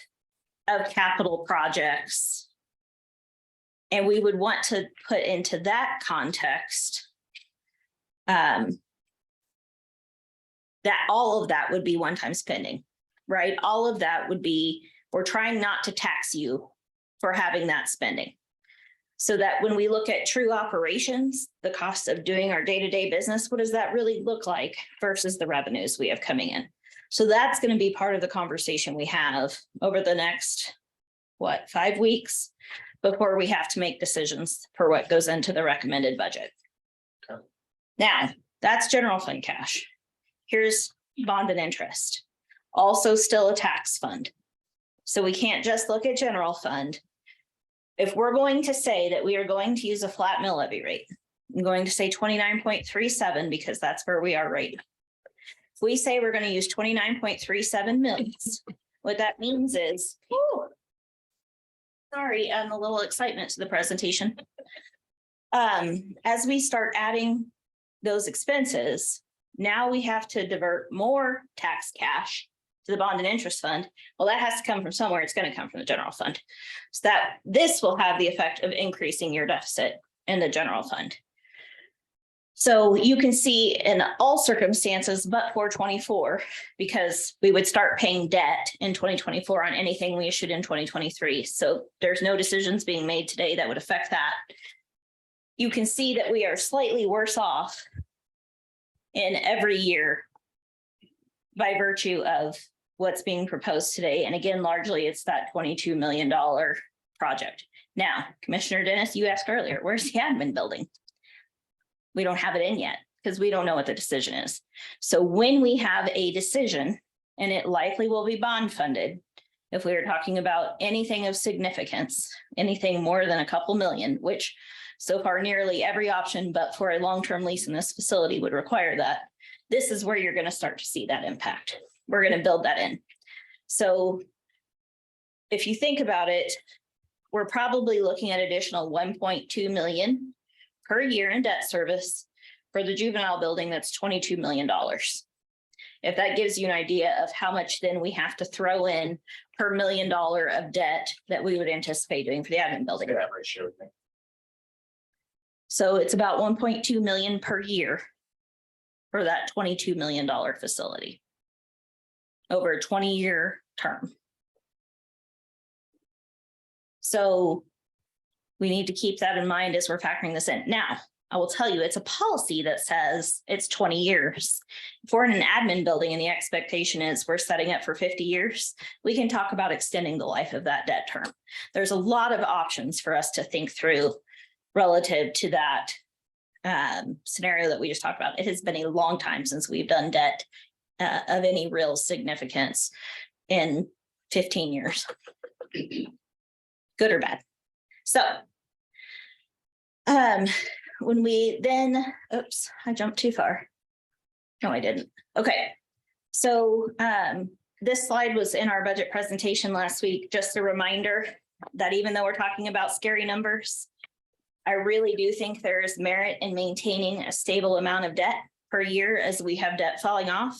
of capital projects. And we would want to put into that context that all of that would be one-time spending, right? All of that would be, we're trying not to tax you for having that spending. So that when we look at true operations, the cost of doing our day-to-day business, what does that really look like versus the revenues we have coming in? So that's going to be part of the conversation we have over the next, 5 weeks before we have to make decisions for what goes into the recommended budget. Okay. Now, that's general fund cash. Here's bond and interest, also still a tax fund. So we can't just look at general fund. If we're going to say that we are going to use a flat mill levy rate, I'm going to say 29.37 because that's where we are right now. If we say we're going to use 29.37 mils, what that means is, sorry, a little excitement to the presentation. As we start adding those expenses, now we have to divert more tax cash to the bond and interest fund. Well, that has to come from somewhere. It's going to come from the general fund. So that this will have the effect of increasing your deficit in the general fund. So you can see in all circumstances, but for 24, because we would start paying debt in 2024 on anything we issued in 2023. So there's no decisions being made today that would affect that. You can see that we are slightly worse off in every year by virtue of what's being proposed today. And again, largely it's that $22 million project. Now, Commissioner Dennis, you asked earlier, where's the admin building? We don't have it in yet because we don't know what the decision is. So when we have a decision, and it likely will be bond funded, if we were talking about anything of significance, anything more than a couple million, which so far nearly every option, but for a long-term lease in this facility would require that, this is where you're going to start to see that impact. We're going to build that in. So if you think about it, we're probably looking at additional 1.2 million per year in debt service for the juvenile building. That's $22 million. If that gives you an idea of how much then we have to throw in per $1 million of debt that we would anticipate doing for the admin building. That ratio. So it's about 1.2 million per year for that $22 million facility over a 20-year term. So we need to keep that in mind as we're factoring this in. Now, I will tell you, it's a policy that says it's 20 years. If we're in an admin building and the expectation is we're setting up for 50 years, we can talk about extending the life of that debt term. There's a lot of options for us to think through relative to that scenario that we just talked about. It has been a long time since we've done debt of any real significance in 15 years. Good or bad. So when we then, oops, I jumped too far. No, I didn't. Okay. So this slide was in our budget presentation last week. Just a reminder that even though we're talking about scary numbers, I really do think there is merit in maintaining a stable amount of debt per year as we have debt falling off,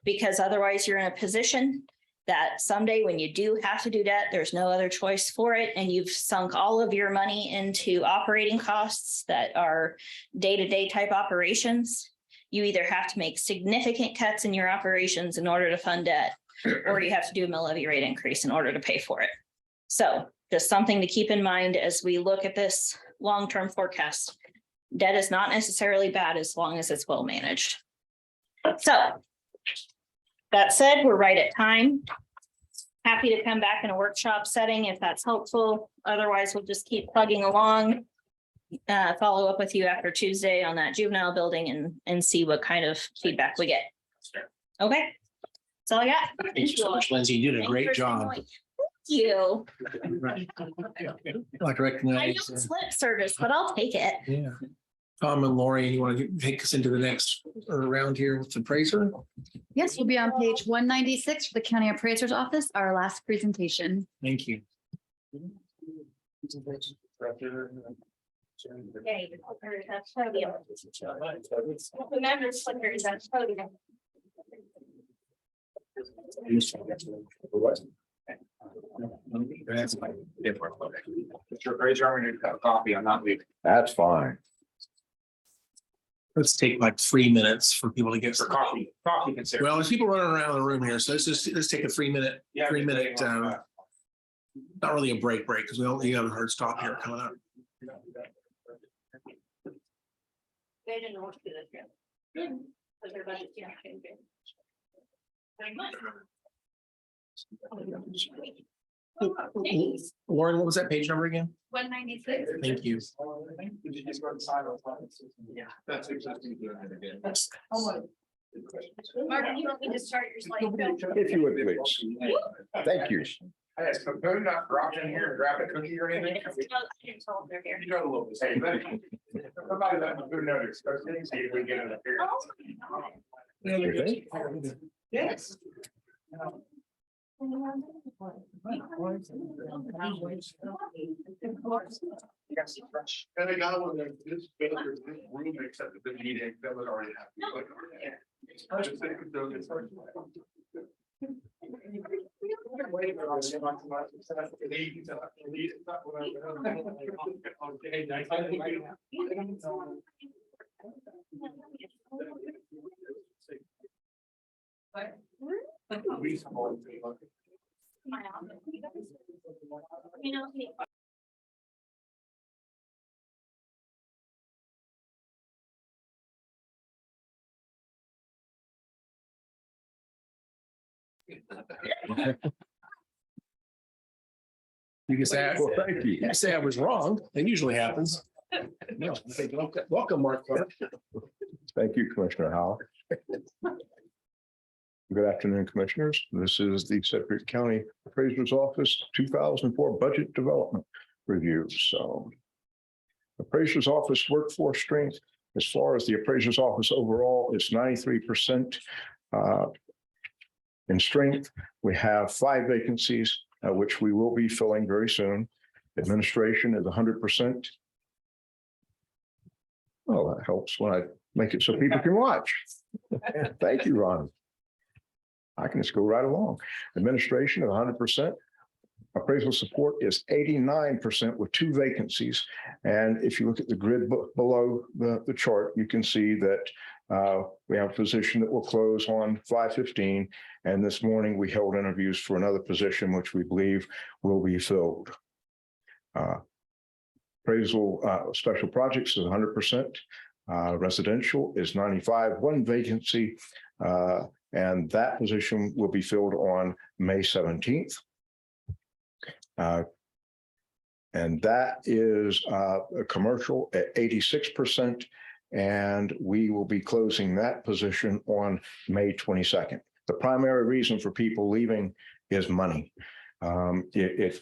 because otherwise you're in a position that someday when you do have to do debt, there's no other choice for it. And you've sunk all of your money into operating costs that are day-to-day type operations. You either have to make significant cuts in your operations in order to fund debt, or you have to do a mill levy rate increase in order to pay for it. So just something to keep in mind as we look at this long-term forecast. Debt is not necessarily bad as long as it's well managed. So That said, we're right at time. Happy to come back in a workshop setting if that's helpful. Otherwise, we'll just keep plugging along. Follow up with you after Tuesday on that juvenile building and see what kind of feedback we get. Okay. That's all I got. Thank you so much, Lindsay. You did a Thank you great for job. Thank you. I'd like to I recognize know it's lip service, but I'll take it. yeah, Tom and Lori. You want to take us into the next round here with the appraiser? Yes, we'll be on page 196 for the county appraiser's office, our last presentation. Thank you. Okay, that's podium. The members' slippers, that's podium. That's fine. Let's take like 3 minutes for people to get. Coffee. Well, there's people running around the room here, so let's take a 3 minute, not really a break because we only have a hard stop here coming up. They didn't want to do this yet. But their budget's yeah. Lauren, what was that page number again? 196. Thank you. Yeah, that's exactly. Mark, you want me to start your slide? If you would, please. Thank you. Hey, so do not drop in here and grab a cookie or anything. They're here. You got a little bit. Somebody let me do another, see if we get it up here. Yes. And they got one that this builder, this room, except that they need it, that would already happen. You know, You can say, Well, thank you. you can say I was wrong. That usually happens. No, welcome, Mark Clark. Thank you, Commissioner Howell. Good afternoon, Commissioners. This is the Sedgwick County Appraiser's Office 2004 Budget Development Review. So Appraiser's Office workforce strength, as far as the Appraiser's Office overall, is 93% in strength. We have 5 vacancies, which we will be filling very soon. Administration is 100%. Well, that helps when I make it so people can watch. Thank you, Ron. I can just go right along. Administration is 100%. Appraisal support is 89% with 2 vacancies. And if you look at the grid below the chart, you can see that we have a position that will close on 5/15. And this morning we held interviews for another position, which we believe will be filled. Appraisal special projects is 100%. Residential is 95, 1 vacancy. And that position will be filled on May 17th. And that is a commercial at 86%. And we will be closing that position on May 22nd. The primary reason for people leaving is money. If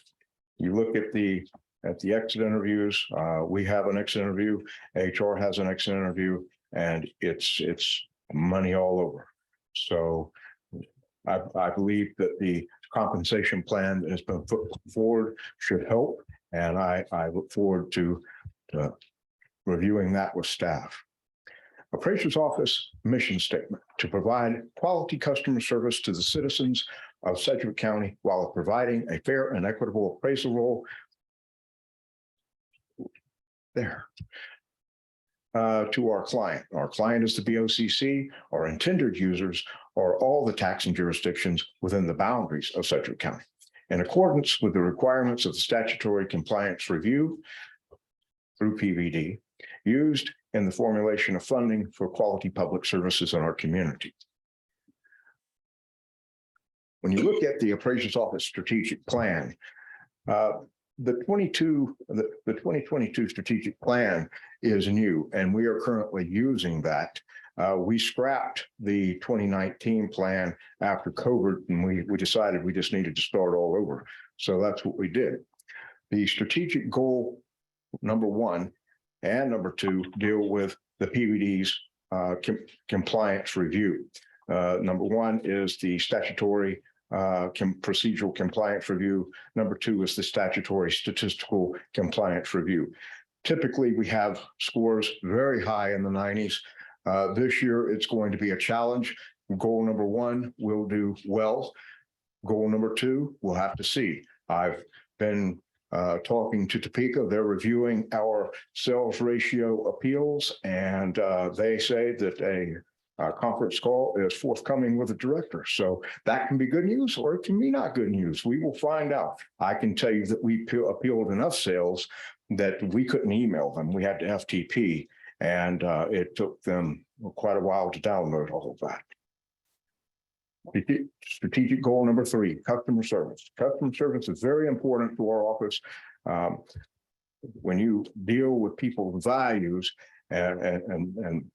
you look at the exit interviews, we have an exit interview, HR has an exit interview, and it's money all over. So I believe that the compensation plan that has been put forward should help. And I look forward to reviewing that with staff. Appraiser's Office mission statement: to provide quality customer service to the citizens of Sedgwick County while providing a fair and equitable appraisal role. There. To our client. Our client is the BOCC, our intended users are all the taxing jurisdictions within the boundaries of Sedgwick County. In accordance with the requirements of the statutory compliance review through PVD, used in the formulation of funding for quality public services in our community. when you look at the appraiser's office strategic plan, the 2022 strategic plan is new, and we are currently using that. We scrapped the 2019 plan after COVID, and we decided we just needed to start all over. So that's what we did. The strategic goal number 1 and number 2 deal with the PVD's compliance review. Number 1 is the statutory procedural compliance review. Number 2 is the statutory statistical compliance review. Typically, we have scores very high in the 90s. This year, it's going to be a challenge. Goal number 1, we'll do well. Goal number 2, we'll have to see. I've been talking to Topeka. They're reviewing our sales ratio appeals, and they say that a conference call is forthcoming with the director. So that can be good news or it can be not good news. We will find out. I can tell you that we appealed enough sales that we couldn't email them. We had to FTP, and it took them quite a while to download all of that. Strategic goal number 3, customer service. Customer service is very important to our office. When you deal with people's values and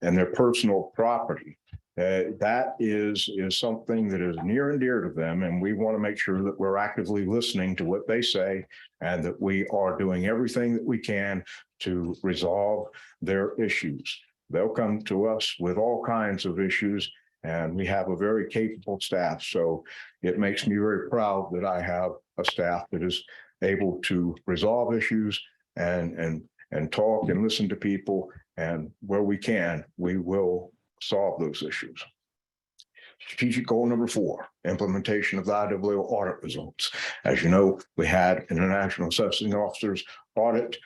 their personal property, that is something that is near and dear to them. And we want to make sure that we're actively listening to what they say and that we are doing everything that we can to resolve their issues. They'll come to us with all kinds of issues, and we have a very capable staff. So it makes me very proud that I have a staff that is able to resolve issues and talk and listen to people. And where we can, we will solve those issues. Strategic goal number 4, implementation of the IWO audit results. As you know, we had an International Assessing Officers audit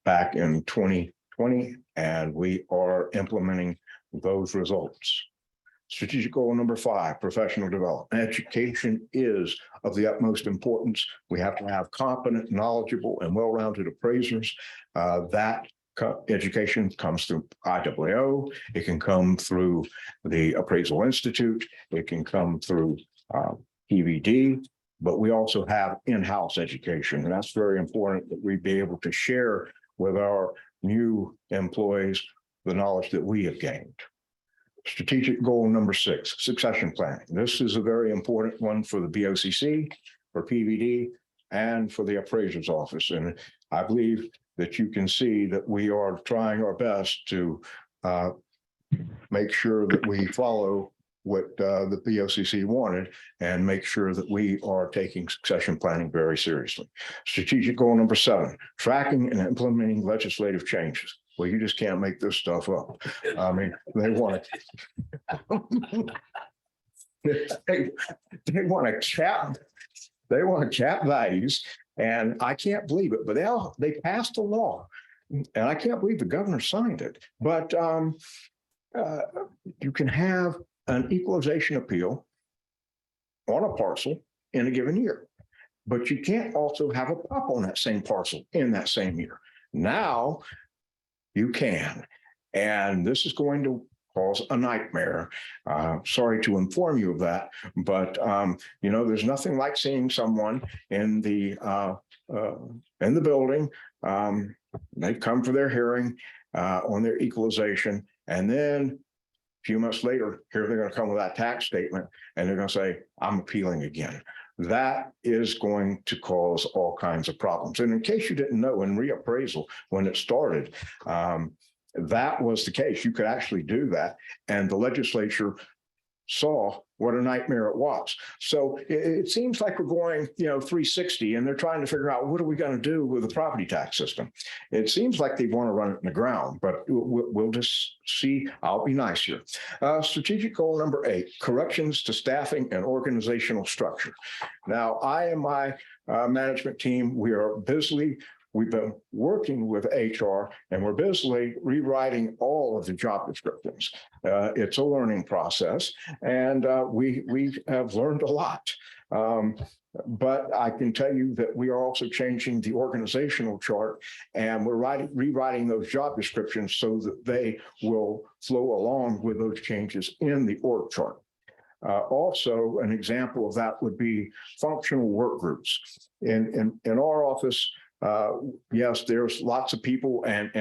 back in 2020, and we are implementing those results. Strategic goal number 5, professional development. Education is of the utmost importance. We have to have competent, knowledgeable, and well-rounded appraisers. That education comes through IWO. It can come through the Appraisal Institute. It can come through PVD, but we also have in-house education. And that's very important that we be able to share with our new employees the knowledge that we have gained. Strategic goal number 6, succession planning. This is a very important one for the BOCC, for PVD, and for the appraiser's office. And I believe that you can see that we are trying our best to make sure that we follow what the BOCC wanted and make sure that we are taking succession planning very seriously. Strategic goal number 7, tracking and implementing legislative changes. Well, you just can't make this stuff up. I mean, they want to cap values, and I can't believe it, but they passed a law, and I can't believe the governor signed it. But you can have an equalization appeal on a parcel in a given year, but you can't also have a pop on that same parcel in that same year. Now you can, and this is going to cause a nightmare. Sorry to inform you of that, but there's nothing like seeing someone in the building. They come for their hearing on their equalization, and then a few months later, here they're going to come with that tax statement, and they're going to say, "I'm appealing again." That is going to cause all kinds of problems. And in case you didn't know, in reappraisal, when it started, that was the case. You could actually do that. And the legislature saw what a nightmare it was. So it seems like we're going, 360, and they're trying to figure out, what are we going to do with the property tax system? It seems like they want to run it in the ground, but we'll just see. I'll be nice here. Strategic goal number 8, corrections to staffing and organizational structure. Now, I and my management team, we've been working with HR, and we're busily rewriting all of the job descriptions. It's a learning process, and we have learned a lot. But I can tell you that we are also changing the organizational chart, and we're rewriting those job descriptions so that they will flow along with those changes in the org chart. Also, an example of that would be functional work groups. In our office, yes, there's lots of people and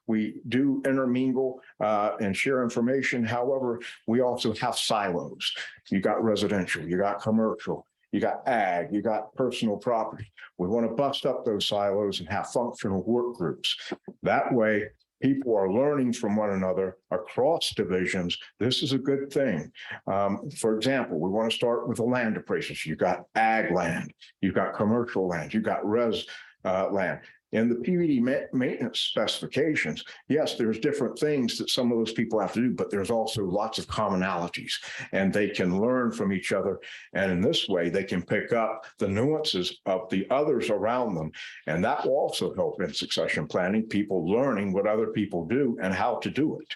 we do intermingle and share information. However, we also have silos. You got residential, you got commercial, you got ag, you got personal property. We want to bust up those silos and have functional work groups. That way, people are learning from one another across divisions. This is a good thing. For example, we want to start with the land appraisals. You've got ag land, you've got commercial land, you've got res land. In the PUD maintenance specifications, yes, there's different things that some of those people have to do, but there's also lots of commonalities and they can learn from each other. And in this way, they can pick up the nuances of the others around them. And that will also help in succession planning, people learning what other people do and how to do it.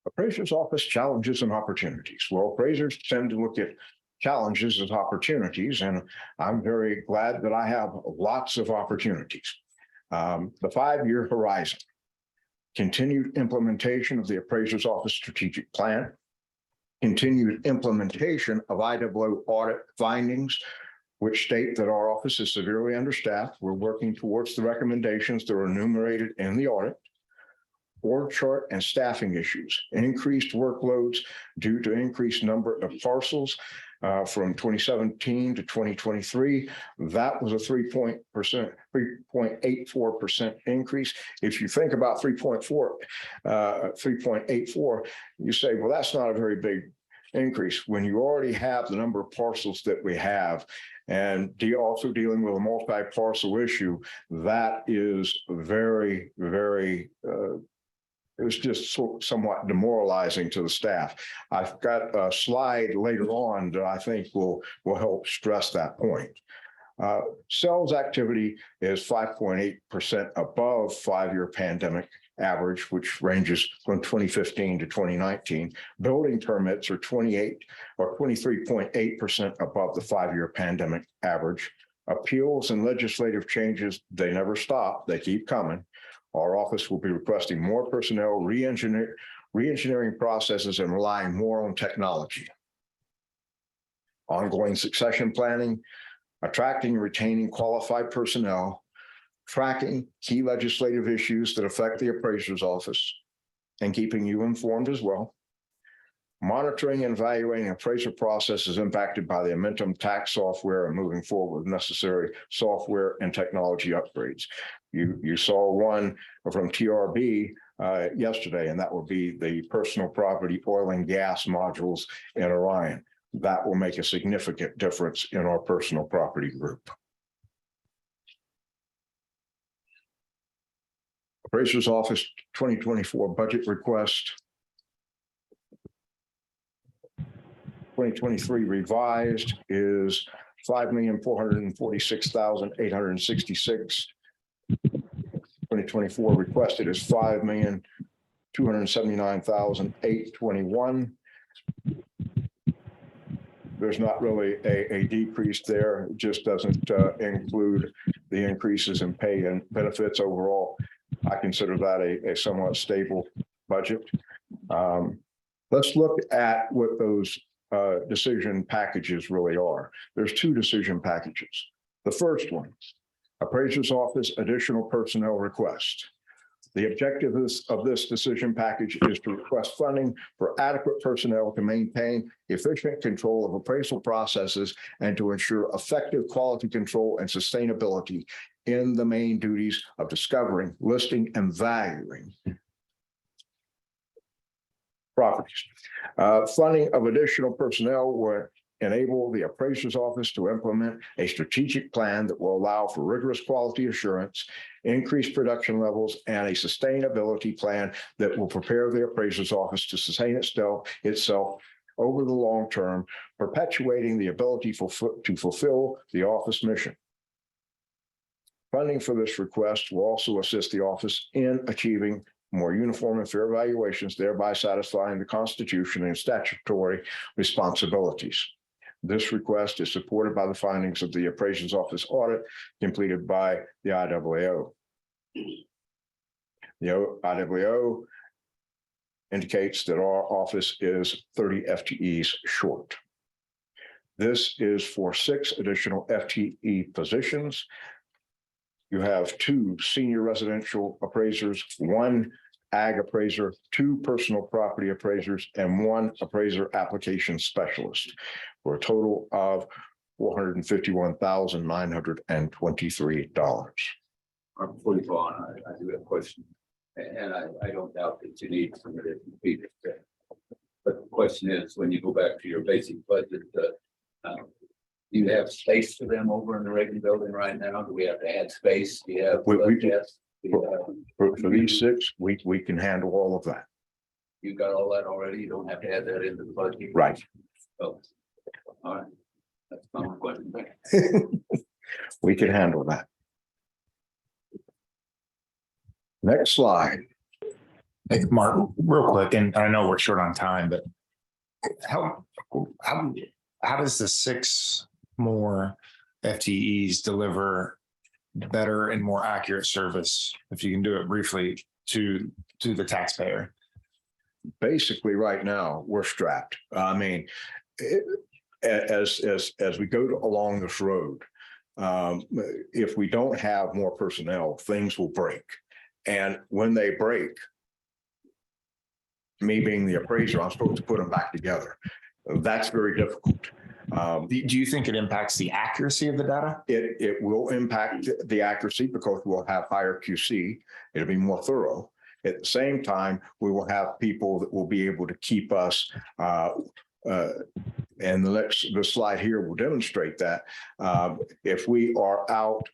Appraiser's office challenges and opportunities. Well, appraisers tend to look at challenges as opportunities, and I'm very glad that I have lots of opportunities. The 5-year horizon, continued implementation of the appraiser's office strategic plan, continued implementation of IWO audit findings, which state that our office is severely understaffed. We're working towards the recommendations that are enumerated in the audit. Org chart and staffing issues, increased workloads due to increased number of parcels from 2017 to 2023. That was a 3.84% increase. If you think about 3.84, you say, well, that's not a very big increase when you already have the number of parcels that we have. And also dealing with a multi-parcel issue, that is very, very it was just somewhat demoralizing to the staff. I've got a slide later on that I think will help stress that point. Sales activity is 5.8% above 5-year pandemic average, which ranges from 2015 to 2019. Building permits are 23.8% above the 5-year pandemic average. Appeals and legislative changes, they never stop, they keep coming. Our office will be requesting more personnel, re-engineering processes, and relying more on technology. Ongoing succession planning, attracting and retaining qualified personnel, tracking key legislative issues that affect the appraiser's office, and keeping you informed as well. Monitoring and evaluating appraiser processes impacted by the Amentum tax software and moving forward with necessary software and technology upgrades. You saw one from TRB yesterday, and that will be the personal property oil and gas modules in Orion. That will make a significant difference in our personal property group. Appraiser's Office 2024 budget request. 2023 revised is $5,446,866. 2024 requested is $5,279,821. There's not really a decrease there. It just doesn't include the increases in pay and benefits overall. I consider that a somewhat stable budget. Let's look at what those decision packages really are. There's 2 decision packages. The first one, Appraiser's Office additional personnel request. The objective of this decision package is to request funding for adequate personnel to maintain efficient control of appraisal processes and to ensure effective quality control and sustainability in the main duties of discovering, listing, and valuing properties. Funding of additional personnel will enable the appraiser's office to implement a strategic plan that will allow for rigorous quality assurance, increased production levels, and a sustainability plan that will prepare the appraiser's office to sustain itself over the long term, perpetuating the ability to fulfill the office mission. Funding for this request will also assist the office in achieving more uniform and fair valuations, thereby satisfying the Constitution and statutory responsibilities. This request is supported by the findings of the appraiser's office audit completed by the IWO. The IWO indicates that our office is 30 FTEs short. This is for 6 additional FTE positions. You have 2 senior residential appraisers, 1 ag appraiser, 2 personal property appraisers, and 1 appraiser application specialist for a total of $451,923. Before you go on, I do have a question. And I don't doubt that you need some additional people. But the question is, when you go back to your basic budget, do you have space for them over in the Reagan building right now? Do we have to add space? Do you have? For these 6, we can handle all of that. You got all that already? You don't have to add that into the budget? Right. Oh, all right. That's my question. We can handle that. Next slide. Hey, Mark, real quick, and I know we're short on time, but how does the 6 more FTEs deliver better and more accurate service, if you can do it briefly, to the taxpayer? Basically, right now, we're strapped. I mean, as we go along this road, if we don't have more personnel, things will break. And when they break, me being the appraiser, I'm supposed to put them back together. That's very difficult. Do you think it impacts the accuracy of the data? It will impact the accuracy because we'll have higher QC. It'll be more thorough. At the same time, we will have people that will be able to keep us, and the slide here will demonstrate that. If we are out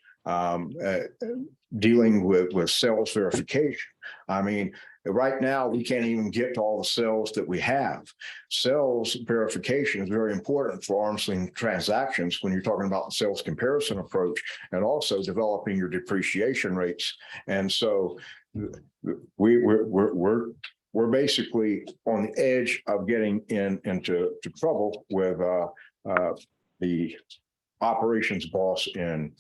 dealing with sales verification, I mean, right now, we can't even get to all the cells that we have. Sales verification is very important for arm's length transactions when you're talking about the sales comparison approach and also developing your depreciation rates. And so we're basically on the edge of getting into trouble with the operations boss in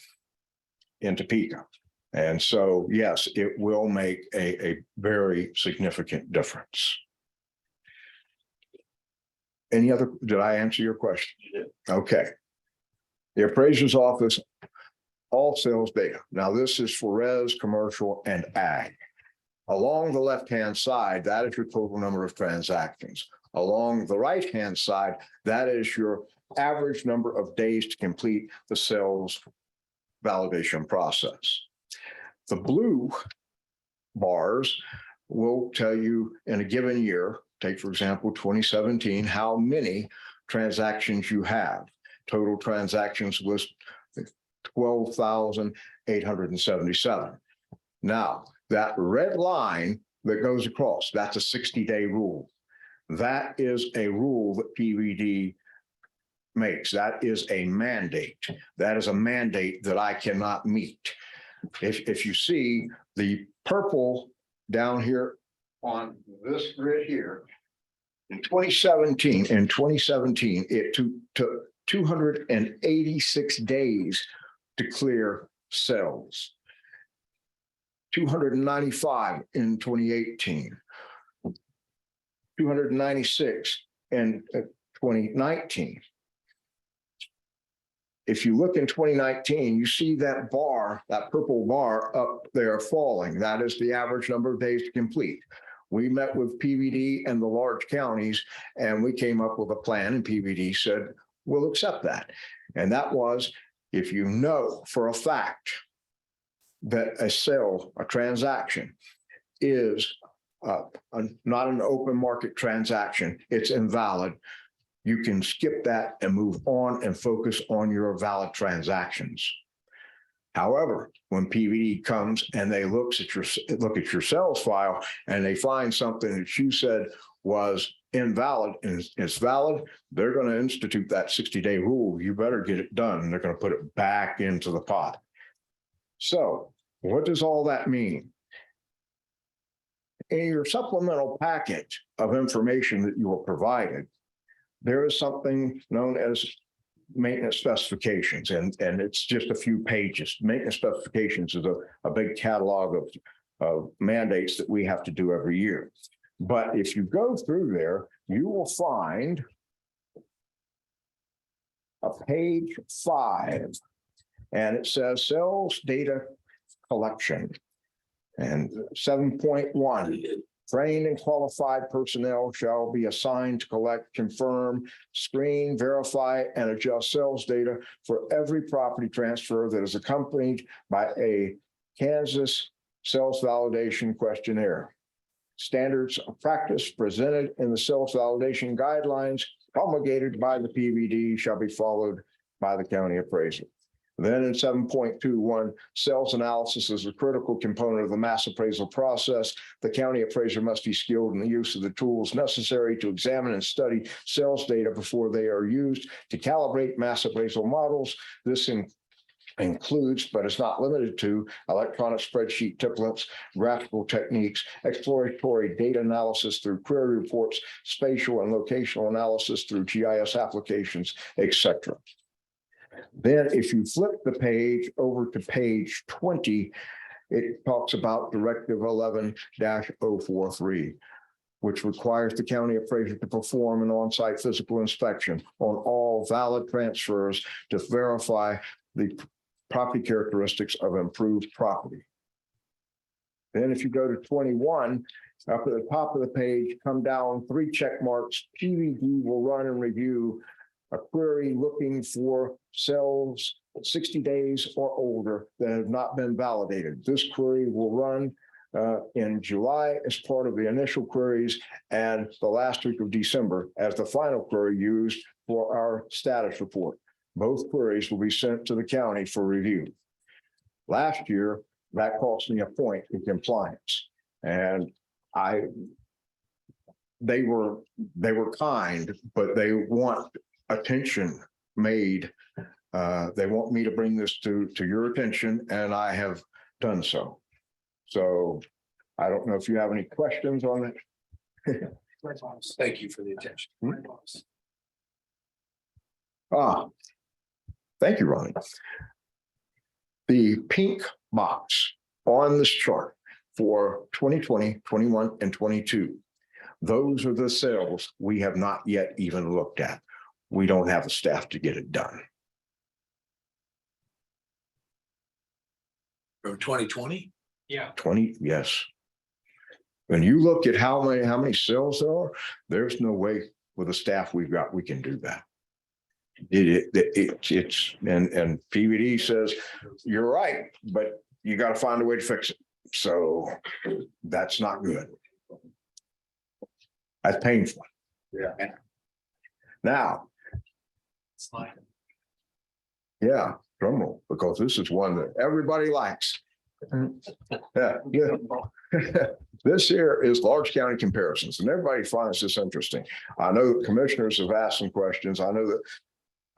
Topeka. And so, yes, it will make a very significant difference. Did I answer your question? Okay. The appraiser's office, all sales data. Now, this is for res, commercial, and ag. Along the left-hand side, that is your total number of transactions. Along the right-hand side, that is your average number of days to complete the sales validation process. The blue bars will tell you in a given year, take for example, 2017, how many transactions you have. Total transactions was 12,877. Now, that red line that goes across, that's a 60-day rule. That is a rule that PVD makes. That is a mandate. That is a mandate that I cannot meet. If you see the purple down here on this grid here, in 2017, it took 286 days to clear cells. 295 in 2018, 296 in 2019. If you look in 2019, you see that bar, that purple bar up there falling. That is the average number of days to complete. We met with PVD and the large counties, and we came up with a plan, and PVD said, we'll accept that. And that was, if you know for a fact that a sale, a transaction is not an open market transaction, it's invalid, you can skip that and move on and focus on your valid transactions. However, when PVD comes and they look at your sales file and they find something that you said was invalid and it's valid, they're going to institute that 60-day rule. You better get it done. And they're going to put it back into the pot. So what does all that mean? In your supplemental package of information that you were provided, there is something known as maintenance specifications, and it's just a few pages. Maintenance specifications is a big catalog of mandates that we have to do every year. But if you go through there, you will find a page 5, and it says sales data collection. And 7.1, trained and qualified personnel shall be assigned to collect, confirm, screen, verify, and adjust sales data for every property transfer that is accompanied by a Kansas sales validation questionnaire. Standards of practice presented in the sales validation guidelines promulgated by the PVD shall be followed by the county appraiser. Then in 7.21, sales analysis is a critical component of the mass appraisal process. The county appraiser must be skilled in the use of the tools necessary to examine and study sales data before they are used to calibrate mass appraisal models. This includes, but is not limited to, electronic spreadsheet templates, graphical techniques, exploratory data analysis through query reports, spatial and locational analysis through GIS applications, etc. Then if you flip the page over to page 20, it talks about Directive 11-043, which requires the county appraiser to perform an on-site physical inspection on all valid transfers to verify the property characteristics of improved property. Then if you go to 21, up at the top of the page, come down 3 check marks, PVD will run and review a query looking for cells 60 days or older that have not been validated. This query will run in July as part of the initial queries and the last week of December as the final query used for our status report. Both queries will be sent to the county for review. Last year, that cost me a point in compliance, and they were kind, but they want attention made. They want me to bring this to your attention, and I have done so. So I don't know if you have any questions on it. Thank you for the attention. Thank you, Ronnie. The pink box on this chart for 2020, 21, and 22, those are the sales we have not yet even looked at. We don't have the staff to get it done. From 2020? Yeah. 20, yes. When you look at how many sales there are, there's no way with the staff we've got, we can do that. It's and PVD says, you're right, but you got to find a way to fix it. So that's not good. That's painful. Yeah. Now, yeah, drum roll, because this is one that everybody likes. Yeah. This here is large county comparisons, and everybody finds this interesting. I know that commissioners have asked some questions. I know that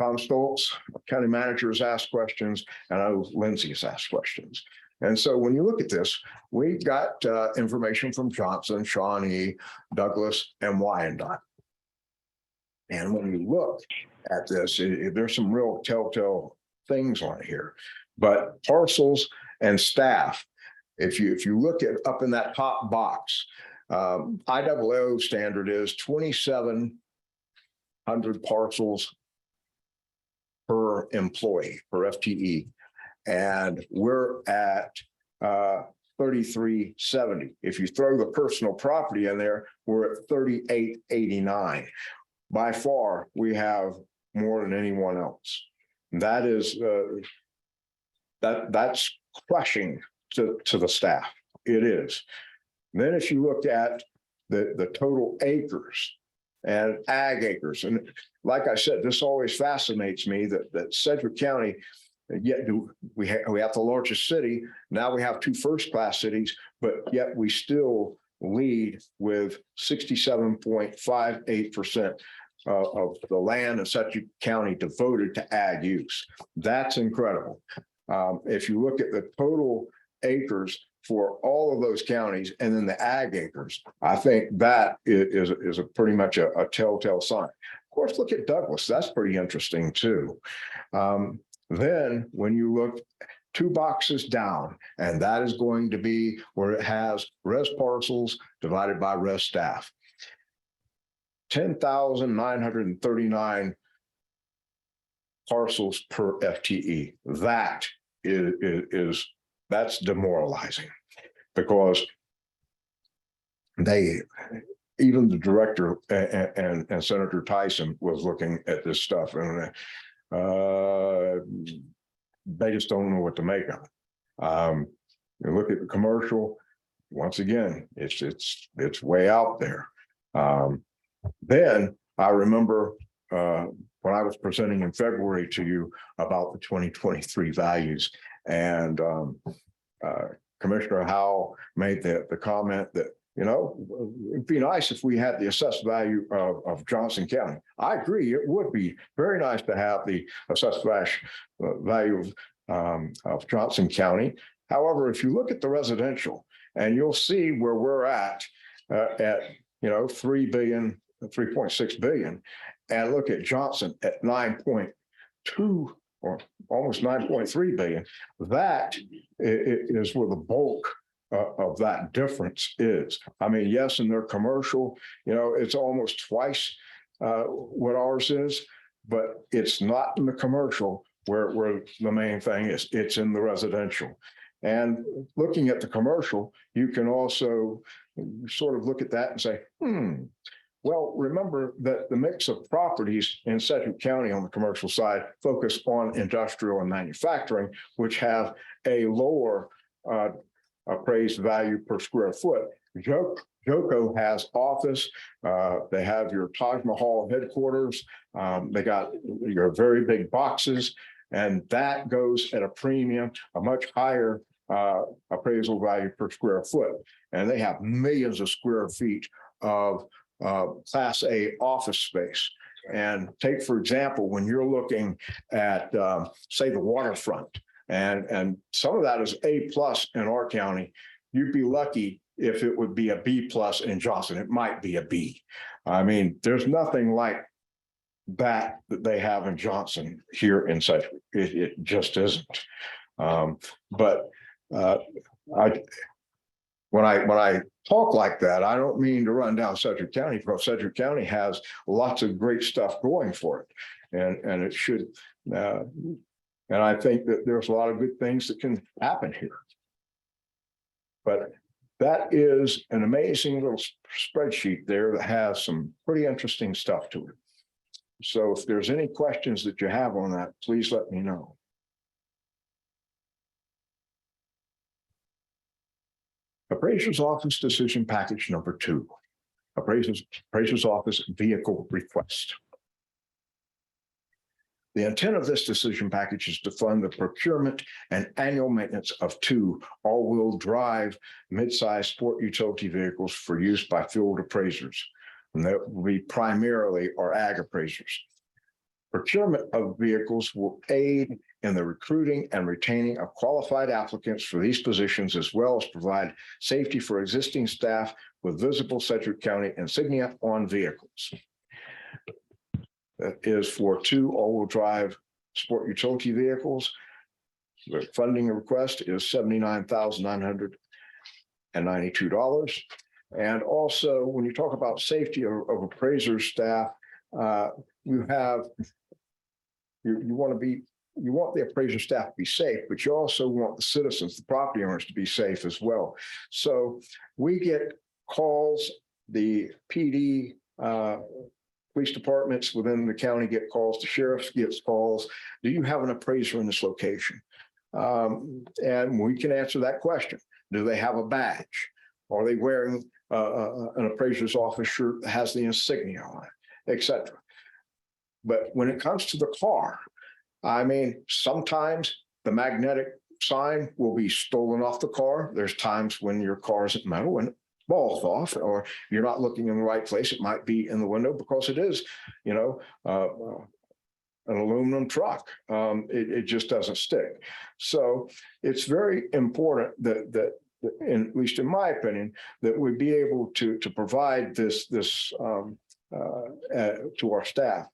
Tom Stoltz, county manager, has asked questions, and I know Lindsay has asked questions. And so when you look at this, we got information from Johnson, Shawnee, Douglas, and Wyandotte. And when you look at this, there's some real telltale things on here. But parcels and staff, if you look at up in that top box, IAAO standard is 2,700 parcels per employee, per FTE. And we're at 3,370. If you throw the personal property in there, we're at 3,889. By far, we have more than anyone else. That is that's crushing to the staff. It is. And then if you look at the total acres and ag acres, and like I said, this always fascinates me that Sedgwick County, yet we have the largest city. Now we have 2 first-class cities, but yet we still lead with 67.58% of the land in Sedgwick County devoted to ag use. That's incredible. If you look at the total acres for all of those counties and then the ag acres, I think that is a pretty much a telltale sign. Of course, look at Douglas. That's pretty interesting too. Then when you look 2 boxes down, and that is going to be where it has res parcels divided by res staff. 10,939 parcels per FTE. That that's demoralizing, because even the director and Senator Tyson was looking at this stuff, and they just don't know what to make of it. You look at the commercial, once again, it's way out there. Then I remember when I was presenting in February to you about the 2023 values, and Commissioner Howell made the comment that, you know, it'd be nice if we had the assessed value of Johnson County. I agree, it would be very nice to have the assessed value of Johnson County. However, if you look at the residential, and you'll see where we're at 3 billion, 3.6 billion, and look at Johnson at 9.2 or almost 9.3 billion. That is where the bulk of that difference is. I mean, yes, in their commercial, it's almost twice what ours is, but it's not in the commercial where the main thing is. It's in the residential. And looking at the commercial, you can also sort of look at that and say, well, remember that the mix of properties in Sedgwick County on the commercial side focus on industrial and manufacturing, which have a lower appraised value per square foot. Joco has office. They have your Taj Mahal headquarters. They got your very big boxes, and that goes at a premium, a much higher appraisal value per square foot. And they have millions of square feet of Class A office space. And take, for example, when you're looking at, say, the waterfront, and some of that is A+ in our county, you'd be lucky if it would be a B+ in Johnson. It might be a B. I mean, there's nothing like that they have in Johnson here in Sedgwick. It just isn't. But when I talk like that, I don't mean to run down Sedgwick County, because Sedgwick County has lots of great stuff going for it, and it should. And I think that there's a lot of good things that can happen here. But that is an amazing little spreadsheet there that has some pretty interesting stuff to it. So if there's any questions that you have on that, please let me know. Appraiser's Office Decision Package number 2, Appraiser's Office Vehicle Request. The intent of this decision package is to fund the procurement and annual maintenance of 2 all-wheel drive mid-size sport utility vehicles for use by field appraisers. And that will be primarily our ag appraisers. Procurement of vehicles will aid in the recruiting and retaining of qualified applicants for these positions, as well as provide safety for existing staff with visible Sedgwick County insignia on vehicles. That is for 2 all-wheel drive sport utility vehicles. The funding request is $79,992. And also, when you talk about safety of appraiser staff, you want the appraiser staff to be safe, but you also want the citizens, the property owners, to be safe as well. So we get calls, the PD, police departments within the county get calls, the sheriff gets calls. Do you have an appraiser in this location? And we can answer that question. Do they have a badge? Are they wearing an appraiser's office shirt that has the insignia on it, etc.? But when it comes to the car, I mean, sometimes the magnetic sign will be stolen off the car. There's times when your car isn't metal and it falls off, or you're not looking in the right place. It might be in the window because it is, an aluminum truck. It just doesn't stick. So it's very important that at least in my opinion, that we be able to provide this to our staff.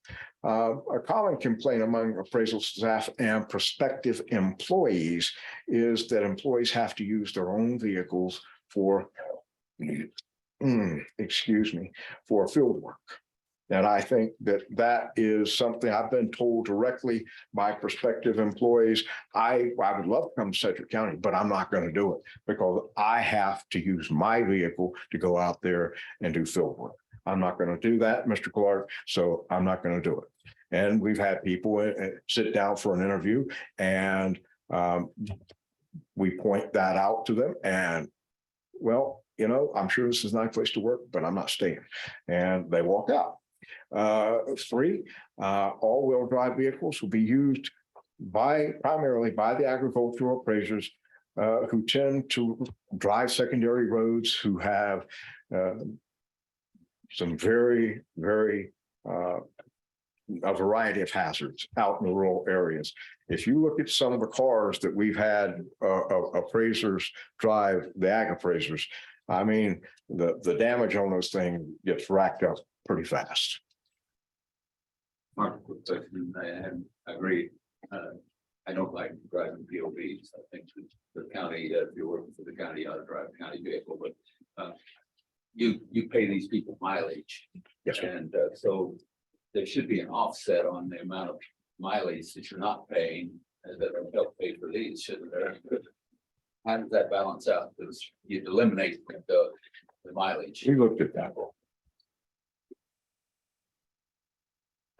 A common complaint among appraisal staff and prospective employees is that employees have to use their own vehicles for, for field work. And I think that that is something I've been told directly by prospective employees. I would love to come to Sedgwick County, but I'm not going to do it because I have to use my vehicle to go out there and do field work. I'm not going to do that, Mr. Clark, so I'm not going to do it. And we've had people sit down for an interview and we point that out to them and, well, you know, I'm sure this is a nice place to work, but I'm not staying. And they walk out. 3, all-wheel drive vehicles will be used primarily by the agricultural appraisers who tend to drive secondary roads, who have some very, very a variety of hazards out in the rural areas. If you look at some of the cars that we've had appraisers drive, the ag appraisers, I mean, the damage on those things gets racked up pretty fast. Mark, I agree. I don't like driving POVs. I think the county, if you're working for the county, you ought to drive a county vehicle, but you pay these people mileage. Yes, sir. And so there should be an offset on the amount of mileage that you're not paying that will help pay for these, shouldn't there? How does that balance out? Because you eliminate the mileage. We looked at that.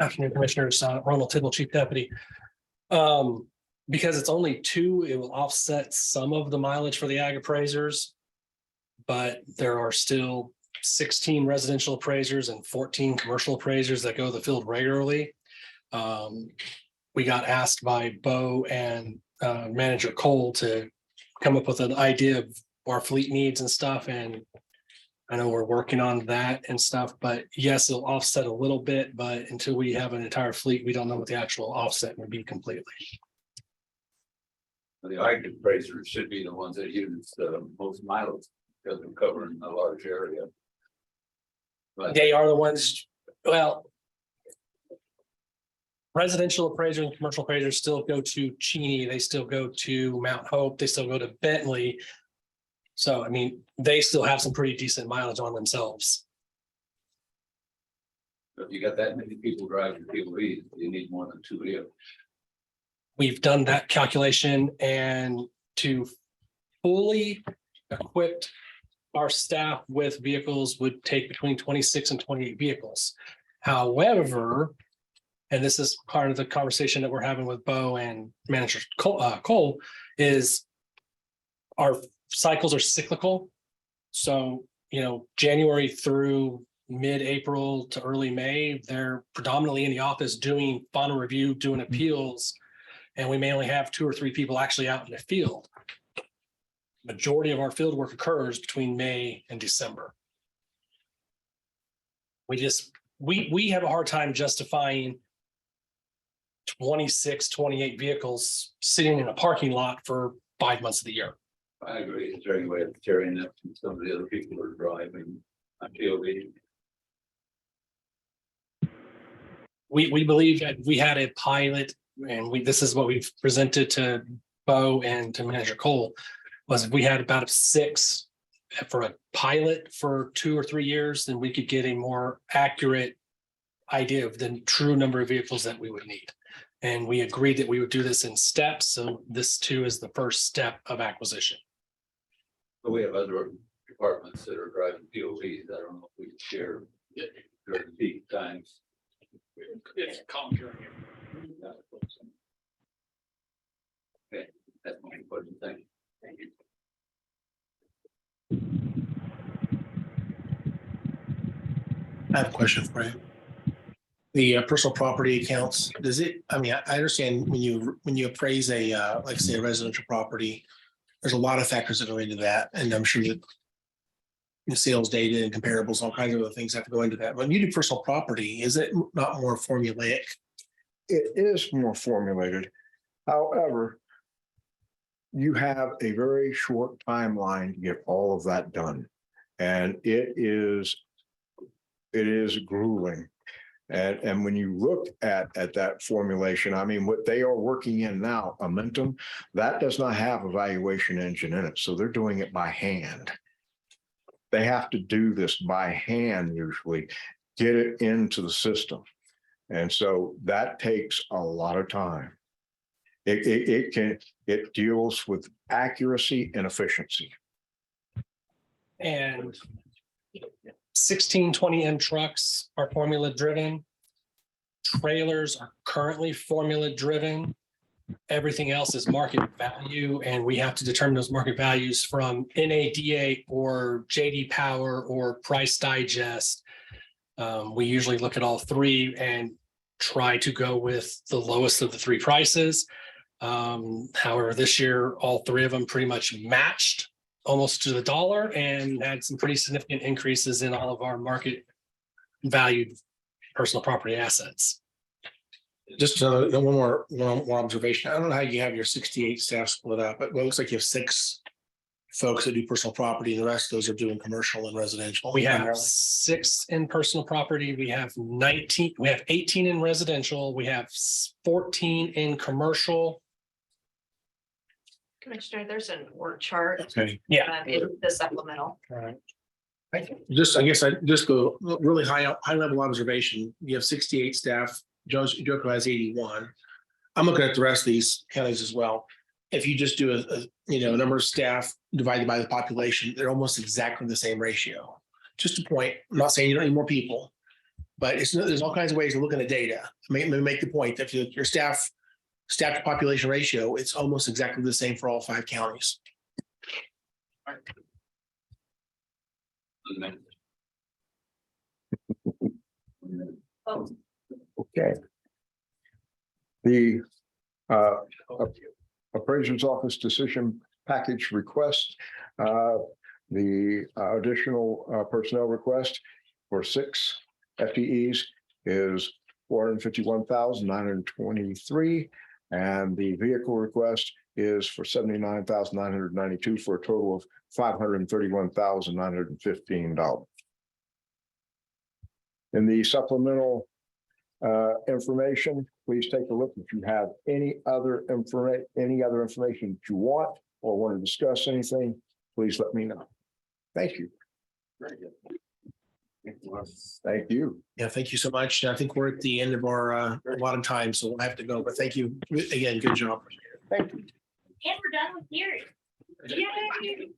Afternoon, Commissioners. Ronald Tibble, Chief Deputy. Because it's only 2, it will offset some of the mileage for the ag appraisers. But there are still 16 residential appraisers and 14 commercial appraisers that go to the field regularly. We got asked by Bo and Manager Cole to come up with an idea of our fleet needs and stuff. And I know we're working on that and stuff, but yes, it'll offset a little bit, but until we have an entire fleet, we don't know what the actual offset would be completely. The ag appraisers should be the ones that use the most mileage because they're covering a large area. But They are the ones, well, residential appraisers and commercial appraisers still go to Cheney, they still go to Mount Hope, they still go to Bentley. So, I mean, they still have some pretty decent mileage on themselves. if you got that many people driving POVs, you need more than 2 vehicles. We've done that calculation, and to fully equip our staff with vehicles would take between 26 and 28 vehicles. However, and this is part of the conversation that we're having with Bo and Manager Cole, is our cycles are cyclical. So, you know, January through mid-April to early May, they're predominantly in the office doing final review, doing appeals, and we may only have 2 or 3 people actually out in the field. Majority of our field work occurs between May and December. We have a hard time justifying 26, 28 vehicles sitting in a parking lot for 5 months of the year. I agree. Is there any way of carrying that from some of the other people who are driving on POV? We believe that we had a pilot, and this is what we've presented to Bo and to Manager Cole, was if we had about 6 for a pilot for 2 or 3 years, then we could get a more accurate idea of the true number of vehicles that we would need. And we agreed that we would do this in steps. So this too is the first step of acquisition. But we have other departments that are driving POVs. I don't know if we can share during peak times. It's common during here. Okay, that's my question. Thank you. Thank you. I have a question for you. The personal property accounts, does it, I mean, I understand when you appraise a, like say a residential property, there's a lot of factors that go into that. And I'm sure that the sales data and comparables, all kinds of other things have to go into that. When you do personal property, is it not more formulaic? It is more formulated. However, you have a very short timeline to get all of that done. And it is it is grueling. And when you look at that formulation, I mean, what they are working in now, Amentum, that does not have a valuation engine in it. So they're doing it by hand. They have to do this by hand usually, get it into the system. And so that takes a lot of time. It deals with accuracy and efficiency. And 1620M trucks are formula driven. Trailers are currently formula driven. Everything else is market value, and we have to determine those market values from NADA or JD Power or Price Digest. We usually look at all three and try to go with the lowest of the three prices. However, this year, all three of them pretty much matched almost to the dollar and had some pretty significant increases in all of our market valued personal property assets. Just one more observation. I don't know how you have your 68 staff split up, but it looks like you have 6 folks that do personal property and the rest of those are doing commercial and residential. We have 6 in personal property. We have 19, we have 18 in residential. We have 14 in commercial. Commissioner, there's an org chart. Okay. Yeah. In the supplemental. All right. I guess I just go really high level observation. You have 68 staff. Joko has 81. I'm looking at the rest of these counties as well. If you just do a number of staff divided by the population, they're almost exactly the same ratio. Just a point. I'm not saying you don't need more people, but there's all kinds of ways of looking at data. Make the point that if your staff to population ratio, it's almost exactly the same for all 5 counties. Okay. The appraiser's office decision package request, the additional personnel request for 6 FTEs is 451,923, and the vehicle request is for 79,992 for a total of $531,915. In the supplemental information, please take a look. If you have any other information that you want or want to discuss anything, please let me know. Thank you. Very good. Thank you. Yeah, thank you so much. I think we're at the end of our a lot of time, so we'll have to go. But thank you again. Good job. Thank you. And we're done with hearing. Yay.